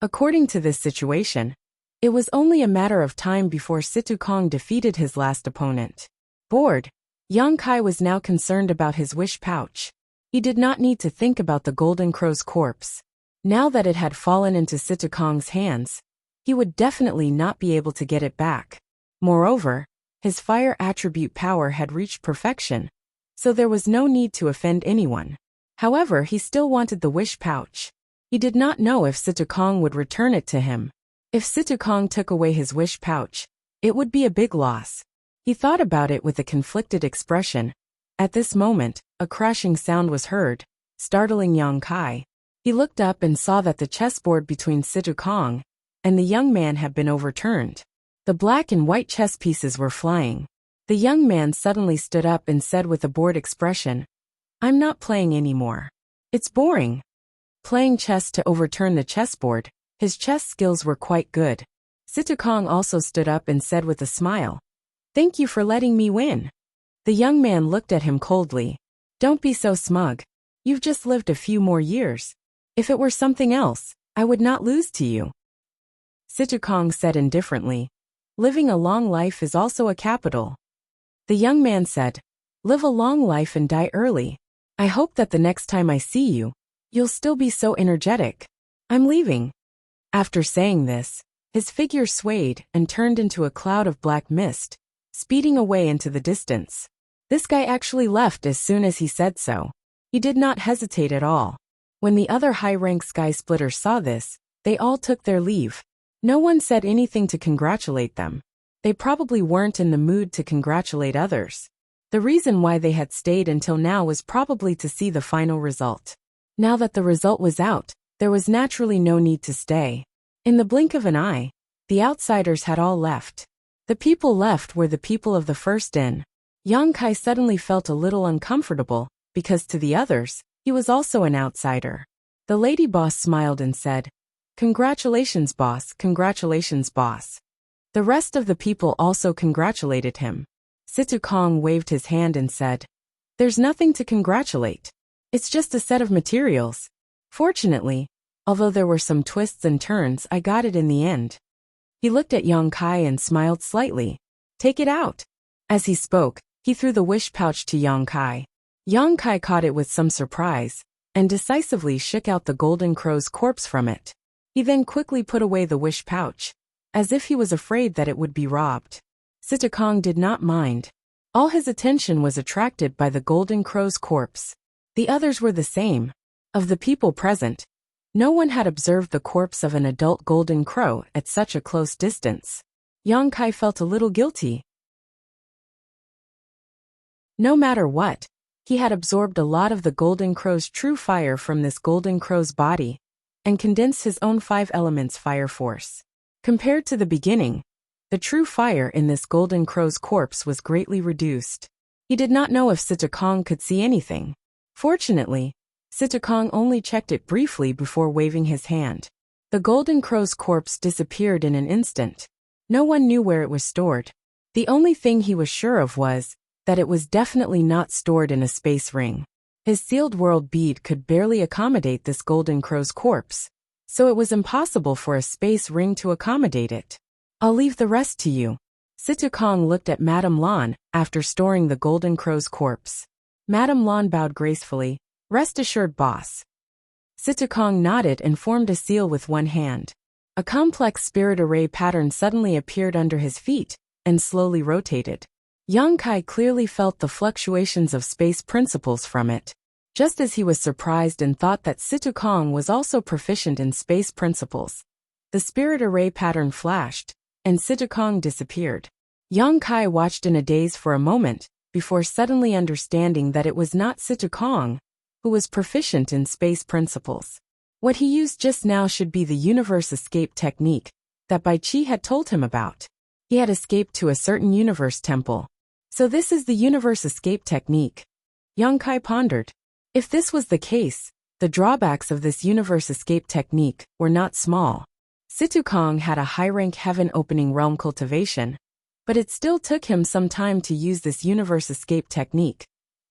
According to this situation, it was only a matter of time before Situkong defeated his last opponent. Bored, Yang Kai was now concerned about his wish pouch. He did not need to think about the Golden Crow's corpse. Now that it had fallen into Situkong's hands, he would definitely not be able to get it back. Moreover, his fire attribute power had reached perfection, so there was no need to offend anyone. However, he still wanted the wish pouch. He did not know if Situkong would return it to him. If Situkong took away his wish pouch, it would be a big loss. He thought about it with a conflicted expression. At this moment, a crashing sound was heard, startling Yang Kai. He looked up and saw that the chessboard between Situkong and the young man had been overturned. The black and white chess pieces were flying. The young man suddenly stood up and said with a bored expression, "I'm not playing anymore. It's boring." Playing chess to overturn the chessboard, his chess skills were quite good. Situkong also stood up and said with a smile, "Thank you for letting me win." The young man looked at him coldly. "Don't be so smug. You've just lived a few more years. If it were something else, I would not lose to you." Situkong said indifferently, "Living a long life is also a capital." The young man said, "Live a long life and die early. I hope that the next time I see you, you'll still be so energetic. I'm leaving." After saying this, his figure swayed and turned into a cloud of black mist, speeding away into the distance. This guy actually left as soon as he said so. He did not hesitate at all. When the other high-rank sky splitters saw this, they all took their leave. No one said anything to congratulate them. They probably weren't in the mood to congratulate others. The reason why they had stayed until now was probably to see the final result. Now that the result was out, there was naturally no need to stay. In the blink of an eye, the outsiders had all left. The people left were the people of the first inn. Yang Kai suddenly felt a little uncomfortable, because to the others, he was also an outsider. The lady boss smiled and said, "Congratulations, boss, congratulations, boss." The rest of the people also congratulated him. Situkong waved his hand and said, "There's nothing to congratulate. It's just a set of materials. Fortunately, although there were some twists and turns, I got it in the end." He looked at Yang Kai and smiled slightly. "Take it out." As he spoke, he threw the wish pouch to Yang Kai. Yang Kai caught it with some surprise, and decisively shook out the golden crow's corpse from it. He then quickly put away the wish pouch, as if he was afraid that it would be robbed. Situkong did not mind. All his attention was attracted by the golden crow's corpse. The others were the same. Of the people present, no one had observed the corpse of an adult golden crow at such a close distance. Yang Kai felt a little guilty. No matter what, he had absorbed a lot of the golden crow's true fire from this golden crow's body, and condensed his own 5 elements fire force. Compared to the beginning, the true fire in this golden crow's corpse was greatly reduced. He did not know if Situkong could see anything. Fortunately, Situkong only checked it briefly before waving his hand. The golden crow's corpse disappeared in an instant. No one knew where it was stored. The only thing he was sure of was that it was definitely not stored in a space ring. His sealed world bead could barely accommodate this golden crow's corpse, so it was impossible for a space ring to accommodate it. "I'll leave the rest to you." Situkong looked at Madame Lan after storing the golden crow's corpse. Madame Lan bowed gracefully. "Rest assured, boss." Situkong nodded and formed a seal with one hand. A complex spirit array pattern suddenly appeared under his feet and slowly rotated. Yang Kai clearly felt the fluctuations of space principles from it. Just as he was surprised and thought that Situkong was also proficient in space principles, the spirit array pattern flashed, and Situkong disappeared. Yang Kai watched in a daze for a moment, before suddenly understanding that it was not Situkong who was proficient in space principles. What he used just now should be the universe escape technique that Bai Qi had told him about. He had escaped to a certain universe temple. So this is the universe escape technique. Yang Kai pondered. If this was the case, the drawbacks of this universe escape technique were not small. Situkong had a high-rank heaven-opening realm cultivation, but it still took him some time to use this universe escape technique.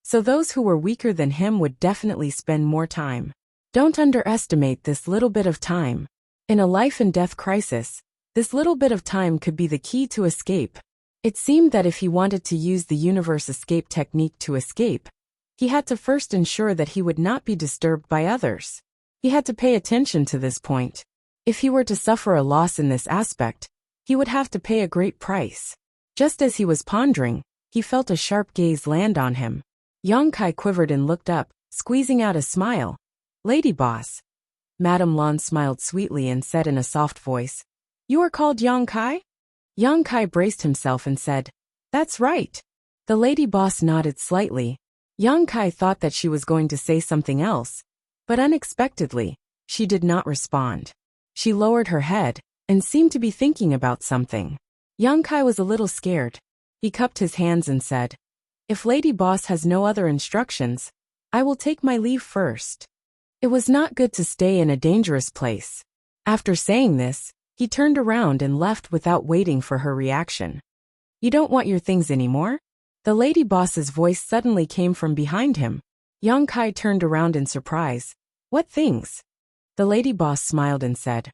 So those who were weaker than him would definitely spend more time. Don't underestimate this little bit of time. In a life and death crisis, this little bit of time could be the key to escape. It seemed that if he wanted to use the universe escape technique to escape, he had to first ensure that he would not be disturbed by others. He had to pay attention to this point. If he were to suffer a loss in this aspect, he would have to pay a great price. Just as he was pondering, he felt a sharp gaze land on him. Yang Kai quivered and looked up, squeezing out a smile. "Lady boss." Madame Lan smiled sweetly and said in a soft voice, "You are called Yang Kai?" Yang Kai braced himself and said, "That's right." The lady boss nodded slightly. Yang Kai thought that she was going to say something else, but unexpectedly, she did not respond. She lowered her head and seemed to be thinking about something. Yang Kai was a little scared. He cupped his hands and said, "If Lady Boss has no other instructions, I will take my leave first." It was not good to stay in a dangerous place. After saying this, he turned around and left without waiting for her reaction. "You don't want your things anymore?" The lady boss's voice suddenly came from behind him. Yang Kai turned around in surprise. "What things?" The lady boss smiled and said,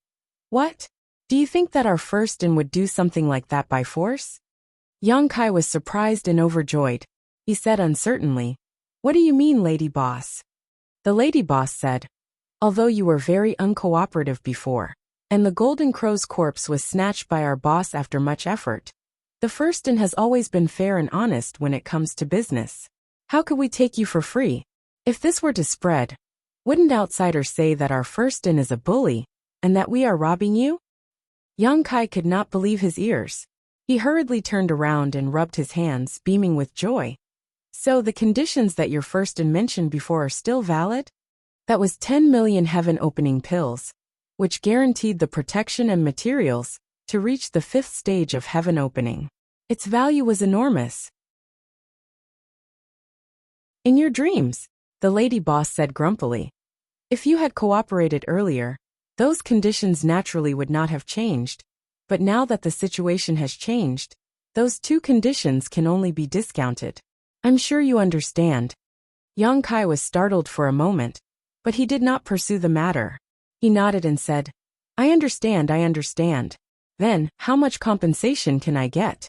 "What? Do you think that our first-in would do something like that by force?" Yang Kai was surprised and overjoyed. He said uncertainly, "What do you mean, lady boss?" The lady boss said, "Although you were very uncooperative before, and the Golden Crow's corpse was snatched by our boss after much effort, the first-in has always been fair and honest when it comes to business. How could we take you for free? If this were to spread, wouldn't outsiders say that our first-in is a bully, and that we are robbing you?" Yang Kai could not believe his ears. He hurriedly turned around and rubbed his hands, beaming with joy. "So the conditions that your first-in mentioned before are still valid?" That was 10 million heaven-opening pills, which guaranteed the protection and materials to reach the 5th stage of heaven opening. Its value was enormous. "In your dreams," the lady boss said grumpily. "If you had cooperated earlier, those conditions naturally would not have changed, but now that the situation has changed, those 2 conditions can only be discounted. I'm sure you understand." Yang Kai was startled for a moment, but he did not pursue the matter. He nodded and said, I understand. Then, how much compensation can I get?"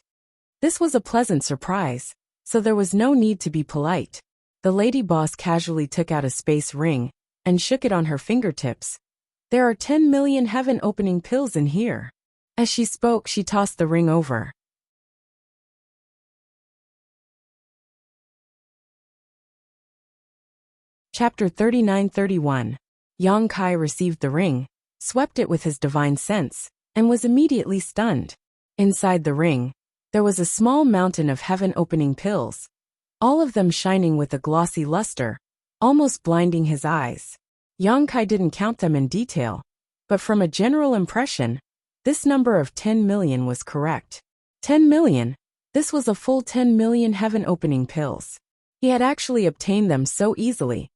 This was a pleasant surprise, so there was no need to be polite. The lady boss casually took out a space ring and shook it on her fingertips. "There are 10 million heaven-opening pills in here." As she spoke, she tossed the ring over. Chapter 39-31. Yang Kai received the ring, swept it with his divine sense, and was immediately stunned. Inside the ring, there was a small mountain of heaven-opening pills, all of them shining with a glossy luster, almost blinding his eyes. Yang Kai didn't count them in detail, but from a general impression, this number of 10 million was correct. 10 million? This was a full 10 million heaven-opening pills. He had actually obtained them so easily.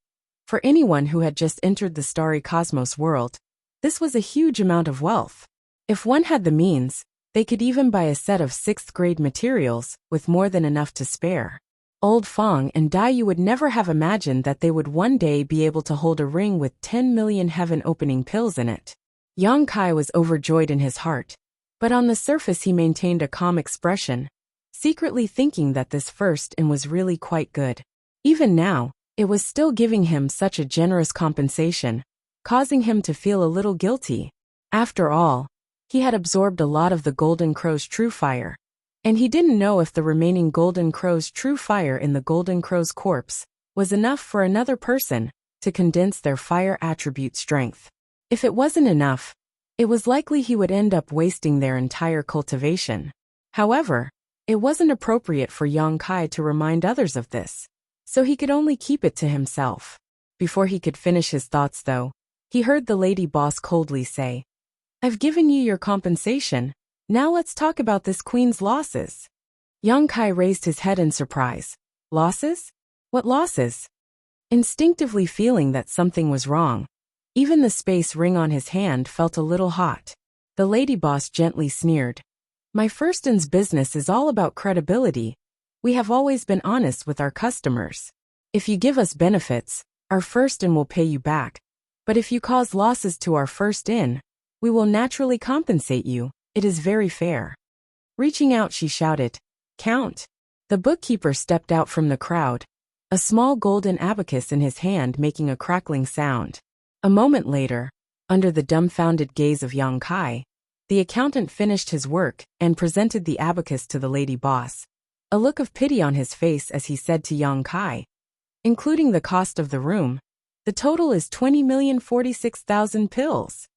For anyone who had just entered the starry cosmos world, this was a huge amount of wealth. If one had the means, they could even buy a set of 6th-grade materials with more than enough to spare. Old Fong and Dai Yu would never have imagined that they would one day be able to hold a ring with 10 million heaven-opening pills in it. Yang Kai was overjoyed in his heart, but on the surface he maintained a calm expression, secretly thinking that this first-in was really quite good. Even now, it was still giving him such a generous compensation, causing him to feel a little guilty. After all, he had absorbed a lot of the Golden Crow's true fire, and he didn't know if the remaining Golden Crow's true fire in the Golden Crow's corpse was enough for another person to condense their fire attribute strength. If it wasn't enough, it was likely he would end up wasting their entire cultivation. However, it wasn't appropriate for Yang Kai to remind others of this, so he could only keep it to himself. Before he could finish his thoughts though, he heard the lady boss coldly say, "I've given you your compensation, now let's talk about this queen's losses." Yang Kai raised his head in surprise. "Losses? What losses?" Instinctively feeling that something was wrong, even the space ring on his hand felt a little hot. The lady boss gently sneered. "My first-in's business is all about credibility. We have always been honest with our customers. If you give us benefits, our first-in will pay you back. But if you cause losses to our first-in, we will naturally compensate you. It is very fair." Reaching out, she shouted, "Count." The bookkeeper stepped out from the crowd, a small golden abacus in his hand making a crackling sound. A moment later, under the dumbfounded gaze of Yang Kai, the accountant finished his work and presented the abacus to the lady boss, a look of pity on his face as he said to Yang Kai, "Including the cost of the room, The total is 20,046,000 pills.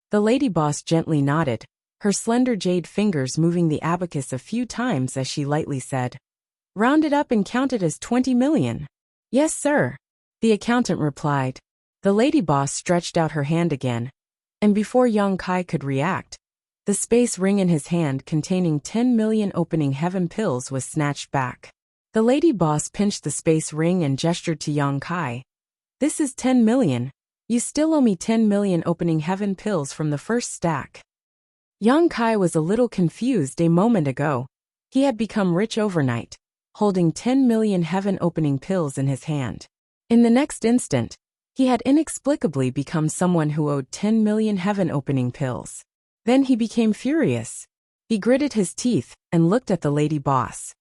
The lady boss gently nodded, her slender jade fingers moving the abacus a few times as she lightly said, "Round it up and count it as 20 million. "Yes, sir," the accountant replied. The lady boss stretched out her hand again, and before Yang Kai could react, the space ring in his hand containing 10 million opening heaven pills was snatched back. The lady boss pinched the space ring and gestured to Yang Kai. "This is 10 million. You still owe me 10 million opening heaven pills from the first stack." Yang Kai was a little confused a moment ago. He had become rich overnight, holding 10 million heaven opening pills in his hand. In the next instant, he had inexplicably become someone who owed 10 million heaven opening pills. Then he became furious. He gritted his teeth and looked at the lady boss.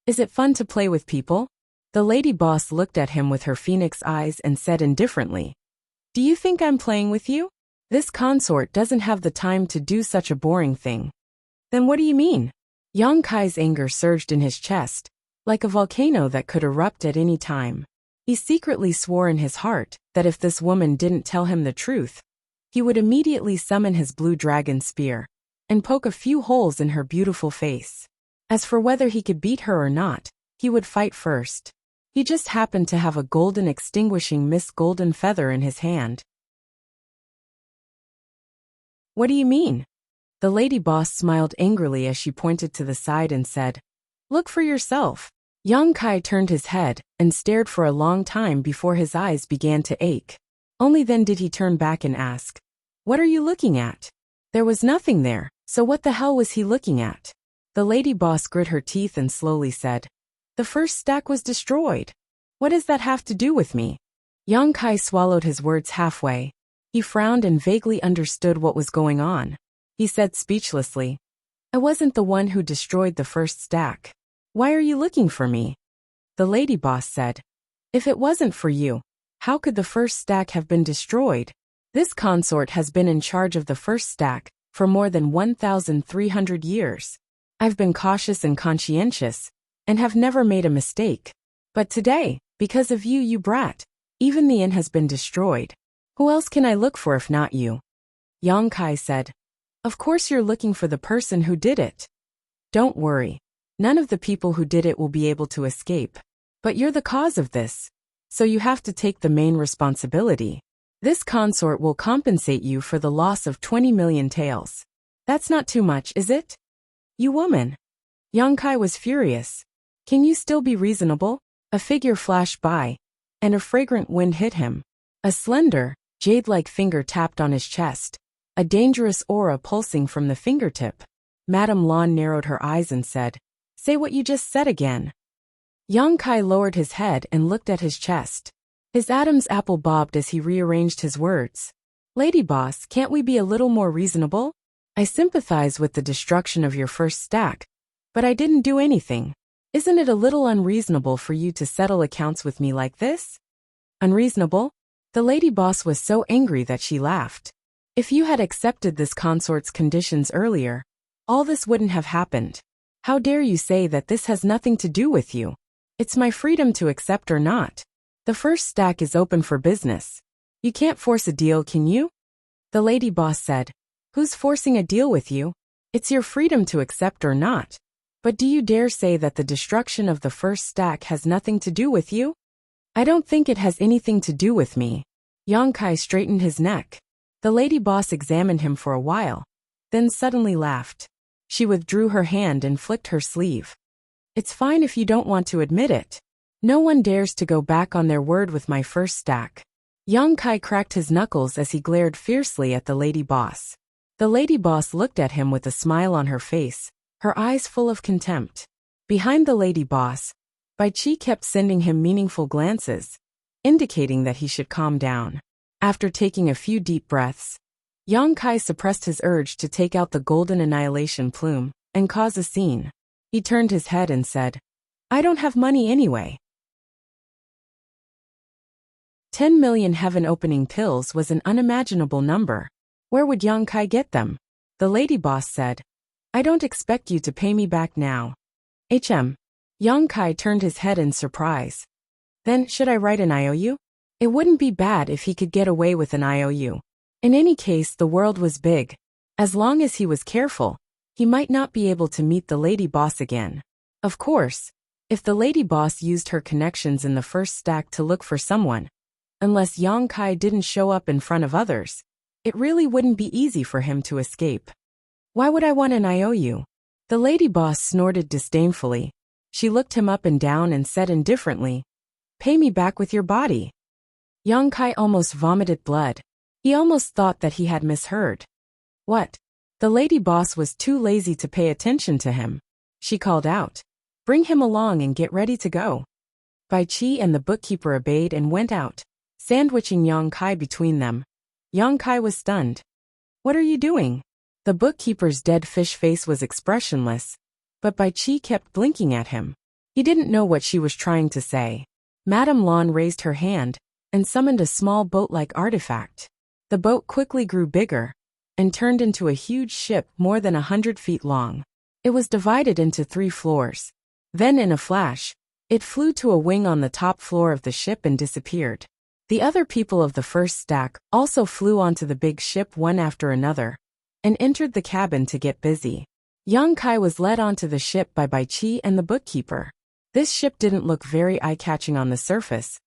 "Is it fun to play with people?" The lady boss looked at him with her phoenix eyes and said indifferently, "Do you think I'm playing with you? This consort doesn't have the time to do such a boring thing." "Then what do you mean?" Yang Kai's anger surged in his chest, like a volcano that could erupt at any time. He secretly swore in his heart that if this woman didn't tell him the truth, he would immediately summon his blue dragon spear and poke a few holes in her beautiful face. As for whether he could beat her or not, he would fight first. He just happened to have a golden extinguishing Miss Golden Feather in his hand. "What do you mean?" The lady boss smiled angrily as she pointed to the side and said, "Look for yourself." Yang Kai turned his head and stared for a long time before his eyes began to ache. Only then did he turn back and ask, "What are you looking at?" There was nothing there, so what the hell was he looking at? The lady boss grit her teeth and slowly said, "The first stack was destroyed. What does that have to do with me?" Yang Kai swallowed his words halfway. He frowned and vaguely understood what was going on. He said speechlessly, "I wasn't the one who destroyed the first stack. Why are you looking for me?" The lady boss said, "If it wasn't for you, how could the first stack have been destroyed? This consort has been in charge of the first stack for more than 1,300 years. I've been cautious and conscientious, and have never made a mistake. But today, because of you, you brat, even the inn has been destroyed. Who else can I look for if not you?" Yang Kai said, "Of course you're looking for the person who did it. Don't worry. None of the people who did it will be able to escape. But you're the cause of this, so you have to take the main responsibility. This consort will compensate you for the loss of 20 million taels. That's not too much, is it? You woman." Yang Kai was furious. "Can you still be reasonable?" A figure flashed by, and a fragrant wind hit him. A slender, jade-like finger tapped on his chest, a dangerous aura pulsing from the fingertip. Madame Lan narrowed her eyes and said, "Say what you just said again." Yang Kai lowered his head and looked at his chest. His Adam's apple bobbed as he rearranged his words. "Lady boss, can't we be a little more reasonable? I sympathize with the destruction of your first stack, but I didn't do anything. Isn't it a little unreasonable for you to settle accounts with me like this?" "Unreasonable?" The lady boss was so angry that she laughed. "If you had accepted this consort's conditions earlier, all this wouldn't have happened. How dare you say that this has nothing to do with you? It's my freedom to accept or not. The first stack is open for business. You can't force a deal, can you?" The lady boss said, "Who's forcing a deal with you? It's your freedom to accept or not. But do you dare say that the destruction of the first stack has nothing to do with you?" "I don't think it has anything to do with me." Yang Kai straightened his neck. The lady boss examined him for a while, then suddenly laughed. She withdrew her hand and flicked her sleeve. "It's fine if you don't want to admit it. No one dares to go back on their word with my first stack." Yang Kai cracked his knuckles as he glared fiercely at the lady boss. The lady boss looked at him with a smile on her face, her eyes full of contempt. Behind the lady boss, Bai Chi kept sending him meaningful glances, indicating that he should calm down. After taking a few deep breaths, Yang Kai suppressed his urge to take out the golden annihilation plume and cause a scene. He turned his head and said, "I don't have money anyway." 10 million heaven-opening pills was an unimaginable number. Where would Yang Kai get them? The lady boss said, "I don't expect you to pay me back now." Yang Kai turned his head in surprise. "Then, should I write an IOU?" It wouldn't be bad if he could get away with an IOU. In any case, the world was big. As long as he was careful, he might not be able to meet the lady boss again. Of course, if the lady boss used her connections in the first stack to look for someone, unless Yang Kai didn't show up in front of others, it really wouldn't be easy for him to escape. Why would I want an IOU? The lady boss snorted disdainfully. She looked him up and down and said indifferently, "Pay me back with your body." Yang Kai almost vomited blood. He almost thought that he had misheard. What? The lady boss was too lazy to pay attention to him. She called out, "Bring him along and get ready to go." Bai Qi and the bookkeeper obeyed and went out, sandwiching Yang Kai between them. Yang Kai was stunned. "What are you doing?" The bookkeeper's dead fish face was expressionless, but Bai Qi kept blinking at him. He didn't know what she was trying to say. Madame Lan raised her hand and summoned a small boat-like artifact. The boat quickly grew bigger and turned into a huge ship more than 100 feet long. It was divided into 3 floors. Then in a flash, it flew to a wing on the top floor of the ship and disappeared. The other people of the first stack also flew onto the big ship one after another and entered the cabin to get busy. Yang Kai was led onto the ship by Bai Qi and the bookkeeper. This ship didn't look very eye-catching on the surface,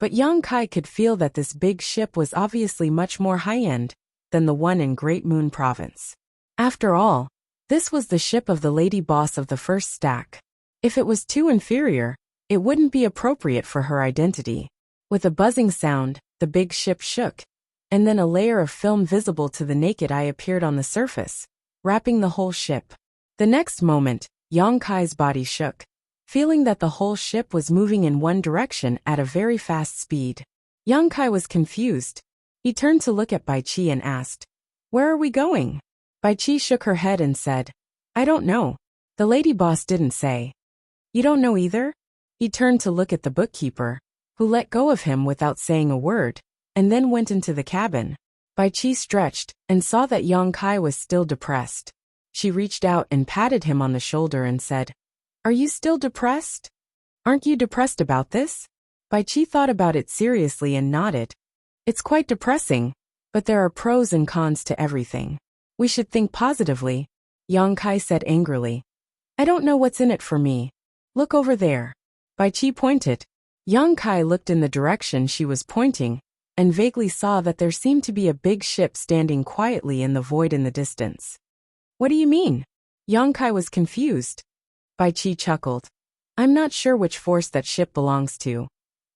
but Yang Kai could feel that this big ship was obviously much more high-end than the one in Great Moon Province. After all, this was the ship of the lady boss of the first stack. If it was too inferior, it wouldn't be appropriate for her identity. With a buzzing sound, the big ship shook, and then a layer of film visible to the naked eye appeared on the surface, wrapping the whole ship. The next moment, Yang Kai's body shook, feeling that the whole ship was moving in one direction at a very fast speed. Yang Kai was confused. He turned to look at Bai Qi and asked, "Where are we going?" Bai Qi shook her head and said, "I don't know." The lady boss didn't say. "You don't know either?" He turned to look at the bookkeeper, who let go of him without saying a word, and then went into the cabin. Bai Qi stretched and saw that Yang Kai was still depressed. She reached out and patted him on the shoulder and said, "Are you still depressed? Aren't you depressed about this?" Bai Qi thought about it seriously and nodded. "It's quite depressing, but there are pros and cons to everything. We should think positively," Yang Kai said angrily. "I don't know what's in it for me. Look over there." Bai Qi pointed. Yang Kai looked in the direction she was pointing and vaguely saw that there seemed to be a big ship standing quietly in the void in the distance. "What do you mean?" Yang Kai was confused. Bai Qi chuckled. "I'm not sure which force that ship belongs to,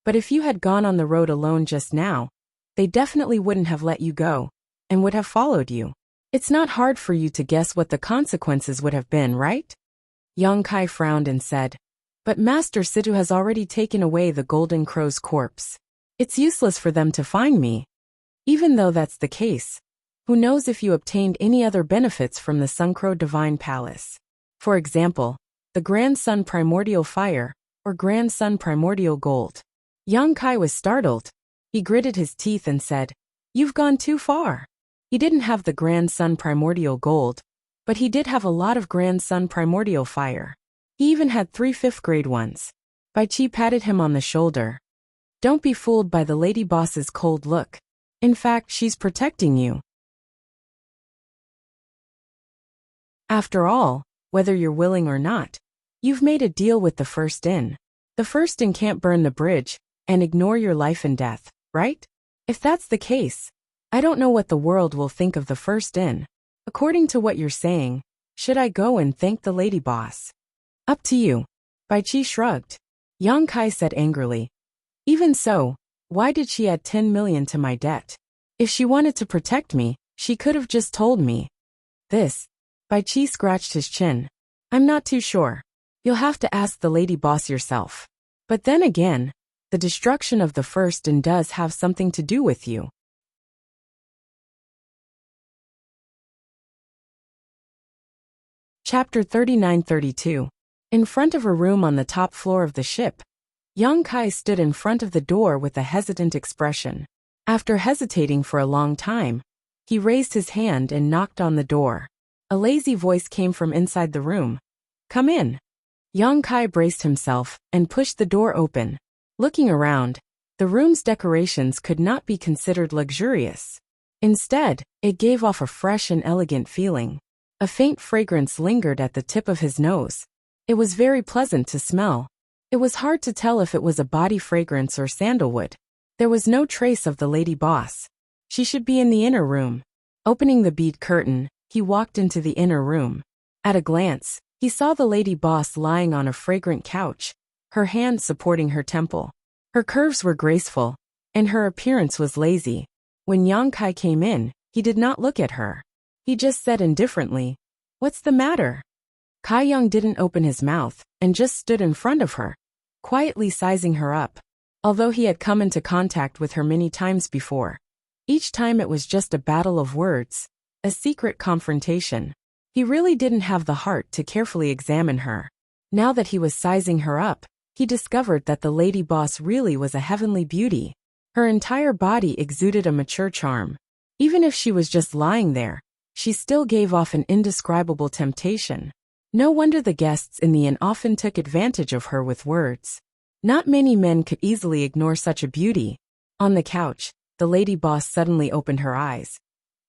but if you had gone on the road alone just now, they definitely wouldn't have let you go and would have followed you. It's not hard for you to guess what the consequences would have been, right?" Yang Kai frowned and said, "But Master Situ has already taken away the Golden Crow's corpse. It's useless for them to find me. Even though that's the case, who knows if you obtained any other benefits from the Suncrow Divine Palace? For example, the Grand Sun Primordial Fire or Grand Sun Primordial Gold." Yang Kai was startled. He gritted his teeth and said, "You've gone too far." He didn't have the Grand Sun Primordial Gold, but he did have a lot of Grand Sun Primordial Fire. He even had 3 5th-grade ones. Bai Qi patted him on the shoulder. "Don't be fooled by the lady boss's cold look. In fact, she's protecting you. After all, whether you're willing or not, you've made a deal with the First Inn. The First Inn can't burn the bridge and ignore your life and death, right? If that's the case, I don't know what the world will think of the First Inn. According to what you're saying, should I go and thank the lady boss?" "Up to you." Bai Qi shrugged. Yang Kai said angrily, "Even so, why did she add 10 million to my debt? If she wanted to protect me, she could have just told me." "This." Bai Qi scratched his chin. "I'm not too sure. You'll have to ask the lady boss yourself. But then again, the destruction of the First Inn does have something to do with you." Chapter 39-32. In front of a room on the top floor of the ship, Yang Kai stood in front of the door with a hesitant expression. After hesitating for a long time, he raised his hand and knocked on the door. A lazy voice came from inside the room. "Come in." Yang Kai braced himself and pushed the door open. Looking around, The room's decorations could not be considered luxurious. Instead, it gave off a fresh and elegant feeling. A faint fragrance lingered at the tip of his nose. It was very pleasant to smell. It was hard to tell if it was a body fragrance or sandalwood. There was no trace of the lady boss. She should be in the inner room. Opening the bead curtain, he walked into the inner room. At a glance, he saw the lady boss lying on a fragrant couch, her hand supporting her temple. Her curves were graceful, and her appearance was lazy. When Yang Kai came in, he did not look at her. He just said indifferently, "What's the matter?" Kai Yang didn't open his mouth, and just stood in front of her, quietly sizing her up. Although he had come into contact with her many times before, each time it was just a battle of words, a secret confrontation. He really didn't have the heart to carefully examine her. Now that he was sizing her up, he discovered that the lady boss really was a heavenly beauty. Her entire body exuded a mature charm. Even if she was just lying there, she still gave off an indescribable temptation. No wonder the guests in the inn often took advantage of her with words. Not many men could easily ignore such a beauty. On the couch, the lady boss suddenly opened her eyes.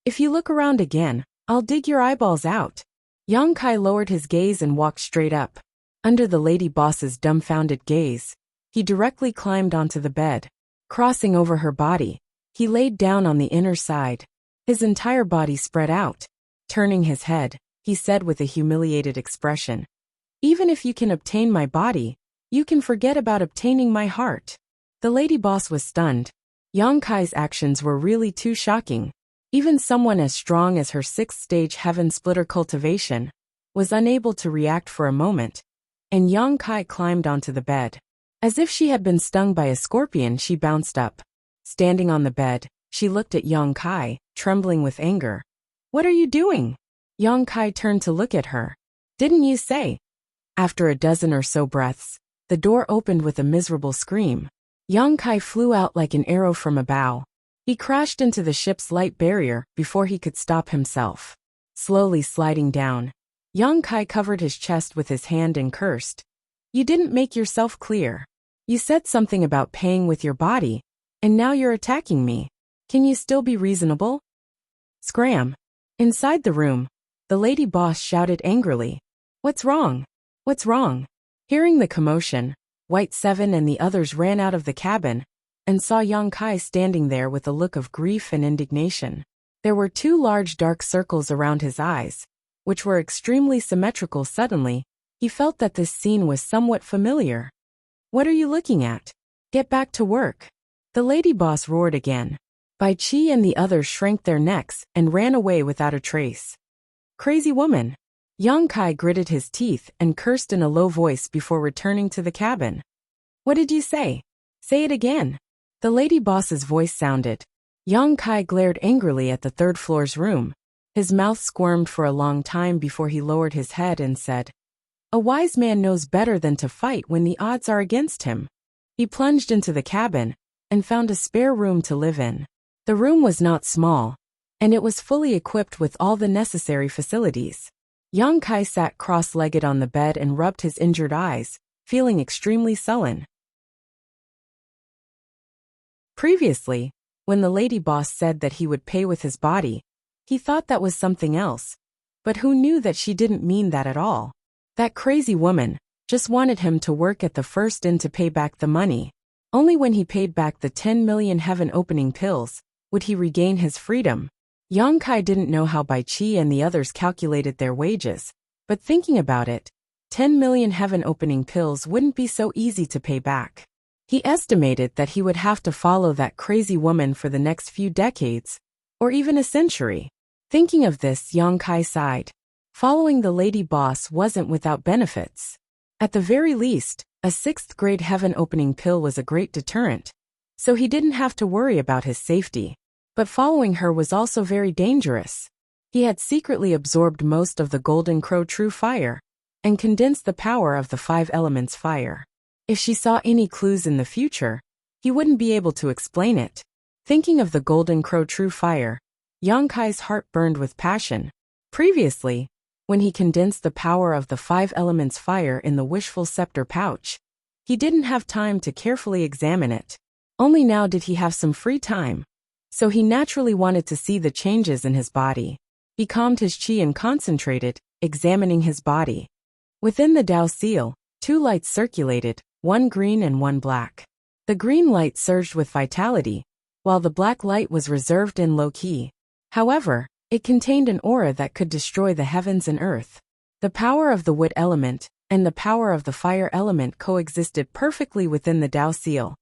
"If you look around again, I'll dig your eyeballs out." Yang Kai lowered his gaze and walked straight up. Under the lady boss's dumbfounded gaze, he directly climbed onto the bed. Crossing over her body, he laid down on the inner side. His entire body spread out. Turning his head, he said with a humiliated expression, "Even if you can obtain my body, you can forget about obtaining my heart." The lady boss was stunned. Yang Kai's actions were really too shocking. Even someone as strong as her sixth-stage heaven splitter cultivation was unable to react for a moment, and Yang Kai climbed onto the bed. As if she had been stung by a scorpion, she bounced up. Standing on the bed, she looked at Yang Kai, trembling with anger. "What are you doing?" Yang Kai turned to look at her. "Didn't you say?" After a dozen or so breaths, the door opened with a miserable scream. Yang Kai flew out like an arrow from a bow. He crashed into the ship's light barrier before he could stop himself. Slowly sliding down, Yang Kai covered his chest with his hand and cursed. "You didn't make yourself clear. You said something about paying with your body, and now you're attacking me. Can you still be reasonable?" Scram! Inside the room, the lady boss shouted angrily, "What's wrong? What's wrong?" Hearing the commotion, White Seven and the others ran out of the cabin and saw Yang Kai standing there with a look of grief and indignation. There were two large dark circles around his eyes, which were extremely symmetrical. Suddenly, he felt that this scene was somewhat familiar. "What are you looking at? Get back to work." The lady boss roared again. Bai Qi and the others shrank their necks and ran away without a trace. "Crazy woman." Yang Kai gritted his teeth and cursed in a low voice before returning to the cabin. "What did you say? Say it again." The lady boss's voice sounded. Yang Kai glared angrily at the third floor's room. His mouth squirmed for a long time before he lowered his head and said, "A wise man knows better than to fight when the odds are against him." He plunged into the cabin and found a spare room to live in. The room was not small, and it was fully equipped with all the necessary facilities. Yang Kai sat cross-legged on the bed and rubbed his injured eyes, feeling extremely sullen. Previously, when the lady boss said that he would pay with his body, he thought that was something else, but who knew that she didn't mean that at all? That crazy woman just wanted him to work at the first inn to pay back the money. Only when he paid back the 10 million heaven-opening pills would he regain his freedom. Yang Kai didn't know how Bai Qi and the others calculated their wages, but thinking about it, 10 million heaven-opening pills wouldn't be so easy to pay back. He estimated that he would have to follow that crazy woman for the next few decades, or even a century. Thinking of this, Yang Kai sighed. Following the lady boss wasn't without benefits. At the very least, a 6th-grade heaven-opening pill was a great deterrent, so he didn't have to worry about his safety. But following her was also very dangerous. He had secretly absorbed most of the Golden Crow True Fire and condensed the power of the 5 elements fire. If she saw any clues in the future, he wouldn't be able to explain it. Thinking of the Golden Crow True Fire, Yang Kai's heart burned with passion. Previously, when he condensed the power of the 5 elements fire in the Wishful Scepter pouch, he didn't have time to carefully examine it. Only now did he have some free time, so he naturally wanted to see the changes in his body. He calmed his chi and concentrated, examining his body. Within the Tao seal, 2 lights circulated, one green and one black. The green light surged with vitality, while the black light was reserved and low-key. However, it contained an aura that could destroy the heavens and earth. The power of the wood element and the power of the fire element coexisted perfectly within the Tao seal,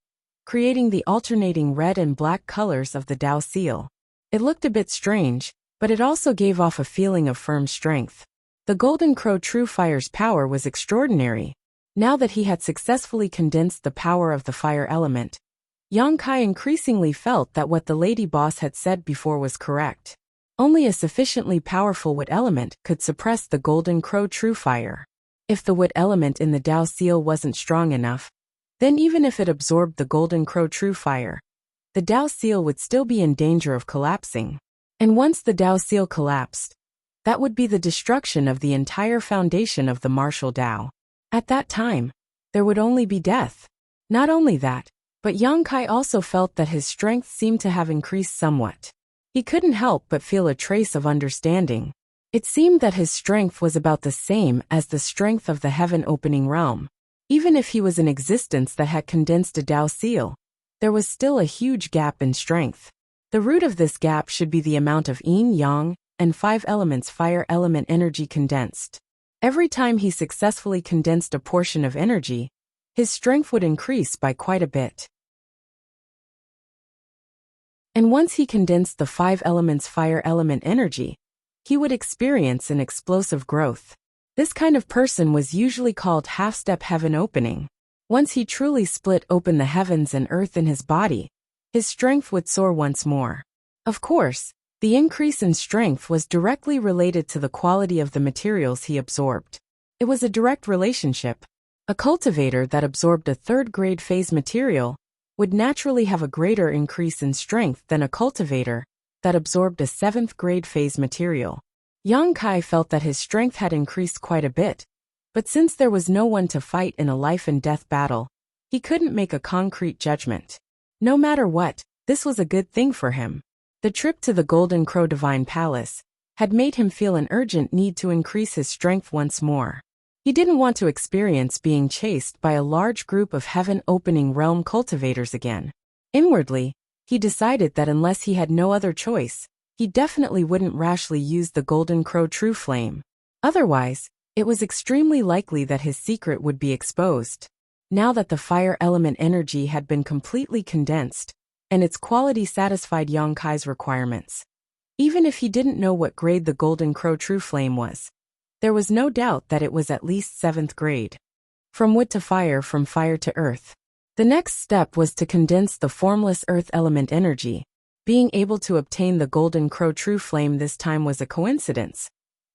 creating the alternating red and black colors of the Tao seal. It looked a bit strange, but it also gave off a feeling of firm strength. The Golden Crow True Fire's power was extraordinary. Now that he had successfully condensed the power of the fire element, Yang Kai increasingly felt that what the lady boss had said before was correct. Only a sufficiently powerful wood element could suppress the Golden Crow True Fire. If the wood element in the Tao seal wasn't strong enough, then even if it absorbed the Golden Crow True Fire, the Tao seal would still be in danger of collapsing. And once the Tao seal collapsed, that would be the destruction of the entire foundation of the martial Tao. At that time, there would only be death. Not only that, but Yang Kai also felt that his strength seemed to have increased somewhat. He couldn't help but feel a trace of understanding. It seemed that his strength was about the same as the strength of the heaven-opening realm. Even if he was in existence that had condensed a Tao seal, there was still a huge gap in strength. The root of this gap should be the amount of yin, yang, and 5 elements fire element energy condensed. Every time he successfully condensed a portion of energy, his strength would increase by quite a bit. And once he condensed the 5 elements fire element energy, he would experience an explosive growth. This kind of person was usually called half-step heaven opening. Once he truly split open the heavens and earth in his body, his strength would soar once more. Of course, the increase in strength was directly related to the quality of the materials he absorbed. It was a direct relationship. A cultivator that absorbed a 3rd-grade phase material would naturally have a greater increase in strength than a cultivator that absorbed a 7th-grade phase material. Yang Kai felt that his strength had increased quite a bit, but since there was no one to fight in a life-and-death battle, he couldn't make a concrete judgment. No matter what, this was a good thing for him. The trip to the Golden Crow Divine Palace had made him feel an urgent need to increase his strength once more. He didn't want to experience being chased by a large group of heaven-opening realm cultivators again. Inwardly, he decided that unless he had no other choice, he definitely wouldn't rashly use the Golden Crow True Flame. Otherwise, it was extremely likely that his secret would be exposed. Now that the fire element energy had been completely condensed, and its quality satisfied Yang Kai's requirements. Even if he didn't know what grade the Golden Crow True Flame was, there was no doubt that it was at least 7th grade. From wood to fire, from fire to earth. The next step was to condense the formless earth element energy. Being able to obtain the Golden Crow True Flame this time was a coincidence.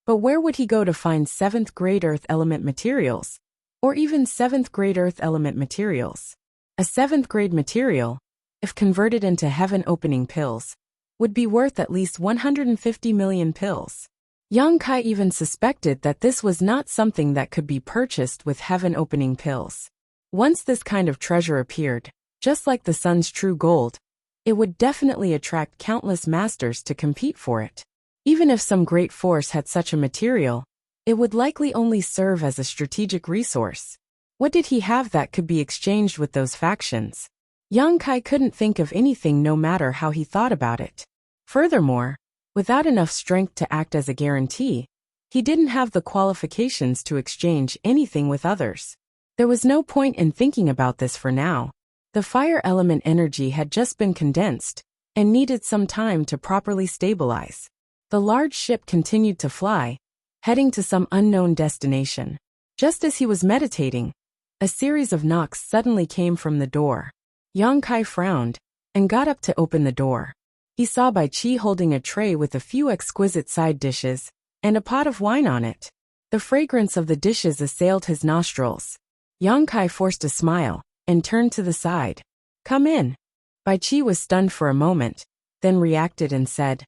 But where would he go to find 7th grade earth element materials? Or even 7th grade earth element materials? A 7th grade material, if converted into heaven-opening pills, would be worth at least 150 million pills. Yang Kai even suspected that this was not something that could be purchased with heaven-opening pills. Once this kind of treasure appeared, just like the sun's true gold, it would definitely attract countless masters to compete for it. Even if some great force had such a material, it would likely only serve as a strategic resource. What did he have that could be exchanged with those factions? Yang Kai couldn't think of anything no matter how he thought about it. Furthermore, without enough strength to act as a guarantee, he didn't have the qualifications to exchange anything with others. There was no point in thinking about this for now. The fire element energy had just been condensed and needed some time to properly stabilize. The large ship continued to fly, heading to some unknown destination. Just as he was meditating, a series of knocks suddenly came from the door. Yang Kai frowned and got up to open the door. He saw Bai Qi holding a tray with a few exquisite side dishes and a pot of wine on it. The fragrance of the dishes assailed his nostrils. Yang Kai forced a smile and turned to the side. "Come in." Bai Qi was stunned for a moment, then reacted and said,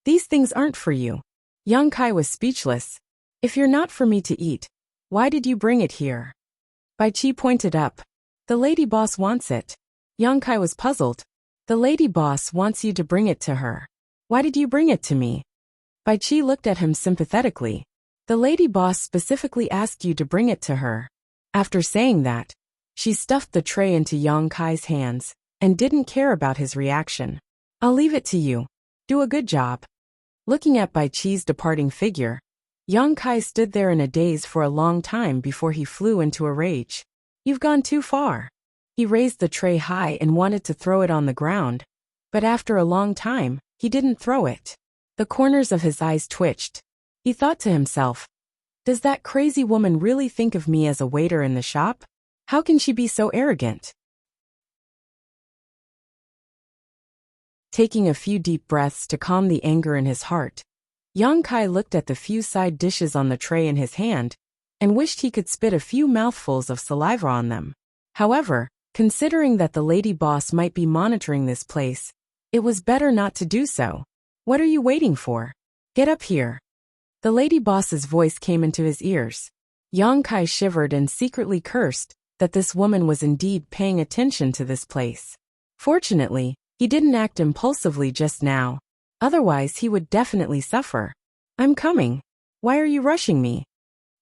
"These things aren't for you." Yang Kai was speechless. "If you're not for me to eat, why did you bring it here?" Bai Qi pointed up. "The lady boss wants it." Yang Kai was puzzled. The lady boss wants you to bring it to her. Why did you bring it to me? Bai Qi looked at him sympathetically. The lady boss specifically asked you to bring it to her. After saying that, she stuffed the tray into Yang Kai's hands and didn't care about his reaction. I'll leave it to you. Do a good job. Looking at Bai Qi's departing figure, Yang Kai stood there in a daze for a long time before he flew into a rage. You've gone too far. He raised the tray high and wanted to throw it on the ground, but after a long time, he didn't throw it. The corners of his eyes twitched. He thought to himself, does that crazy woman really think of me as a waiter in the shop? How can she be so arrogant? Taking a few deep breaths to calm the anger in his heart, Yang Kai looked at the few side dishes on the tray in his hand and wished he could spit a few mouthfuls of saliva on them. However, considering that the lady boss might be monitoring this place, it was better not to do so. What are you waiting for? Get up here. The lady boss's voice came into his ears. Yang Kai shivered and secretly cursed that this woman was indeed paying attention to this place. Fortunately, he didn't act impulsively just now. Otherwise, he would definitely suffer. I'm coming. Why are you rushing me?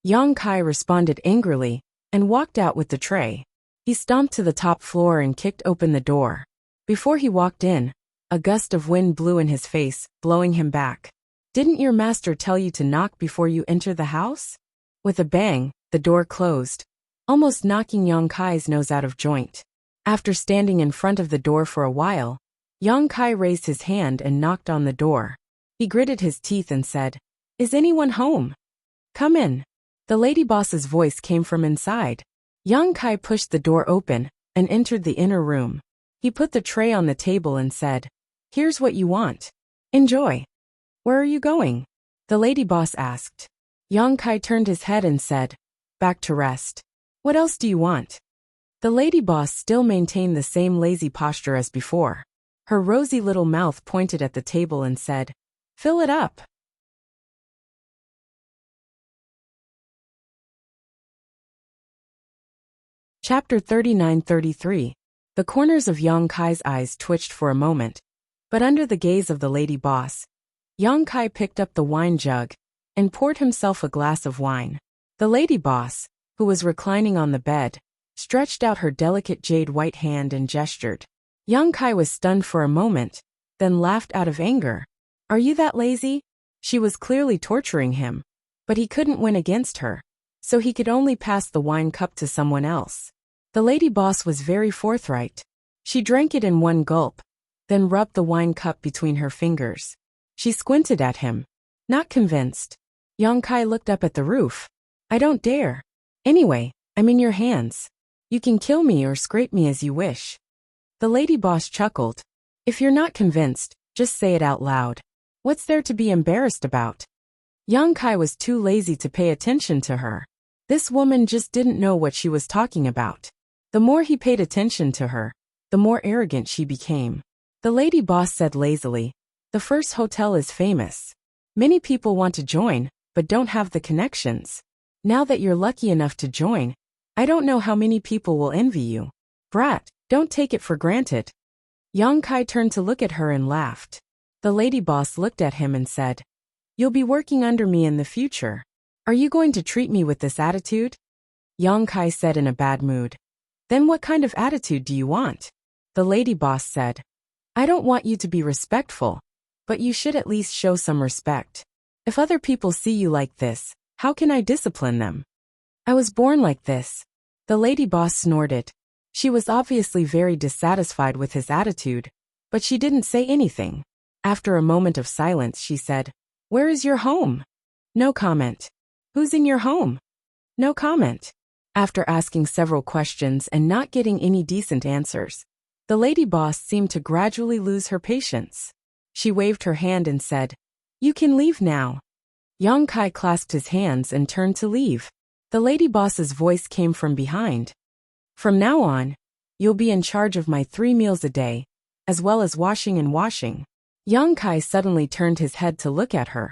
Yang Kai responded angrily and walked out with the tray. He stomped to the top floor and kicked open the door. Before he walked in, a gust of wind blew in his face, blowing him back. Didn't your master tell you to knock before you enter the house? With a bang, the door closed, almost knocking Yang Kai's nose out of joint. After standing in front of the door for a while, Yang Kai raised his hand and knocked on the door. He gritted his teeth and said, "Is anyone home? Come in." The lady boss's voice came from inside. Yang Kai pushed the door open and entered the inner room. He put the tray on the table and said, "Here's what you want. Enjoy." "Where are you going?" the lady boss asked. Yang Kai turned his head and said, "Back to rest." "What else do you want?" The lady boss still maintained the same lazy posture as before. Her rosy little mouth pointed at the table and said, "Fill it up." Chapter 39-33. The corners of Yang Kai's eyes twitched for a moment, but under the gaze of the lady boss, Yang Kai picked up the wine jug and poured himself a glass of wine. The lady boss, who was reclining on the bed, stretched out her delicate jade white hand and gestured. Yang Kai was stunned for a moment, then laughed out of anger. "Are you that lazy?" She was clearly torturing him, but he couldn't win against her, so he could only pass the wine cup to someone else. The lady boss was very forthright. She drank it in one gulp, then rubbed the wine cup between her fingers. She squinted at him, not convinced. Yang Kai looked up at the roof. "I don't dare. Anyway, I'm in your hands. You can kill me or scrape me as you wish." The lady boss chuckled. "If you're not convinced, just say it out loud. What's there to be embarrassed about?" Yang Kai was too lazy to pay attention to her. This woman just didn't know what she was talking about. The more he paid attention to her, the more arrogant she became. The lady boss said lazily, "The first hotel is famous. Many people want to join, but don't have the connections. Now that you're lucky enough to join, I don't know how many people will envy you. Brat, don't take it for granted." Yang Kai turned to look at her and laughed. The lady boss looked at him and said, "You'll be working under me in the future. Are you going to treat me with this attitude?" Yang Kai said in a bad mood. "Then what kind of attitude do you want?" The lady boss said, "I don't want you to be respectful, but you should at least show some respect. If other people see you like this, how can I discipline them?" "I was born like this." The lady boss snorted. She was obviously very dissatisfied with his attitude, but she didn't say anything. After a moment of silence, she said, "Where is your home?" No comment. "Who's in your home?" No comment. After asking several questions and not getting any decent answers, the lady boss seemed to gradually lose her patience. She waved her hand and said, "You can leave now." Yang Kai clasped his hands and turned to leave. The lady boss's voice came from behind. "From now on, you'll be in charge of my 3 meals a day, as well as washing and washing." Yang Kai suddenly turned his head to look at her,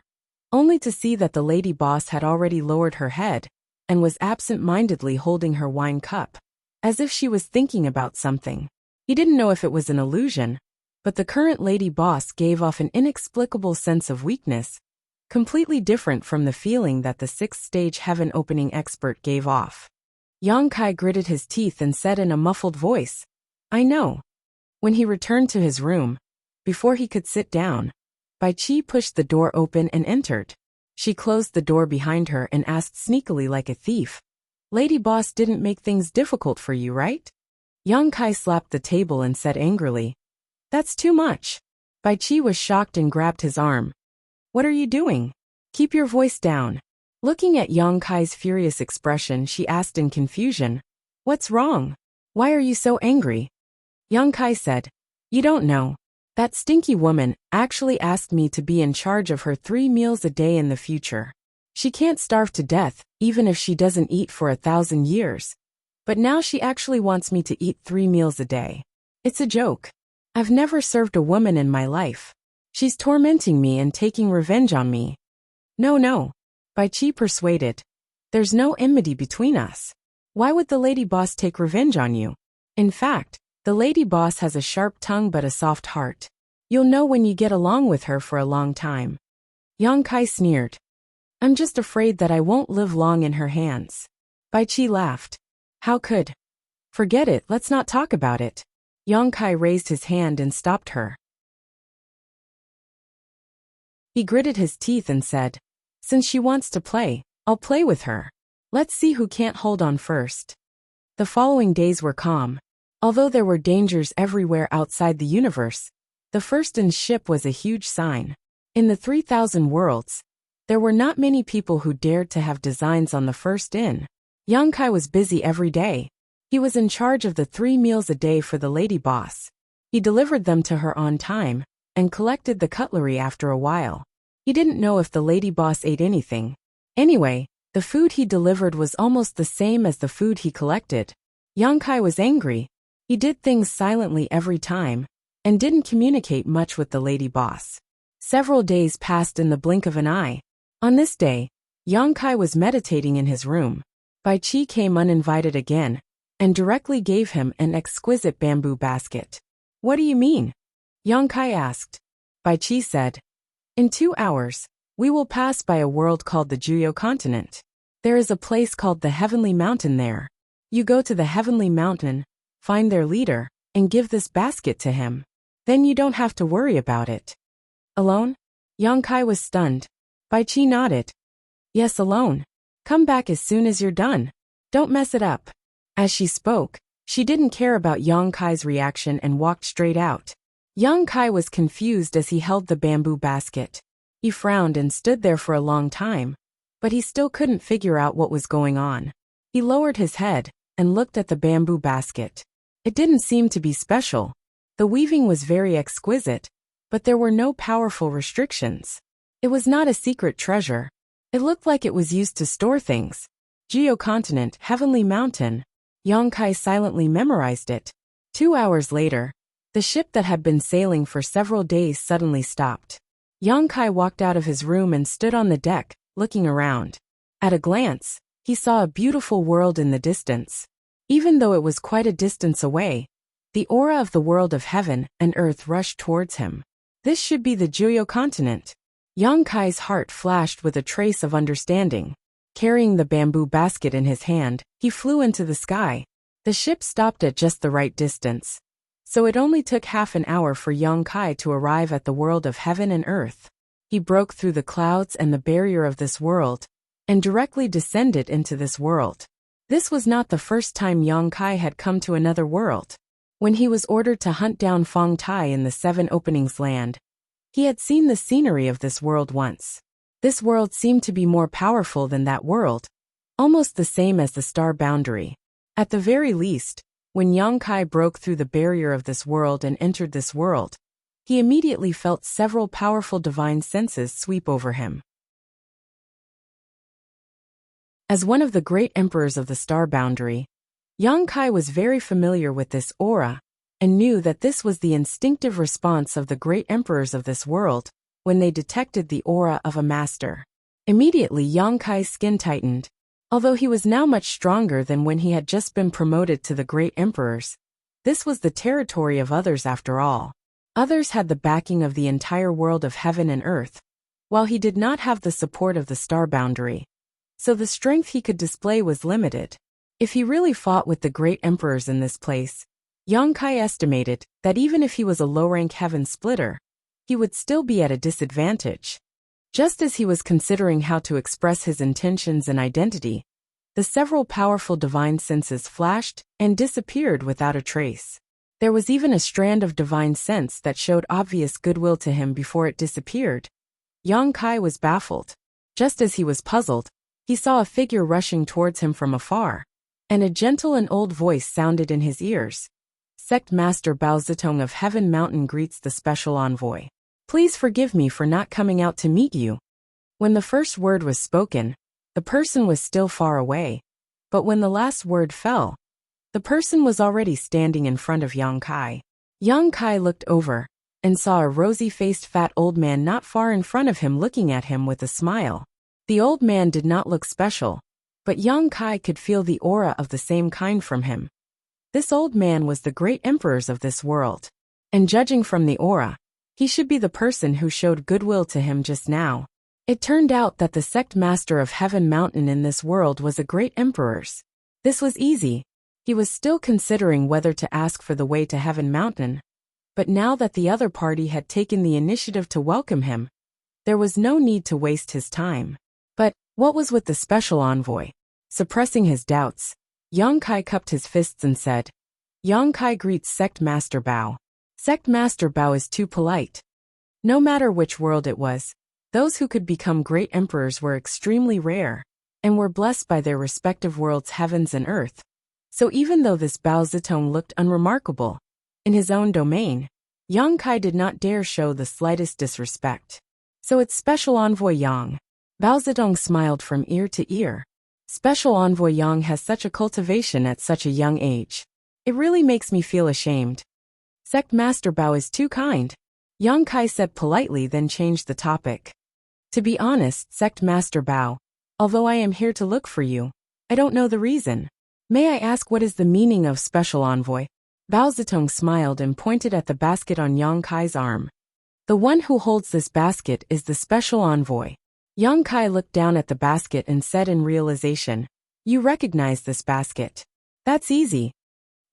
only to see that the lady boss had already lowered her head and was absent-mindedly holding her wine cup, as if she was thinking about something. He didn't know if it was an illusion, but the current lady boss gave off an inexplicable sense of weakness, completely different from the feeling that the sixth stage heaven opening expert gave off. Yang Kai gritted his teeth and said in a muffled voice, "I know." When he returned to his room, before he could sit down, Bai Qi pushed the door open and entered. She closed the door behind her and asked sneakily like a thief, "Lady boss didn't make things difficult for you, right?" Yang Kai slapped the table and said angrily, "That's too much." Bai Qi was shocked and grabbed his arm. "What are you doing? Keep your voice down." Looking at Yang Kai's furious expression, she asked in confusion, "What's wrong? Why are you so angry?" Yang Kai said, "You don't know. That stinky woman actually asked me to be in charge of her 3 meals a day in the future. She can't starve to death, even if she doesn't eat for 1,000 years. But now she actually wants me to eat 3 meals a day. It's a joke. I've never served a woman in my life. She's tormenting me and taking revenge on me." No, Bai Qi persuaded. "There's no enmity between us. Why would the lady boss take revenge on you? In fact, the lady boss has a sharp tongue but a soft heart. You'll know when you get along with her for a long time." Yang Kai sneered. "I'm just afraid that I won't live long in her hands." Bai Qi laughed. "How could? Forget it, let's not talk about it." Yang Kai raised his hand and stopped her. He gritted his teeth and said, "Since she wants to play, I'll play with her. Let's see who can't hold on first." The following days were calm. Although there were dangers everywhere outside the universe, the first in ship was a huge sign. In the 3,000 worlds, there were not many people who dared to have designs on the first in. Yang Kai was busy every day. He was in charge of the 3 meals a day for the lady boss. He delivered them to her on time and collected the cutlery after a while. He didn't know if the lady boss ate anything. Anyway, the food he delivered was almost the same as the food he collected. Yang Kai was angry. He did things silently every time and didn't communicate much with the lady boss. Several days passed in the blink of an eye. On this day, Yang Kai was meditating in his room. Bai Qi came uninvited again and directly gave him an exquisite bamboo basket. "What do you mean?" Yang Kai asked. Bai Qi said, "In 2 hours, we will pass by a world called the Juyo continent. There is a place called the Heavenly Mountain there. You go to the Heavenly Mountain, find their leader, and give this basket to him. Then you don't have to worry about it." "Alone?" Yang Kai was stunned. Bai Qi nodded. "Yes, alone. Come back as soon as you're done. Don't mess it up." As she spoke, she didn't care about Yang Kai's reaction and walked straight out. Yang Kai was confused as he held the bamboo basket. He frowned and stood there for a long time, but he still couldn't figure out what was going on. He lowered his head and looked at the bamboo basket. It didn't seem to be special. The weaving was very exquisite, but there were no powerful restrictions. It was not a secret treasure. It looked like it was used to store things. Juyo continent, Heavenly Mountain. Yang Kai silently memorized it. 2 hours later, the ship that had been sailing for several days suddenly stopped. Yang Kai walked out of his room and stood on the deck, looking around. At a glance, he saw a beautiful world in the distance. Even though it was quite a distance away, the aura of the world of heaven and earth rushed towards him. This should be the Juyo continent. Yang Kai's heart flashed with a trace of understanding. Carrying the bamboo basket in his hand, he flew into the sky. The ship stopped at just the right distance, so it only took half an hour for Yang Kai to arrive at the world of heaven and earth. He broke through the clouds and the barrier of this world, and directly descended into this world. This was not the first time Yang Kai had come to another world. When he was ordered to hunt down Fong Tai in the 7 Openings land, he had seen the scenery of this world once. This world seemed to be more powerful than that world, almost the same as the star boundary. At the very least, when Yang Kai broke through the barrier of this world and entered this world, he immediately felt several powerful divine senses sweep over him. As one of the great emperors of the star boundary, Yang Kai was very familiar with this aura and knew that this was the instinctive response of the great emperors of this world when they detected the aura of a master. Immediately Yang Kai's skin tightened. Although he was now much stronger than when he had just been promoted to the great emperors, This was the territory of others after all. Others had the backing of the entire world of heaven and earth, while he did not have the support of the star boundary. So the strength he could display was limited. If he really fought with the great emperors in this place, Yang Kai estimated that even if he was a low-rank heaven splitter, he would still be at a disadvantage. Just as he was considering how to express his intentions and identity, the several powerful divine senses flashed and disappeared without a trace. There was even a strand of divine sense that showed obvious goodwill to him before it disappeared. Yang Kai was baffled. Just as he was puzzled, he saw a figure rushing towards him from afar, and a gentle and old voice sounded in his ears. Sect Master Bao Zitong of Heaven Mountain greets the special envoy. Please forgive me for not coming out to meet you. When the first word was spoken, the person was still far away, but when the last word fell, the person was already standing in front of Yang Kai. Yang Kai looked over and saw a rosy-faced fat old man not far in front of him looking at him with a smile. The old man did not look special, but Yang Kai could feel the aura of the same kind from him. This old man was the great emperors of this world, and judging from the aura, he should be the person who showed goodwill to him just now. It turned out that the sect master of Heaven Mountain in this world was a great emperor's. This was easy. He was still considering whether to ask for the way to Heaven Mountain, but now that the other party had taken the initiative to welcome him, there was no need to waste his time. But what was with the special envoy? Suppressing his doubts, Yang Kai cupped his fists and said, Yang Kai greets Sect Master Bao. Sect Master Bao is too polite. No matter which world it was, those who could become great emperors were extremely rare, and were blessed by their respective worlds' heavens and earth. So even though this Bao Zitong looked unremarkable in his own domain, Yang Kai did not dare show the slightest disrespect. So it's Special Envoy Yang. Bao Zitong smiled from ear to ear. Special Envoy Yang has such a cultivation at such a young age. It really makes me feel ashamed. Sect Master Bao is too kind, Yang Kai said politely, then changed the topic. To be honest, Sect Master Bao, although I am here to look for you, I don't know the reason. May I ask what is the meaning of Special Envoy? Bao Zitong smiled and pointed at the basket on Yang Kai's arm. The one who holds this basket is the Special Envoy. Yang Kai looked down at the basket and said in realization, You recognize this basket. That's easy.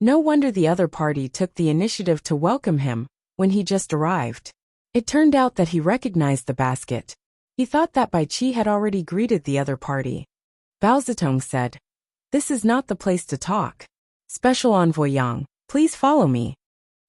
No wonder the other party took the initiative to welcome him when he just arrived. It turned out that he recognized the basket. He thought that Bai Qi had already greeted the other party. Bao Zitong said, This is not the place to talk. Special Envoy Yang, please follow me.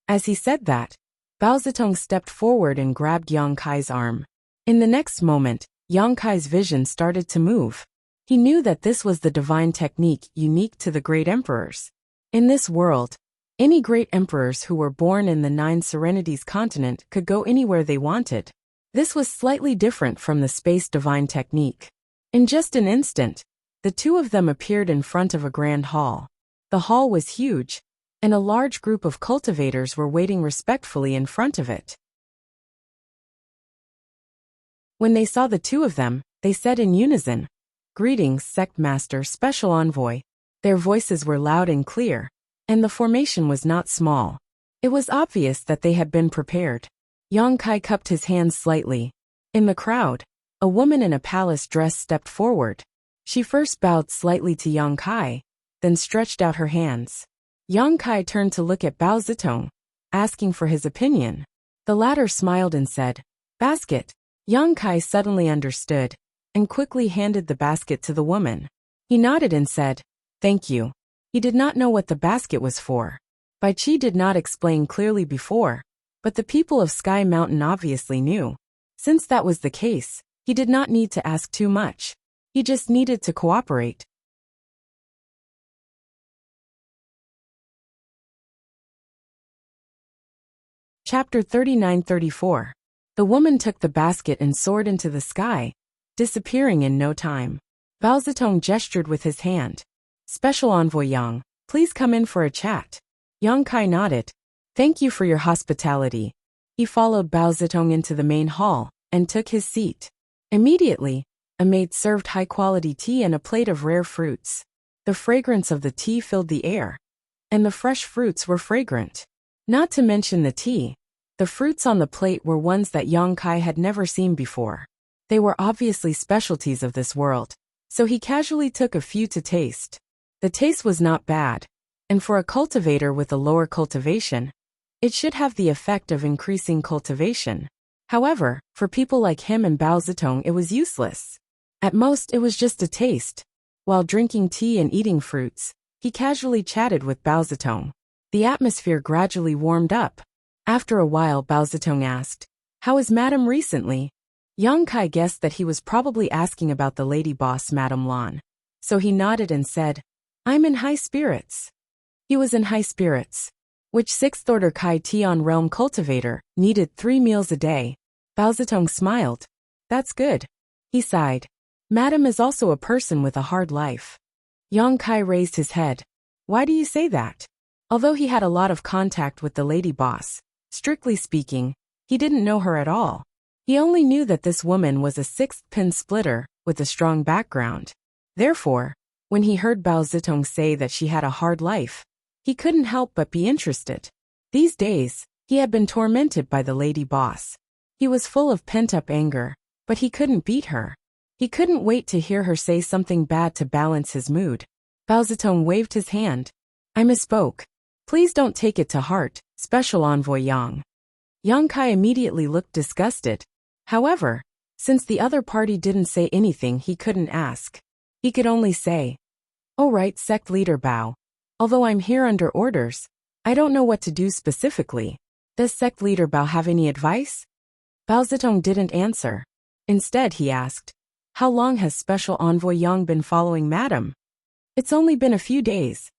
As he said that, Bao Zitong stepped forward and grabbed Yang Kai's arm. In the next moment, Yang Kai's vision started to move. He knew that this was the divine technique unique to the great emperors. In this world, any great emperors who were born in the 9 Serenities continent could go anywhere they wanted. This was slightly different from the space divine technique. In just an instant, the two of them appeared in front of a grand hall. The hall was huge, and a large group of cultivators were waiting respectfully in front of it. When they saw the two of them, they said in unison, Greetings, Sect Master Special Envoy. Their voices were loud and clear, and the formation was not small. It was obvious that they had been prepared. Yang Kai cupped his hands slightly. In the crowd, a woman in a palace dress stepped forward. She first bowed slightly to Yang Kai, then stretched out her hands. Yang Kai turned to look at Bao Zitong, asking for his opinion. The latter smiled and said, Basket. Yang Kai suddenly understood, and quickly handed the basket to the woman. He nodded and said, Thank you. He did not know what the basket was for. Bai Qi did not explain clearly before, but the people of Sky Mountain obviously knew. Since that was the case, he did not need to ask too much. He just needed to cooperate. Chapter 39-34. The woman took the basket and soared into the sky, disappearing in no time. Bao Zitong gestured with his hand. Special Envoy Yang, please come in for a chat. Yang Kai nodded. Thank you for your hospitality. He followed Bao Zitong into the main hall and took his seat. Immediately, a maid served high-quality tea and a plate of rare fruits. The fragrance of the tea filled the air, and the fresh fruits were fragrant. Not to mention the tea. The fruits on the plate were ones that Yang Kai had never seen before. They were obviously specialties of this world, so he casually took a few to taste. The taste was not bad, and for a cultivator with a lower cultivation, it should have the effect of increasing cultivation. However, for people like him and Bao Zitong, it was useless. At most, it was just a taste. While drinking tea and eating fruits, he casually chatted with Bao Zitong. The atmosphere gradually warmed up. After a while, Bao Zitong asked, "How is Madam recently?" Yang Kai guessed that he was probably asking about the lady boss, Madame Lan. So he nodded and said, "I'm in high spirits." He was in high spirits. Which 6th order Kai Tian realm cultivator needed 3 meals a day? Bao Zitong smiled. "That's good." He sighed. "Madam is also a person with a hard life." Yang Kai raised his head. "Why do you say that?" Although he had a lot of contact with the lady boss, strictly speaking, he didn't know her at all. He only knew that this woman was a 6th pin splitter with a strong background. Therefore, when he heard Bao Zitong say that she had a hard life, he couldn't help but be interested. These days, he had been tormented by the lady boss. He was full of pent-up anger, but he couldn't beat her. He couldn't wait to hear her say something bad to balance his mood. Bao Zitong waved his hand. "I misspoke. Please don't take it to heart, Special Envoy Yang." Yang Kai immediately looked disgusted. However, since the other party didn't say anything, he couldn't ask. He could only say, "All right, Sect Leader Bao. Although I'm here under orders, I don't know what to do specifically. Does Sect Leader Bao have any advice?" Bao Zitong didn't answer. Instead, he asked, "How long has Special Envoy Yang been following Madam?" "It's only been a few days."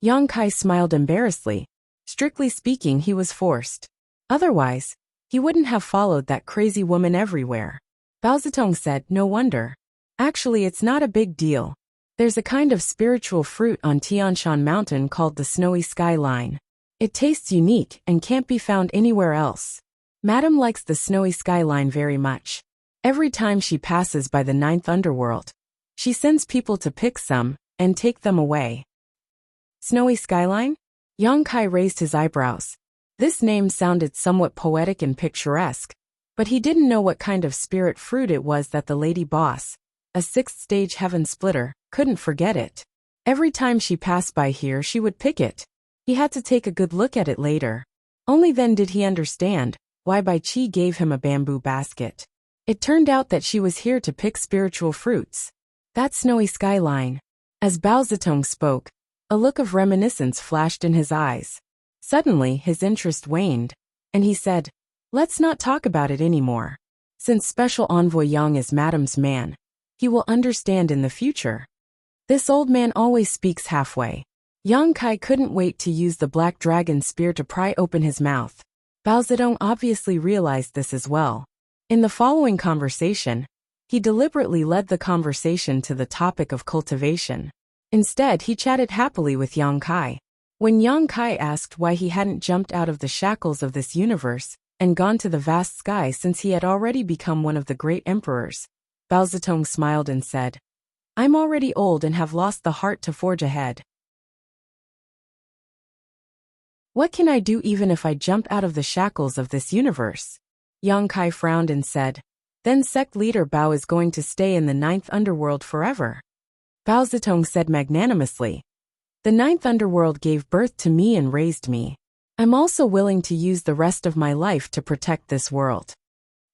Yang Kai smiled embarrassedly. Strictly speaking, he was forced. Otherwise, he wouldn't have followed that crazy woman everywhere. Bao Zitong said, "No wonder. Actually, it's not a big deal. There's a kind of spiritual fruit on Tianshan Mountain called the Snowy Skyline. It tastes unique and can't be found anywhere else. Madam likes the Snowy Skyline very much. Every time she passes by the 9th underworld, she sends people to pick some and take them away." Snowy Skyline? Yang Kai raised his eyebrows. This name sounded somewhat poetic and picturesque, but he didn't know what kind of spirit fruit it was that the lady boss, a 6th stage heaven splitter, couldn't forget it. Every time she passed by here, she would pick it. He had to take a good look at it later. Only then did he understand why Bai Chi gave him a bamboo basket. It turned out that she was here to pick spiritual fruits. That Snowy Skyline. As Bao Zitong spoke, a look of reminiscence flashed in his eyes. Suddenly, his interest waned, and he said, "Let's not talk about it anymore. Since Special Envoy Yang is Madam's man, he will understand in the future." This old man always speaks halfway. Yang Kai couldn't wait to use the black dragon spear to pry open his mouth. Bao Zitong obviously realized this as well. In the following conversation, he deliberately led the conversation to the topic of cultivation. Instead, he chatted happily with Yang Kai. When Yang Kai asked why he hadn't jumped out of the shackles of this universe and gone to the vast sky since he had already become one of the great emperors, Bao Zitong smiled and said, "I'm already old and have lost the heart to forge ahead. What can I do even if I jump out of the shackles of this universe?" Yang Kai frowned and said, "Then Sect Leader Bao is going to stay in the 9th underworld forever." Bao Zitong said magnanimously, "The 9th underworld gave birth to me and raised me. I'm also willing to use the rest of my life to protect this world."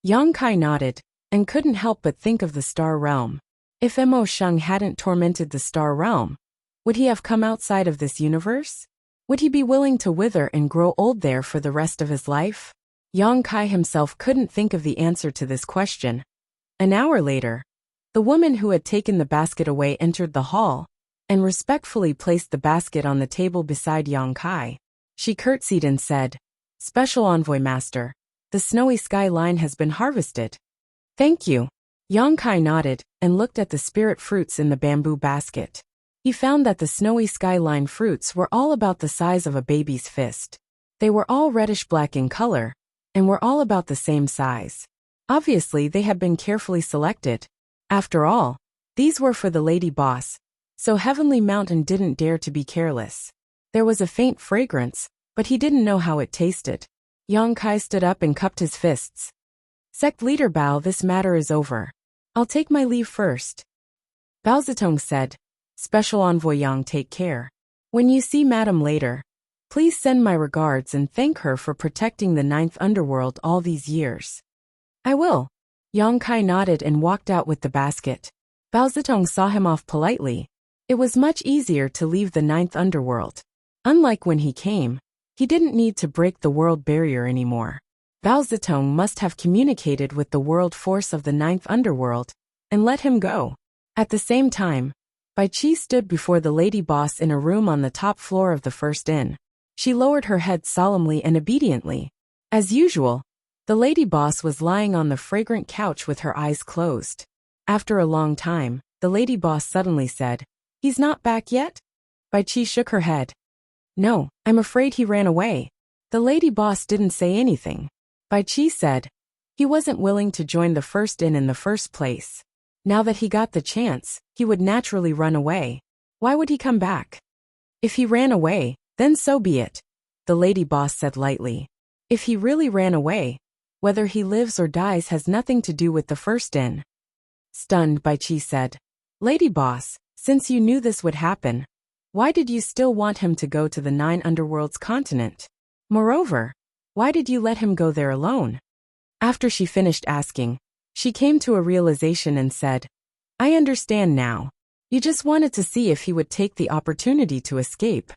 Yang Kai nodded, and couldn't help but think of the Star Realm. If Mo Sheng hadn't tormented the Star Realm, would he have come outside of this universe? Would he be willing to wither and grow old there for the rest of his life? Yang Kai himself couldn't think of the answer to this question. An hour later, the woman who had taken the basket away entered the hall and respectfully placed the basket on the table beside Yang Kai. She curtsied and said, "Special Envoy Master, the Snowy Skyline has been harvested." "Thank you." Yang Kai nodded and looked at the spirit fruits in the bamboo basket. He found that the Snowy Skyline fruits were all about the size of a baby's fist. They were all reddish-black in color, and were all about the same size. Obviously, they had been carefully selected. After all, these were for the lady boss, so Heavenly Mountain didn't dare to be careless. There was a faint fragrance, but he didn't know how it tasted. Yang Kai stood up and cupped his fists. Sect leader Bao, this matter is over. I'll take my leave first. Bao Zitong said, Special Envoy Yang, take care. When you see Madam later, please send my regards and thank her for protecting the ninth underworld all these years. I will. Yang Kai nodded and walked out with the basket. Bao Zitong saw him off politely. It was much easier to leave the ninth underworld. Unlike when he came, he didn't need to break the world barrier anymore. Bao Zitong must have communicated with the world force of the ninth underworld and let him go. At the same time, Bai Qi stood before the lady boss in a room on the top floor of the first inn. She lowered her head solemnly and obediently. As usual, the lady boss was lying on the fragrant couch with her eyes closed. After a long time, the lady boss suddenly said, He's not back yet? Bai Qi shook her head. No, I'm afraid he ran away. The lady boss didn't say anything. Bai Qi said, he wasn't willing to join the first inn in the first place. Now that he got the chance, he would naturally run away. Why would he come back? If he ran away, then so be it, the lady boss said lightly. If he really ran away, whether he lives or dies has nothing to do with the first inn. Stunned, Bai Qi said, Lady boss, since you knew this would happen, why did you still want him to go to the nine underworlds continent? Moreover, why did you let him go there alone? After she finished asking, she came to a realization and said, I understand now. You just wanted to see if he would take the opportunity to escape.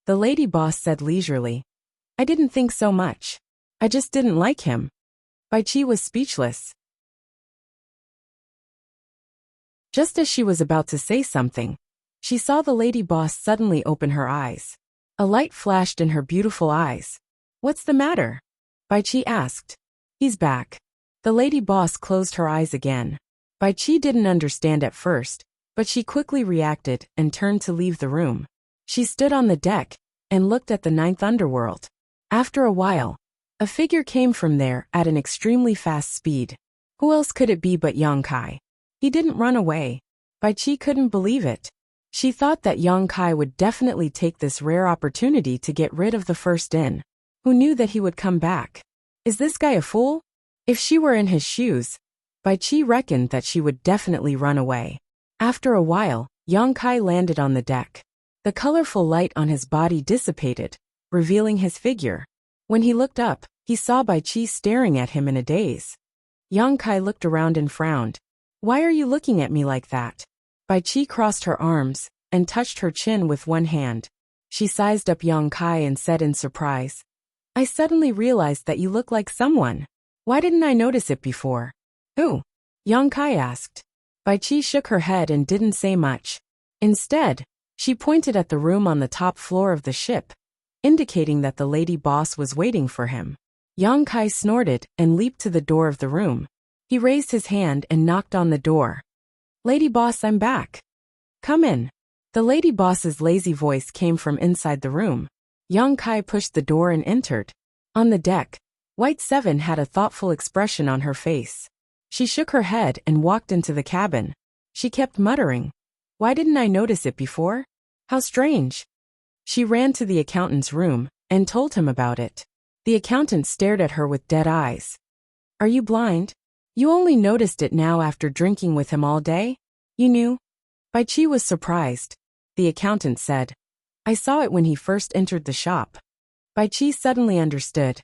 The lady boss said leisurely, I didn't think so much. I just didn't like him. Bai Qi was speechless. Just as she was about to say something, she saw the lady boss suddenly open her eyes. A light flashed in her beautiful eyes. What's the matter? Bai Qi asked. He's back. The lady boss closed her eyes again. Bai Qi didn't understand at first, but she quickly reacted and turned to leave the room. She stood on the deck and looked at the ninth underworld. After a while, a figure came from there at an extremely fast speed. Who else could it be but Yang Kai? He didn't run away. Bai Qi couldn't believe it. She thought that Yang Kai would definitely take this rare opportunity to get rid of the first inn. Who knew that he would come back? Is this guy a fool? If she were in his shoes, Bai Qi reckoned that she would definitely run away. After a while, Yang Kai landed on the deck. The colorful light on his body dissipated, revealing his figure. When he looked up, he saw Bai Qi staring at him in a daze. Yang Kai looked around and frowned. Why are you looking at me like that? Bai Qi crossed her arms and touched her chin with one hand. She sized up Yang Kai and said in surprise, I suddenly realized that you look like someone. Why didn't I notice it before? Who? Yang Kai asked. Bai Qi shook her head and didn't say much. Instead, she pointed at the room on the top floor of the ship, indicating that the lady boss was waiting for him. Yang Kai snorted and leaped to the door of the room. He raised his hand and knocked on the door. Lady boss, I'm back. Come in. The lady boss's lazy voice came from inside the room. Yang Kai pushed the door and entered. On the deck, White Seven had a thoughtful expression on her face. She shook her head and walked into the cabin. She kept muttering, Why didn't I notice it before? How strange. She ran to the accountant's room and told him about it. The accountant stared at her with dead eyes. Are you blind? You only noticed it now after drinking with him all day? You knew? Bai Qi was surprised. The accountant said, I saw it when he first entered the shop. Bai Qi suddenly understood.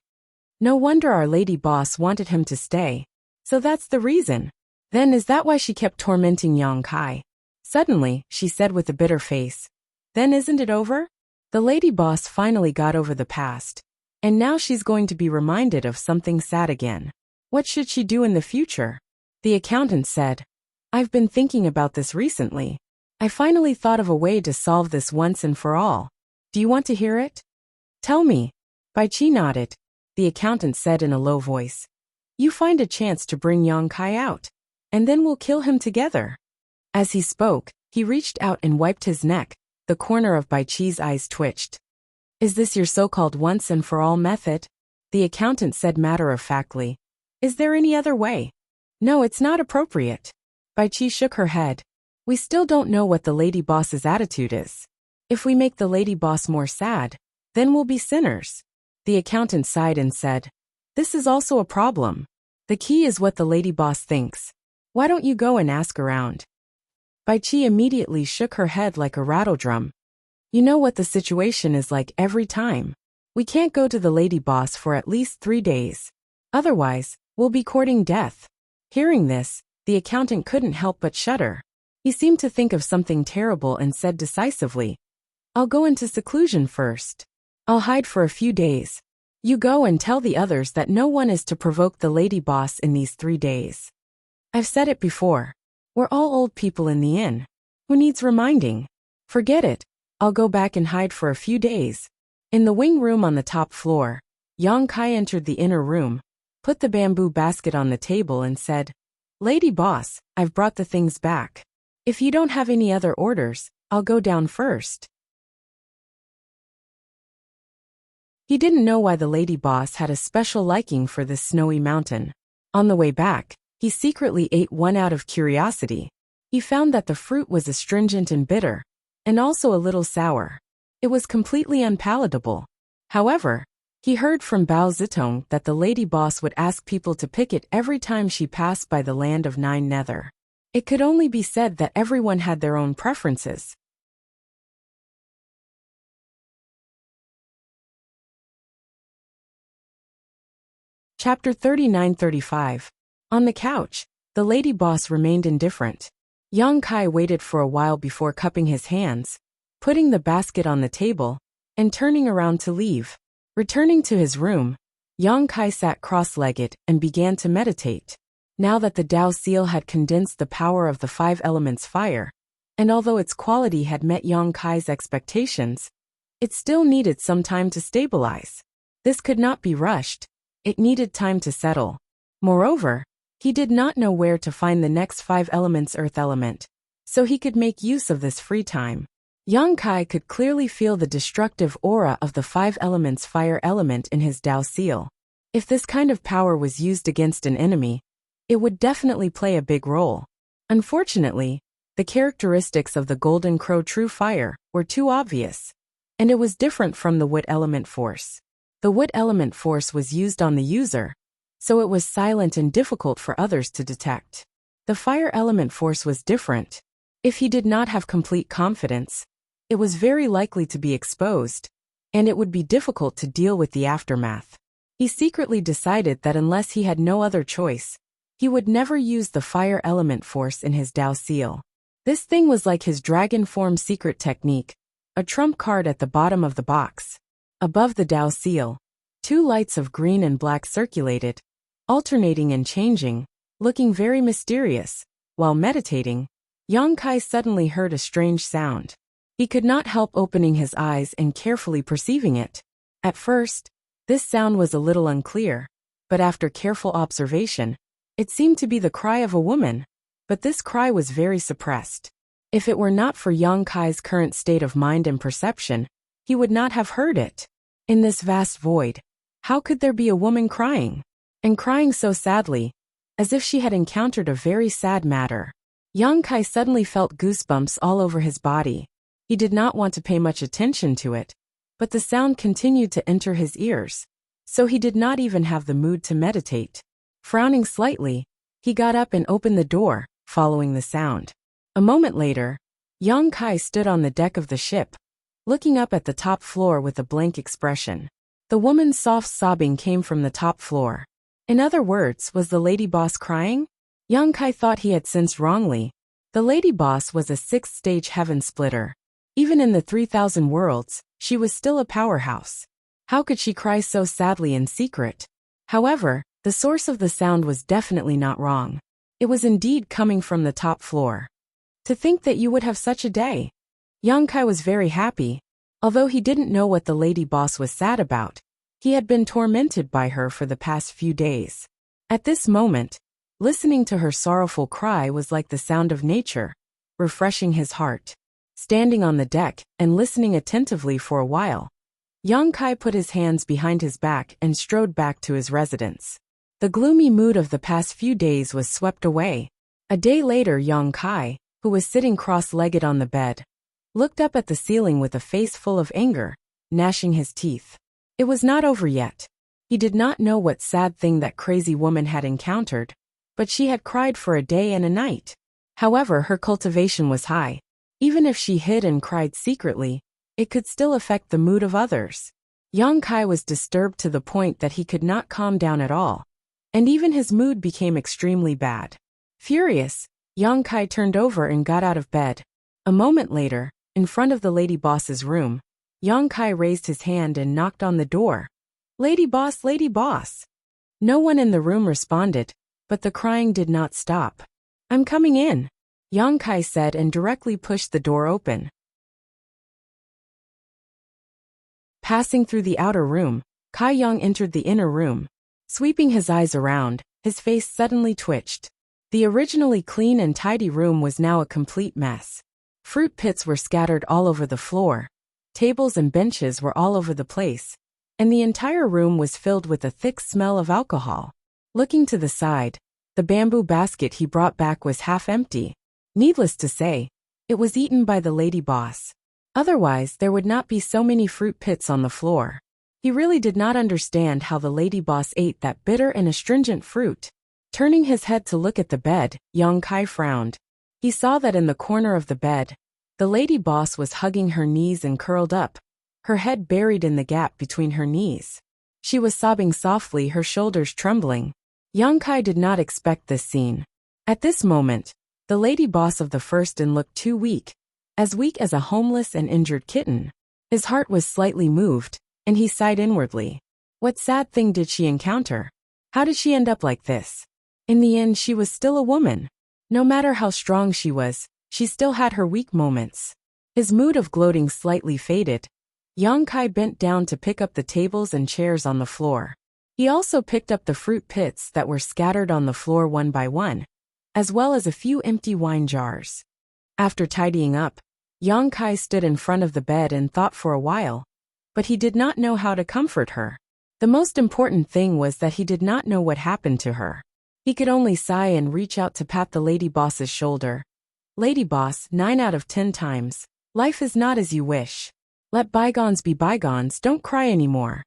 No wonder our lady boss wanted him to stay. So that's the reason. Then is that why she kept tormenting Yang Kai? Suddenly, she said with a bitter face. Then isn't it over? The lady boss finally got over the past. And now she's going to be reminded of something sad again. What should she do in the future? The accountant said, I've been thinking about this recently. I finally thought of a way to solve this once and for all. Do you want to hear it? Tell me. Bai Qi nodded. The accountant said in a low voice. You find a chance to bring Yang Kai out, and then we'll kill him together. As he spoke, he reached out and wiped his neck. The corner of Bai Qi's eyes twitched. Is this your so-called once and for all method? The accountant said matter-of-factly. Is there any other way? No, it's not appropriate. Bai Qi shook her head. We still don't know what the lady boss's attitude is. If we make the lady boss more sad, then we'll be sinners. The accountant sighed and said, "This is also a problem. The key is what the lady boss thinks. Why don't you go and ask around?" Bai Chi immediately shook her head like a rattledrum. "You know what the situation is like every time. We can't go to the lady boss for at least 3 days. Otherwise, we'll be courting death." Hearing this, the accountant couldn't help but shudder. He seemed to think of something terrible and said decisively, "I'll go into seclusion first. I'll hide for a few days. You go and tell the others that no one is to provoke the lady boss in these 3 days. I've said it before. We're all old people in the inn. Who needs reminding? Forget it. I'll go back and hide for a few days." In the wing room on the top floor, Yang Kai entered the inner room, put the bamboo basket on the table and said, "Lady boss, I've brought the things back. If you don't have any other orders, I'll go down first." He didn't know why the lady boss had a special liking for this snowy mountain. On the way back, he secretly ate one out of curiosity. He found that the fruit was astringent and bitter, and also a little sour. It was completely unpalatable. However, he heard from Bao Zitong that the lady boss would ask people to pick it every time she passed by the land of 9 Nether. It could only be said that everyone had their own preferences. Chapter 39-35. On the couch, the lady boss remained indifferent. Yang Kai waited for a while before cupping his hands, putting the basket on the table, and turning around to leave. Returning to his room, Yang Kai sat cross-legged and began to meditate. Now that the Tao seal had condensed the power of the 5 elements fire, and although its quality had met Yang Kai's expectations, it still needed some time to stabilize. This could not be rushed. It needed time to settle. Moreover, he did not know where to find the next 5 elements earth element, so he could make use of this free time. Yang Kai could clearly feel the destructive aura of the 5 elements fire element in his Tao seal. If this kind of power was used against an enemy, it would definitely play a big role. Unfortunately, the characteristics of the Golden Crow True Fire were too obvious, and it was different from the wood element force. The wood element force was used on the user, so it was silent and difficult for others to detect. The fire element force was different. If he did not have complete confidence, it was very likely to be exposed, and it would be difficult to deal with the aftermath. He secretly decided that unless he had no other choice, he would never use the fire element force in his Tao seal. This thing was like his dragon form secret technique, a trump card at the bottom of the box. Above the Tao seal, 2 lights of green and black circulated, alternating and changing, looking very mysterious. While meditating, Yang Kai suddenly heard a strange sound. He could not help opening his eyes and carefully perceiving it. At first, this sound was a little unclear, but after careful observation, it seemed to be the cry of a woman, but this cry was very suppressed. If it were not for Yang Kai's current state of mind and perception, he would not have heard it. In this vast void, how could there be a woman crying? And crying so sadly, as if she had encountered a very sad matter. Yang Kai suddenly felt goosebumps all over his body. He did not want to pay much attention to it, but the sound continued to enter his ears, so he did not even have the mood to meditate. Frowning slightly, he got up and opened the door, following the sound. A moment later, Yang Kai stood on the deck of the ship, looking up at the top floor with a blank expression. The woman's soft sobbing came from the top floor. In other words, was the lady boss crying? Yang Kai thought he had sensed wrongly. The lady boss was a 6th-stage heaven splitter. Even in the 3,000 worlds, she was still a powerhouse. How could she cry so sadly in secret? However, the source of the sound was definitely not wrong. It was indeed coming from the top floor. To think that you would have such a day. Yang Kai was very happy. Although he didn't know what the lady boss was sad about, he had been tormented by her for the past few days. At this moment, listening to her sorrowful cry was like the sound of nature, refreshing his heart. Standing on the deck and listening attentively for a while, Yang Kai put his hands behind his back and strode back to his residence. The gloomy mood of the past few days was swept away. A day later, Yang Kai, who was sitting cross-legged on the bed, looked up at the ceiling with a face full of anger, gnashing his teeth. It was not over yet. He did not know what sad thing that crazy woman had encountered, but she had cried for a day and a night. However, her cultivation was high. Even if she hid and cried secretly, it could still affect the mood of others. Yang Kai was disturbed to the point that he could not calm down at all, and even his mood became extremely bad. Furious, Yang Kai turned over and got out of bed. A moment later, in front of the lady boss's room, Yang Kai raised his hand and knocked on the door. Lady boss, lady boss. No one in the room responded, but the crying did not stop. I'm coming in, Yang Kai said and directly pushed the door open. Passing through the outer room, Kai Yang entered the inner room. Sweeping his eyes around, his face suddenly twitched. The originally clean and tidy room was now a complete mess. Fruit pits were scattered all over the floor. Tables and benches were all over the place, and the entire room was filled with a thick smell of alcohol. Looking to the side, the bamboo basket he brought back was half empty. Needless to say, it was eaten by the lady boss. Otherwise, there would not be so many fruit pits on the floor. He really did not understand how the lady boss ate that bitter and astringent fruit. Turning his head to look at the bed, Yang Kai frowned. He saw that in the corner of the bed, the lady boss was hugging her knees and curled up, her head buried in the gap between her knees. She was sobbing softly, her shoulders trembling. Yang Kai did not expect this scene. At this moment, the lady boss of the first inn looked too weak as a homeless and injured kitten. His heart was slightly moved, and he sighed inwardly. What sad thing did she encounter? How did she end up like this? In the end, she was still a woman. No matter how strong she was, she still had her weak moments. His mood of gloating slightly faded. Yang Kai bent down to pick up the tables and chairs on the floor. He also picked up the fruit pits that were scattered on the floor one by one, as well as a few empty wine jars. After tidying up, Yang Kai stood in front of the bed and thought for a while, but he did not know how to comfort her. The most important thing was that he did not know what happened to her. He could only sigh and reach out to pat the lady boss's shoulder. Lady boss, 9 out of 10 times. Life is not as you wish. Let bygones be bygones, don't cry anymore.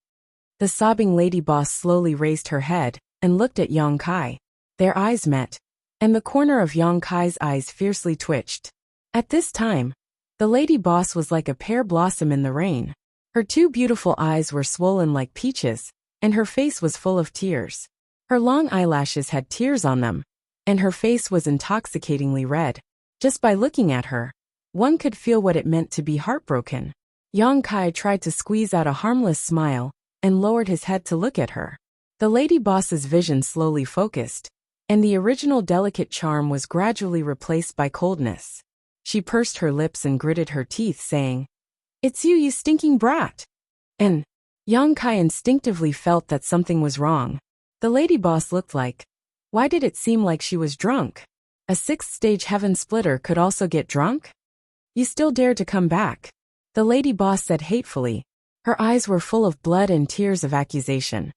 The sobbing lady boss slowly raised her head and looked at Yang Kai. Their eyes met, and the corner of Yang Kai's eyes fiercely twitched. At this time, the lady boss was like a pear blossom in the rain. Her 2 beautiful eyes were swollen like peaches, and her face was full of tears. Her long eyelashes had tears on them, and her face was intoxicatingly red. Just by looking at her, one could feel what it meant to be heartbroken. Yang Kai tried to squeeze out a harmless smile and lowered his head to look at her. The lady boss's vision slowly focused, and the original delicate charm was gradually replaced by coldness. She pursed her lips and gritted her teeth, saying, "It's you, you stinking brat." And Yang Kai instinctively felt that something was wrong. The lady boss looked like, why did it seem like she was drunk? A 6th-stage heaven splitter could also get drunk? You still dare to come back? The lady boss said hatefully. Her eyes were full of blood and tears of accusation.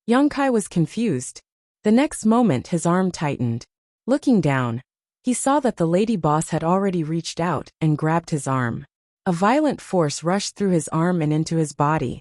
Yang Kai was confused. The next moment his arm tightened. Looking down, he saw that the lady boss had already reached out and grabbed his arm. A violent force rushed through his arm and into his body.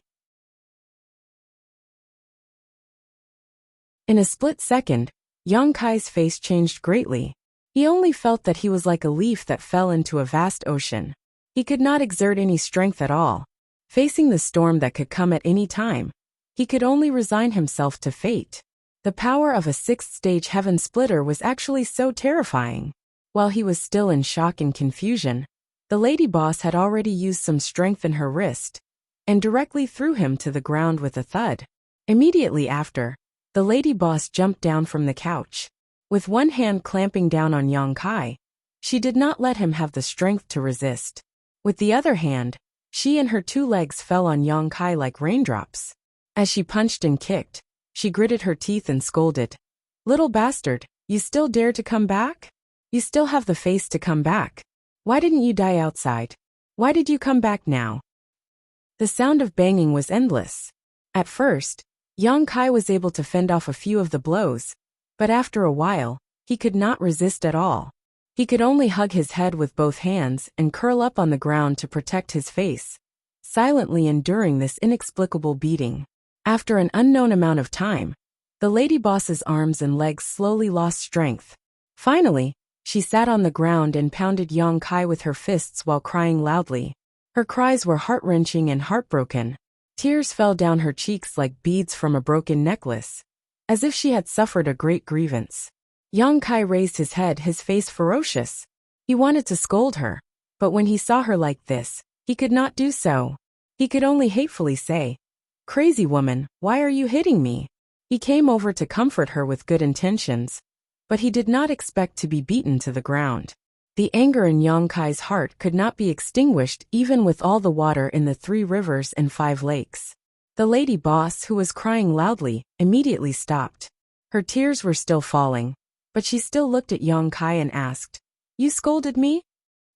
In a split second, Yang Kai's face changed greatly. He only felt that he was like a leaf that fell into a vast ocean. He could not exert any strength at all. Facing the storm that could come at any time, he could only resign himself to fate. The power of a 6th-stage heaven splitter was actually so terrifying. While he was still in shock and confusion, the lady boss had already used some strength in her wrist and directly threw him to the ground with a thud. Immediately after, the lady boss jumped down from the couch. With one hand clamping down on Yang Kai, she did not let him have the strength to resist. With the other hand, she and her 2 legs fell on Yang Kai like raindrops. As she punched and kicked, she gritted her teeth and scolded. "Little bastard, you still dare to come back? You still have the face to come back. Why didn't you die outside? Why did you come back now?" The sound of banging was endless. At first, Yang Kai was able to fend off a few of the blows, but after a while, he could not resist at all. He could only hug his head with both hands and curl up on the ground to protect his face, silently enduring this inexplicable beating. After an unknown amount of time, the lady boss's arms and legs slowly lost strength. Finally, she sat on the ground and pounded Yang Kai with her fists while crying loudly. Her cries were heart-wrenching and heartbroken. Tears fell down her cheeks like beads from a broken necklace, as if she had suffered a great grievance. Yang Kai raised his head, his face ferocious. He wanted to scold her, but when he saw her like this, he could not do so. He could only hatefully say, "Crazy woman, why are you hitting me?" He came over to comfort her with good intentions, but he did not expect to be beaten to the ground. The anger in Yang Kai's heart could not be extinguished even with all the water in the 3 rivers and 5 lakes. The lady boss, who was crying loudly, immediately stopped. Her tears were still falling, but she still looked at Yang Kai and asked, "You scolded me?"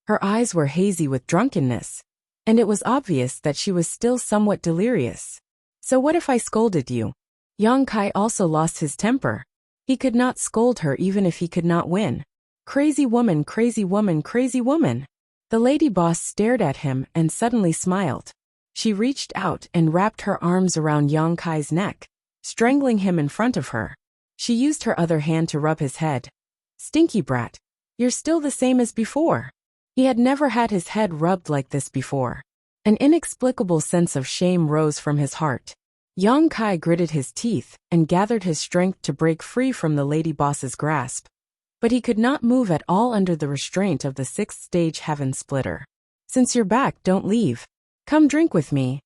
Her eyes were hazy with drunkenness, and it was obvious that she was still somewhat delirious. "So what if I scolded you?" Yang Kai also lost his temper. He could not scold her even if he could not win. "Crazy woman, crazy woman, crazy woman." The lady boss stared at him and suddenly smiled. She reached out and wrapped her arms around Yang Kai's neck, strangling him in front of her. She used her other hand to rub his head. "Stinky brat, you're still the same as before." He had never had his head rubbed like this before. An inexplicable sense of shame rose from his heart. Yang Kai gritted his teeth and gathered his strength to break free from the lady boss's grasp. But he could not move at all under the restraint of the 6th stage heaven splitter. "Since you're back, don't leave. Come drink with me,"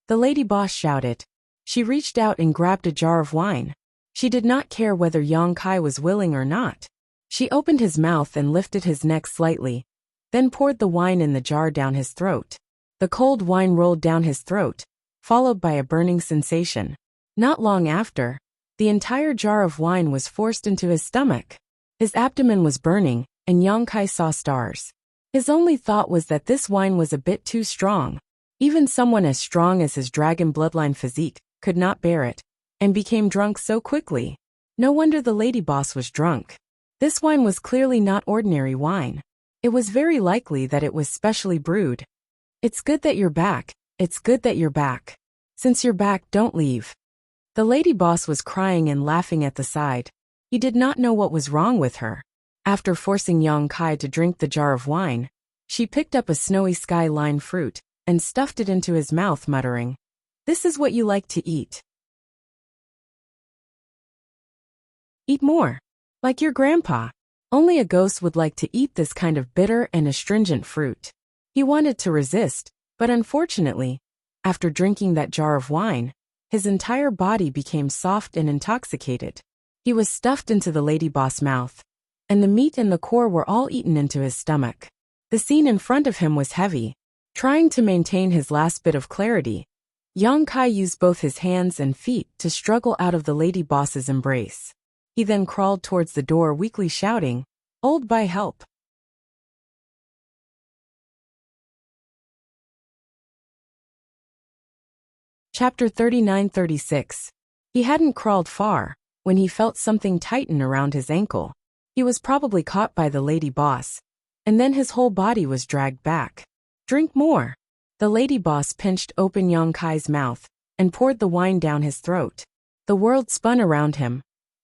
the lady boss shouted. She reached out and grabbed a jar of wine. She did not care whether Yang Kai was willing or not. She opened his mouth and lifted his neck slightly, then poured the wine in the jar down his throat. The cold wine rolled down his throat, followed by a burning sensation. Not long after, the entire jar of wine was forced into his stomach. His abdomen was burning, and Yang Kai saw stars. His only thought was that this wine was a bit too strong. Even someone as strong as his dragon bloodline physique could not bear it, and became drunk so quickly. No wonder the lady boss was drunk. This wine was clearly not ordinary wine. It was very likely that it was specially brewed. "It's good that you're back. It's good that you're back. Since you're back, don't leave." The lady boss was crying and laughing at the side. He did not know what was wrong with her. After forcing Yang Kai to drink the jar of wine, she picked up a snowy sky-line fruit and stuffed it into his mouth, muttering, "This is what you like to eat. Eat more. Like your grandpa. Only a ghost would like to eat this kind of bitter and astringent fruit." He wanted to resist, but unfortunately, after drinking that jar of wine, his entire body became soft and intoxicated. He was stuffed into the lady boss' mouth, and the meat and the core were all eaten into his stomach. The scene in front of him was heavy. Trying to maintain his last bit of clarity, Yang Kai used both his hands and feet to struggle out of the lady boss's embrace. He then crawled towards the door, weakly shouting, "Old by help." Chapter 39-36. He hadn't crawled far when he felt something tighten around his ankle. He was probably caught by the lady boss, and then his whole body was dragged back. "Drink more." The lady boss pinched open Yang Kai's mouth and poured the wine down his throat. The world spun around him.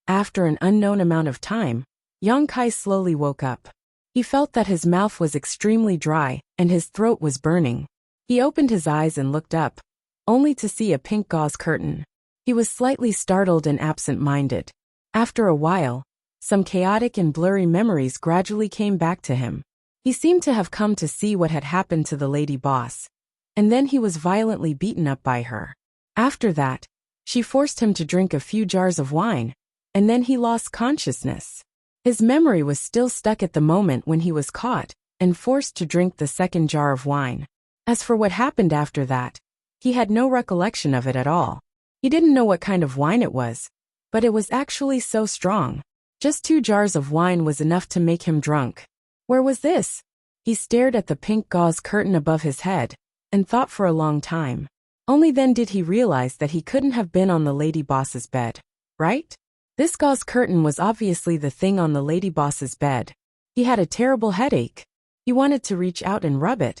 After an unknown amount of time, Yang Kai slowly woke up. He felt that his mouth was extremely dry and his throat was burning. He opened his eyes and looked up, only to see a pink gauze curtain. He was slightly startled and absent-minded. After a while, some chaotic and blurry memories gradually came back to him. He seemed to have come to see what had happened to the lady boss, and then he was violently beaten up by her. After that, she forced him to drink a few jars of wine, and then he lost consciousness. His memory was still stuck at the moment when he was caught and forced to drink the second jar of wine. As for what happened after that, he had no recollection of it at all. He didn't know what kind of wine it was, but it was actually so strong. Just 2 jars of wine was enough to make him drunk. Where was this? He stared at the pink gauze curtain above his head and thought for a long time. Only then did he realize that he couldn't have been on the lady boss's bed, right? This gauze curtain was obviously the thing on the lady boss's bed. He had a terrible headache. He wanted to reach out and rub it,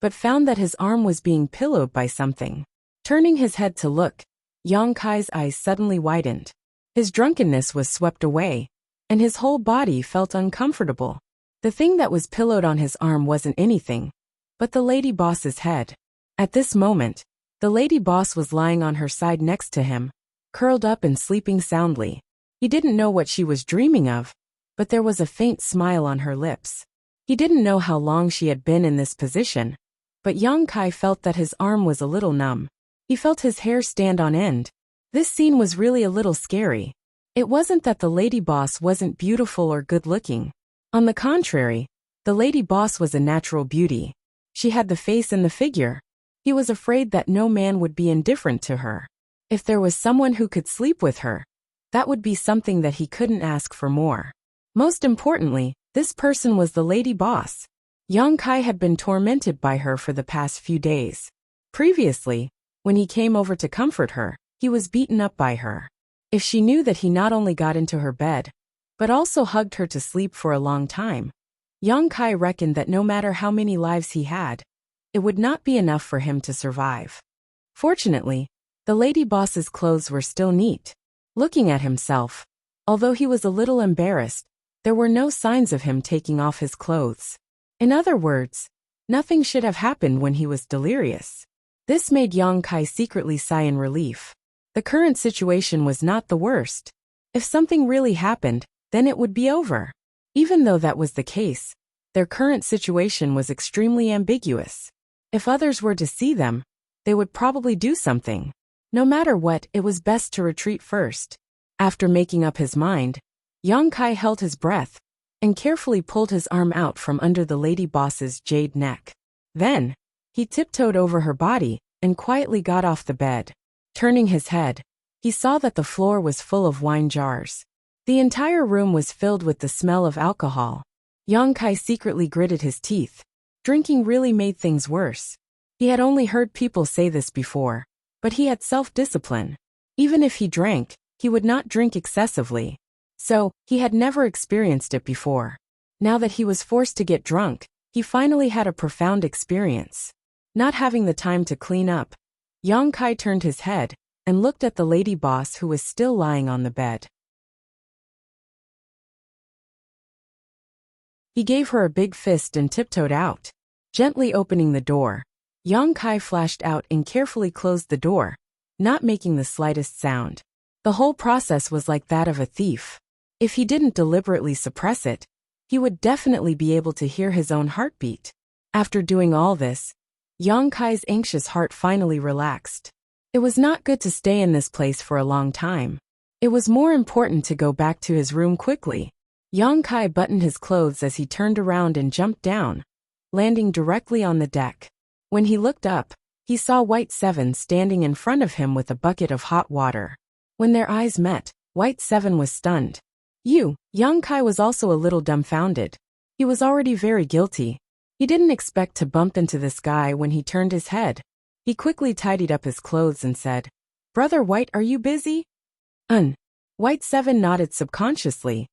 but found that his arm was being pillowed by something. Turning his head to look, Yang Kai's eyes suddenly widened. His drunkenness was swept away, and his whole body felt uncomfortable. The thing that was pillowed on his arm wasn't anything but the lady boss's head. At this moment, the lady boss was lying on her side next to him, curled up and sleeping soundly. He didn't know what she was dreaming of, but there was a faint smile on her lips. He didn't know how long she had been in this position, but Yang Kai felt that his arm was a little numb. He felt his hair stand on end. This scene was really a little scary. It wasn't that the lady boss wasn't beautiful or good-looking. On the contrary, the lady boss was a natural beauty. She had the face and the figure. He was afraid that no man would be indifferent to her. If there was someone who could sleep with her, that would be something that he couldn't ask for more. Most importantly, this person was the lady boss. Yang Kai had been tormented by her for the past few days. Previously, when he came over to comfort her, he was beaten up by her. If she knew that he not only got into her bed, but also hugged her to sleep for a long time, Yang Kai reckoned that no matter how many lives he had, it would not be enough for him to survive. Fortunately, the lady boss's clothes were still neat. Looking at himself, although he was a little embarrassed, there were no signs of him taking off his clothes. In other words, nothing should have happened when he was delirious. This made Yang Kai secretly sigh in relief. The current situation was not the worst. If something really happened, then it would be over. Even though that was the case, their current situation was extremely ambiguous. If others were to see them, they would probably do something. No matter what, it was best to retreat first. After making up his mind, Yang Kai held his breath and carefully pulled his arm out from under the lady boss's jade neck. Then, he tiptoed over her body and quietly got off the bed. Turning his head, he saw that the floor was full of wine jars. The entire room was filled with the smell of alcohol. Yang Kai secretly gritted his teeth. Drinking really made things worse. He had only heard people say this before, but he had self-discipline. Even if he drank, he would not drink excessively. So, he had never experienced it before. Now that he was forced to get drunk, he finally had a profound experience. Not having the time to clean up, Yang Kai turned his head and looked at the lady boss who was still lying on the bed. He gave her a big fist and tiptoed out. Gently opening the door, Yang Kai flashed out and carefully closed the door, not making the slightest sound. The whole process was like that of a thief. If he didn't deliberately suppress it, he would definitely be able to hear his own heartbeat. After doing all this, Yang Kai's anxious heart finally relaxed. It was not good to stay in this place for a long time. It was more important to go back to his room quickly. Yang Kai buttoned his clothes as he turned around and jumped down, landing directly on the deck. When he looked up, he saw White Seven standing in front of him with a bucket of hot water. When their eyes met, White Seven was stunned. Yang Kai was also a little dumbfounded. He was already very guilty. He didn't expect to bump into this guy when he turned his head. He quickly tidied up his clothes and said, "Brother White, are you busy?" White Seven nodded subconsciously.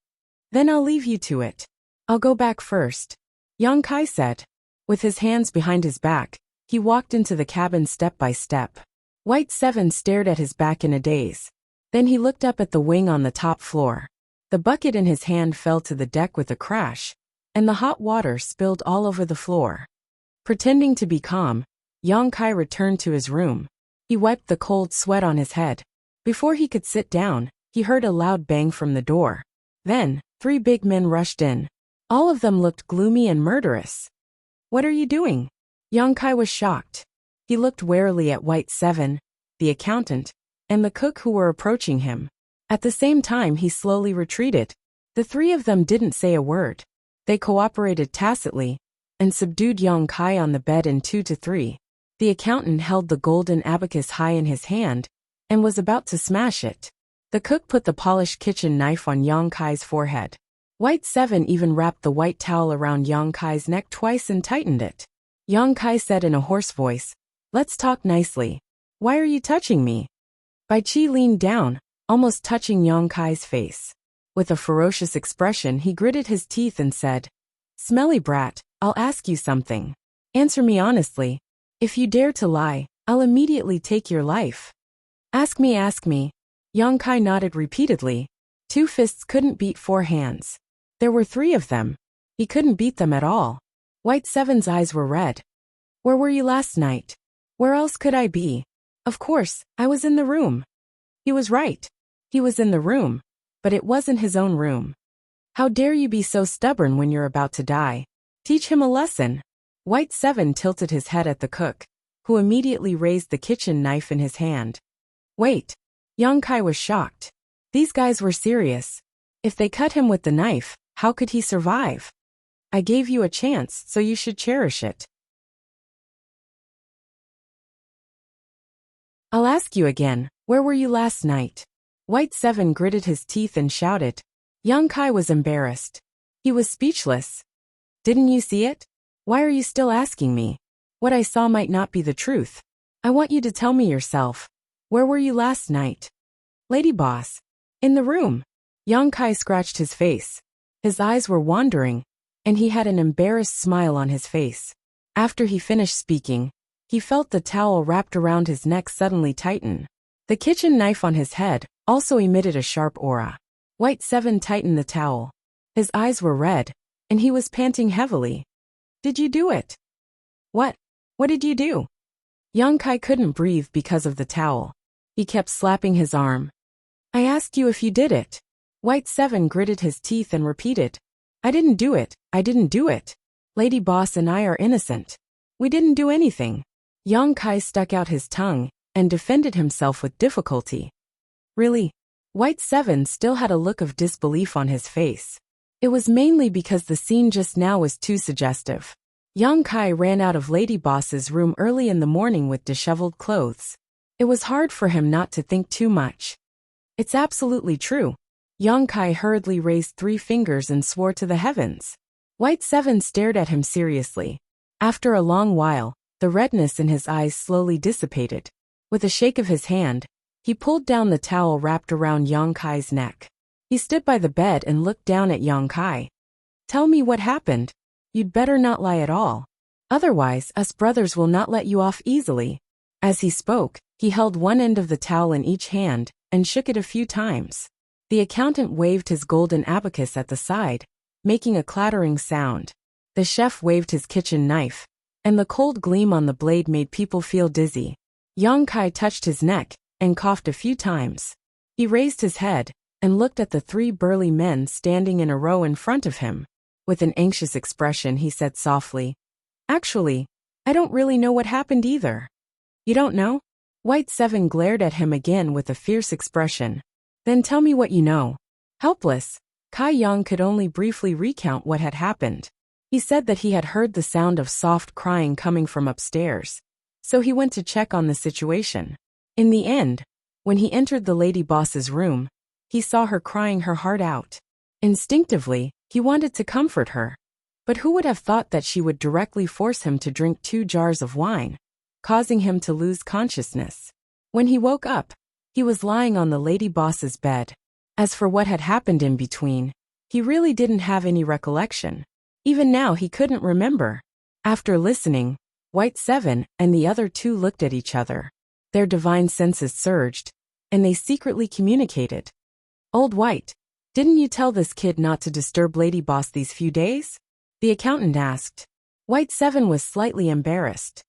"Then I'll leave you to it. I'll go back first," Yang Kai said. With his hands behind his back, he walked into the cabin step by step. White Seven stared at his back in a daze. Then he looked up at the wing on the top floor. The bucket in his hand fell to the deck with a crash, and the hot water spilled all over the floor. Pretending to be calm, Yang Kai returned to his room. He wiped the cold sweat on his head. Before he could sit down, he heard a loud bang from the door. Then, 3 big men rushed in. All of them looked gloomy and murderous. "What are you doing?" Yang Kai was shocked. He looked warily at White Seven, the accountant, and the cook who were approaching him. At the same time, he slowly retreated. The 3 of them didn't say a word. They cooperated tacitly and subdued Yang Kai on the bed in 2 to 3. The accountant held the golden abacus high in his hand and was about to smash it. The cook put the polished kitchen knife on Yang Kai's forehead. White Seven even wrapped the white towel around Yang Kai's neck twice and tightened it. Yang Kai said in a hoarse voice, "Let's talk nicely. Why are you touching me?" Bai Qi leaned down, almost touching Yang Kai's face. With a ferocious expression, he gritted his teeth and said, Smelly brat, I'll ask you something. Answer me honestly. If you dare to lie, I'll immediately take your life. Ask me, ask me. Yang Kai nodded repeatedly. 2 fists couldn't beat 4 hands. There were 3 of them. He couldn't beat them at all. White Seven's eyes were red. Where were you last night? Where else could I be? Of course, I was in the room. He was right. He was in the room, but it wasn't his own room. How dare you be so stubborn when you're about to die? Teach him a lesson. White Seven tilted his head at the cook, who immediately raised the kitchen knife in his hand. Wait. Yang Kai was shocked. These guys were serious. If they cut him with the knife, how could he survive? I gave you a chance, so you should cherish it. I'll ask you again, where were you last night? White Seven gritted his teeth and shouted. Yang Kai was embarrassed. He was speechless. Didn't you see it? Why are you still asking me? What I saw might not be the truth. I want you to tell me yourself. Where were you last night? Lady Boss. In the room. Yang Kai scratched his face. His eyes were wandering, and he had an embarrassed smile on his face. After he finished speaking, he felt the towel wrapped around his neck suddenly tighten. The kitchen knife on his head also emitted a sharp aura. White Seven tightened the towel. His eyes were red, and he was panting heavily. Did you do it? What? What did you do? Yang Kai couldn't breathe because of the towel. He kept slapping his arm. I asked you if you did it. White Seven gritted his teeth and repeated. I didn't do it, I didn't do it. Lady Boss and I are innocent. We didn't do anything. Yang Kai stuck out his tongue and defended himself with difficulty. Really? White Seven still had a look of disbelief on his face. It was mainly because the scene just now was too suggestive. Yang Kai ran out of Lady Boss's room early in the morning with disheveled clothes. It was hard for him not to think too much. It's absolutely true. Yang Kai hurriedly raised 3 fingers and swore to the heavens. White Seven stared at him seriously. After a long while, the redness in his eyes slowly dissipated. With a shake of his hand, he pulled down the towel wrapped around Yang Kai's neck. He stood by the bed and looked down at Yang Kai. Tell me what happened. You'd better not lie at all. Otherwise, us brothers will not let you off easily. As he spoke, he held one end of the towel in each hand and shook it a few times. The accountant waved his golden abacus at the side, making a clattering sound. The chef waved his kitchen knife, and the cold gleam on the blade made people feel dizzy. Yang Kai touched his neck and coughed a few times. He raised his head and looked at the 3 burly men standing in a row in front of him. With an anxious expression, he said softly, Actually, I don't really know what happened either. You don't know? White Seven glared at him again with a fierce expression. Then tell me what you know. Helpless, Kai Yang could only briefly recount what had happened. He said that he had heard the sound of soft crying coming from upstairs, so he went to check on the situation. In the end, when he entered the Lady Boss's room, he saw her crying her heart out. Instinctively, he wanted to comfort her. But who would have thought that she would directly force him to drink 2 jars of wine, causing him to lose consciousness? When he woke up, he was lying on the Lady Boss's bed. As for what had happened in between, he really didn't have any recollection. Even now he couldn't remember. After listening, White Seven and the other 2 looked at each other. Their divine senses surged, and they secretly communicated. Old White, didn't you tell this kid not to disturb Lady Boss these few days? The accountant asked. White Seven was slightly embarrassed.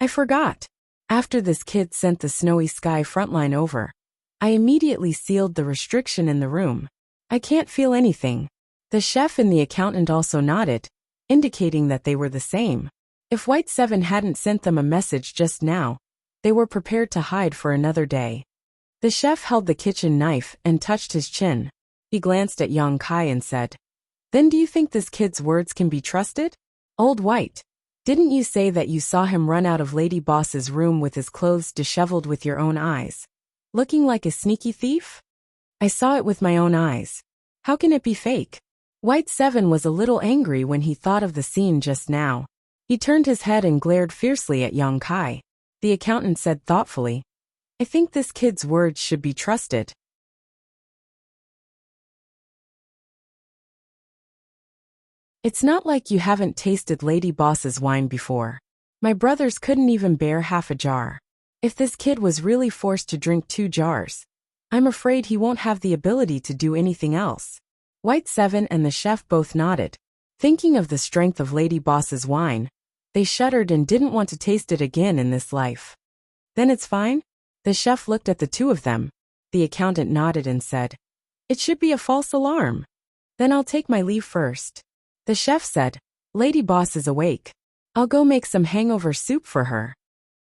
I forgot. After this kid sent the Snowy Sky frontline over, I immediately sealed the restriction in the room. I can't feel anything. The chef and the accountant also nodded, indicating that they were the same. If White Seven hadn't sent them a message just now, they were prepared to hide for another day. The chef held the kitchen knife and touched his chin. He glanced at Yang Kai and said, Then do you think this kid's words can be trusted? Old White, didn't you say that you saw him run out of Lady Boss's room with his clothes disheveled with your own eyes? Looking like a sneaky thief? I saw it with my own eyes. How can it be fake? White Seven was a little angry when he thought of the scene just now. He turned his head and glared fiercely at Yang Kai. The accountant said thoughtfully, I think this kid's words should be trusted. It's not like you haven't tasted Lady Boss's wine before. My brothers couldn't even bear half a jar. If this kid was really forced to drink 2 jars, I'm afraid he won't have the ability to do anything else. White 7 and the chef both nodded. Thinking of the strength of Lady Boss's wine, they shuddered and didn't want to taste it again in this life. Then it's fine? The chef looked at the two of them. The accountant nodded and said, "It should be a false alarm." "Then I'll take my leave first." The chef said, "Lady Boss is awake. I'll go make some hangover soup for her.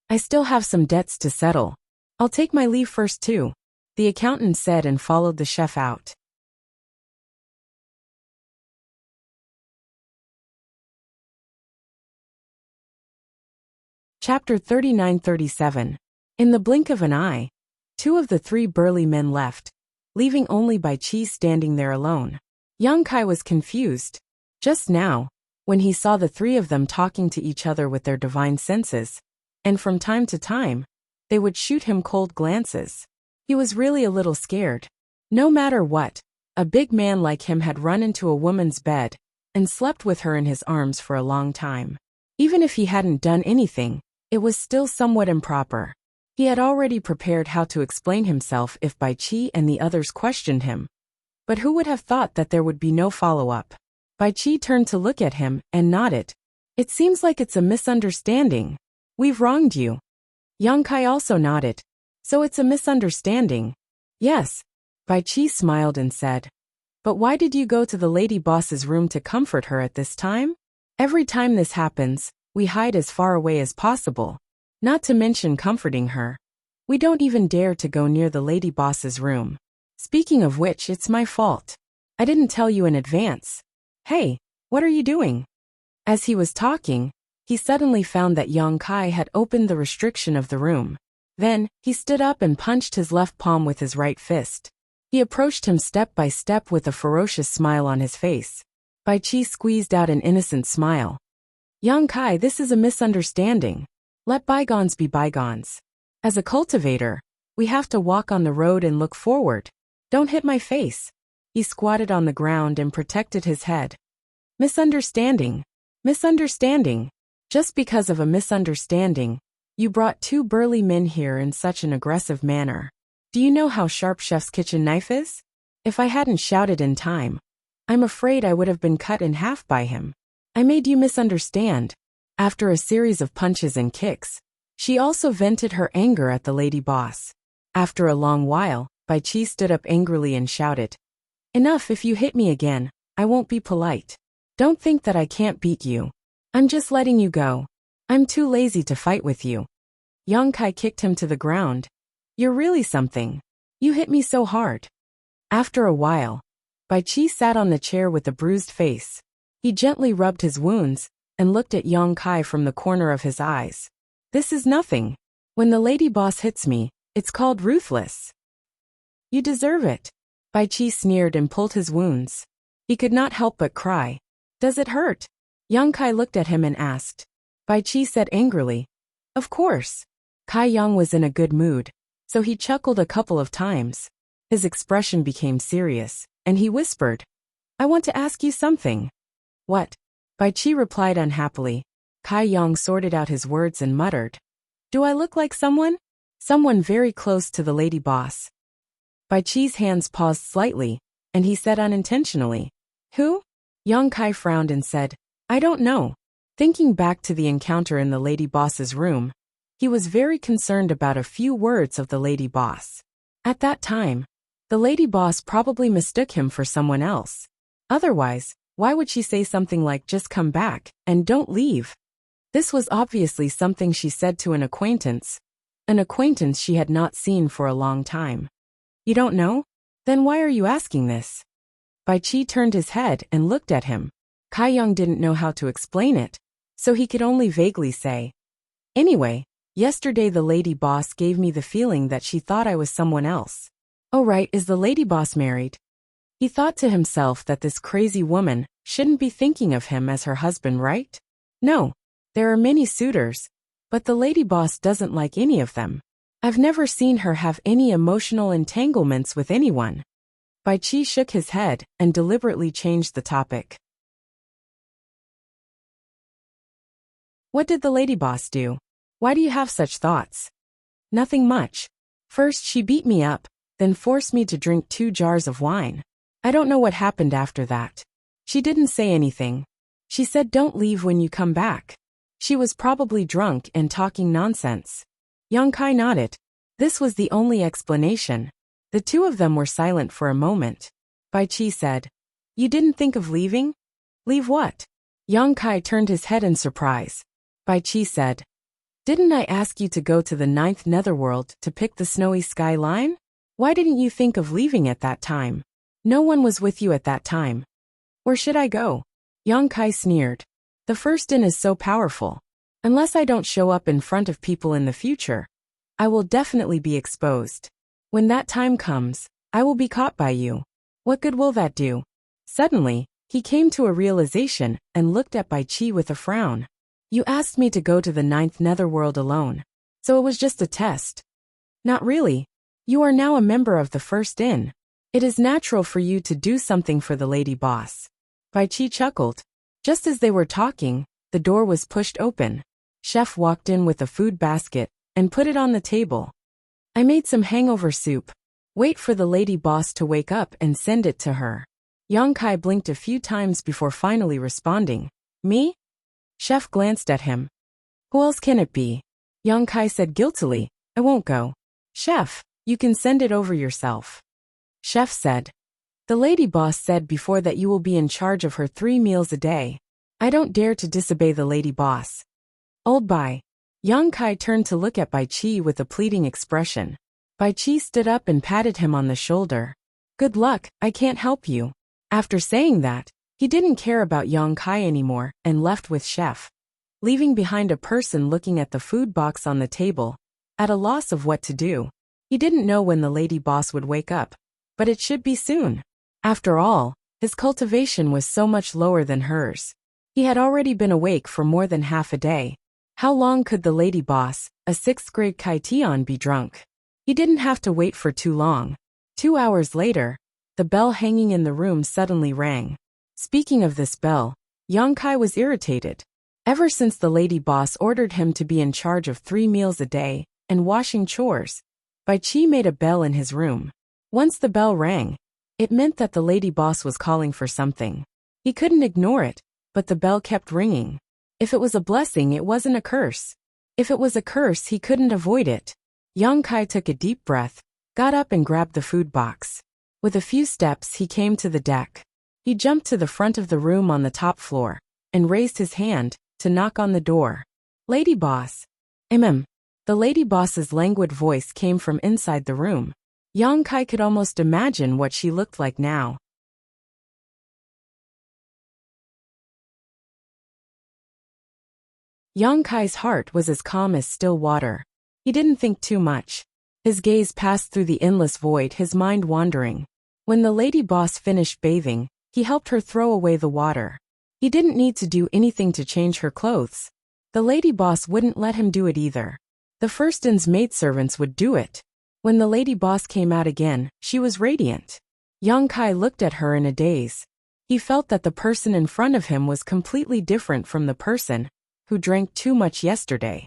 I still have some debts to settle. I'll take my leave first too," the accountant said and followed the chef out. Chapter 39-37. In the blink of an eye, 2 of the 3 burly men left, leaving only Bai Qi standing there alone. Yang Kai was confused. Just now, when he saw the 3 of them talking to each other with their divine senses, and from time to time, they would shoot him cold glances. He was really a little scared. No matter what, a big man like him had run into a woman's bed and slept with her in his arms for a long time. Even if he hadn't done anything, it was still somewhat improper. He had already prepared how to explain himself if Bai Qi and the others questioned him. But who would have thought that there would be no follow-up? Bai Qi turned to look at him and nodded. "It seems like it's a misunderstanding. We've wronged you." Yang Kai also nodded. "So it's a misunderstanding?" "Yes." Bai Qi smiled and said, "But why did you go to the Lady Boss's room to comfort her at this time? Every time this happens, we hide as far away as possible. Not to mention comforting her. We don't even dare to go near the Lady Boss's room. Speaking of which, it's my fault. I didn't tell you in advance. Hey, what are you doing?" As he was talking, he suddenly found that Yang Kai had opened the restriction of the room. Then, he stood up and punched his left palm with his right fist. He approached him step by step with a ferocious smile on his face. Bai Qi squeezed out an innocent smile. "Yang Kai, this is a misunderstanding. Let bygones be bygones. As a cultivator, we have to walk on the road and look forward. Don't hit my face." He squatted on the ground and protected his head. "Misunderstanding. Misunderstanding. Just because of a misunderstanding, you brought 2 burly men here in such an aggressive manner. Do you know how sharp Chef's kitchen knife is? If I hadn't shouted in time, I'm afraid I would have been cut in half by him. I made you misunderstand." After a series of punches and kicks, she also vented her anger at the Lady Boss. After a long while, Bai Qi stood up angrily and shouted, "Enough! If you hit me again, I won't be polite. Don't think that I can't beat you. I'm just letting you go. I'm too lazy to fight with you." Yang Kai kicked him to the ground. "You're really something. You hit me so hard." After a while, Bai Qi sat on the chair with a bruised face. He gently rubbed his wounds and looked at Yang Kai from the corner of his eyes. "This is nothing. When the Lady Boss hits me, it's called ruthless." "You deserve it." Bai Qi sneered and pulled his wounds. He could not help but cry. "Does it hurt?" Yang Kai looked at him and asked. Bai Qi said angrily, "Of course." Kai Yang was in a good mood, so he chuckled a couple of times. His expression became serious, and he whispered, "I want to ask you something." "What?" Bai Qi replied unhappily. Kai Yang sorted out his words and muttered, "Do I look like someone?" "Someone very close to the Lady Boss." Bai Qi's hands paused slightly, and he said unintentionally, "Who?" Yang Kai frowned and said, "I don't know." Thinking back to the encounter in the Lady Boss's room, he was very concerned about a few words of the Lady Boss. At that time, the Lady Boss probably mistook him for someone else. Otherwise, why would she say something like "just come back" and "don't leave"? This was obviously something she said to an acquaintance she had not seen for a long time. "You don't know? Then why are you asking this?" Bai Qi turned his head and looked at him. Kai Yang didn't know how to explain it, so he could only vaguely say, "Anyway, yesterday the Lady Boss gave me the feeling that she thought I was someone else." "Oh right, is the Lady Boss married?" He thought to himself that this crazy woman shouldn't be thinking of him as her husband, right? No, there are many suitors, but the Lady Boss doesn't like any of them. I've never seen her have any emotional entanglements with anyone. Bai Qi shook his head and deliberately changed the topic. What did the lady boss do? Why do you have such thoughts? Nothing much. First she beat me up, then forced me to drink 2 jars of wine. I don't know what happened after that. She didn't say anything. She said don't leave when you come back. She was probably drunk and talking nonsense. Yang Kai nodded. This was the only explanation. The two of them were silent for a moment. Bai Qi said, You didn't think of leaving? Leave what? Yang Kai turned his head in surprise. Bai Qi said, Didn't I ask you to go to the 9th netherworld to pick the snowy skyline? Why didn't you think of leaving at that time? No one was with you at that time. Where should I go? Yang Kai sneered. The first in is so powerful. Unless I don't show up in front of people in the future, I will definitely be exposed. When that time comes, I will be caught by you. What good will that do? Suddenly, he came to a realization and looked at Bai Qi with a frown. You asked me to go to the 9th netherworld alone. So it was just a test. Not really. You are now a member of the first inn. It is natural for you to do something for the lady boss. Bai Qi chuckled. Just as they were talking, the door was pushed open. Chef walked in with a food basket and put it on the table. I made some hangover soup. Wait for the lady boss to wake up and send it to her. Yang Kai blinked a few times before finally responding. Me? Chef glanced at him. Who else can it be? Yang Kai said guiltily, I won't go. Chef, you can send it over yourself. Chef said. The lady boss said before that you will be in charge of her 3 meals a day. I don't dare to disobey the lady boss. Old Bai. Yang Kai turned to look at Bai Qi with a pleading expression. Bai Qi stood up and patted him on the shoulder. Good luck, I can't help you. After saying that, he didn't care about Yang Kai anymore and left with Chef, leaving behind a person looking at the food box on the table, at a loss of what to do. He didn't know when the lady boss would wake up, but it should be soon. After all, his cultivation was so much lower than hers. He had already been awake for more than half a day. How long could the lady boss, a 6th grade Kaitian, be drunk? He didn't have to wait for too long. 2 hours later, the bell hanging in the room suddenly rang. Speaking of this bell, Yang Kai was irritated. Ever since the lady boss ordered him to be in charge of 3 meals a day and washing chores, Bai Qi made a bell in his room. Once the bell rang, it meant that the lady boss was calling for something. He couldn't ignore it, but the bell kept ringing. If it was a blessing, it wasn't a curse. If it was a curse, he couldn't avoid it. Yang Kai took a deep breath, got up and grabbed the food box. With a few steps, he came to the deck. He jumped to the front of the room on the top floor and raised his hand to knock on the door. Lady boss. The lady boss's languid voice came from inside the room. Yang Kai could almost imagine what she looked like now. Yang Kai's heart was as calm as still water. He didn't think too much. His gaze passed through the endless void, his mind wandering. When the lady boss finished bathing, he helped her throw away the water. He didn't need to do anything to change her clothes. The lady boss wouldn't let him do it either. The first inn's maidservants would do it. When the lady boss came out again, she was radiant. Yang Kai looked at her in a daze. He felt that the person in front of him was completely different from the person who drank too much yesterday.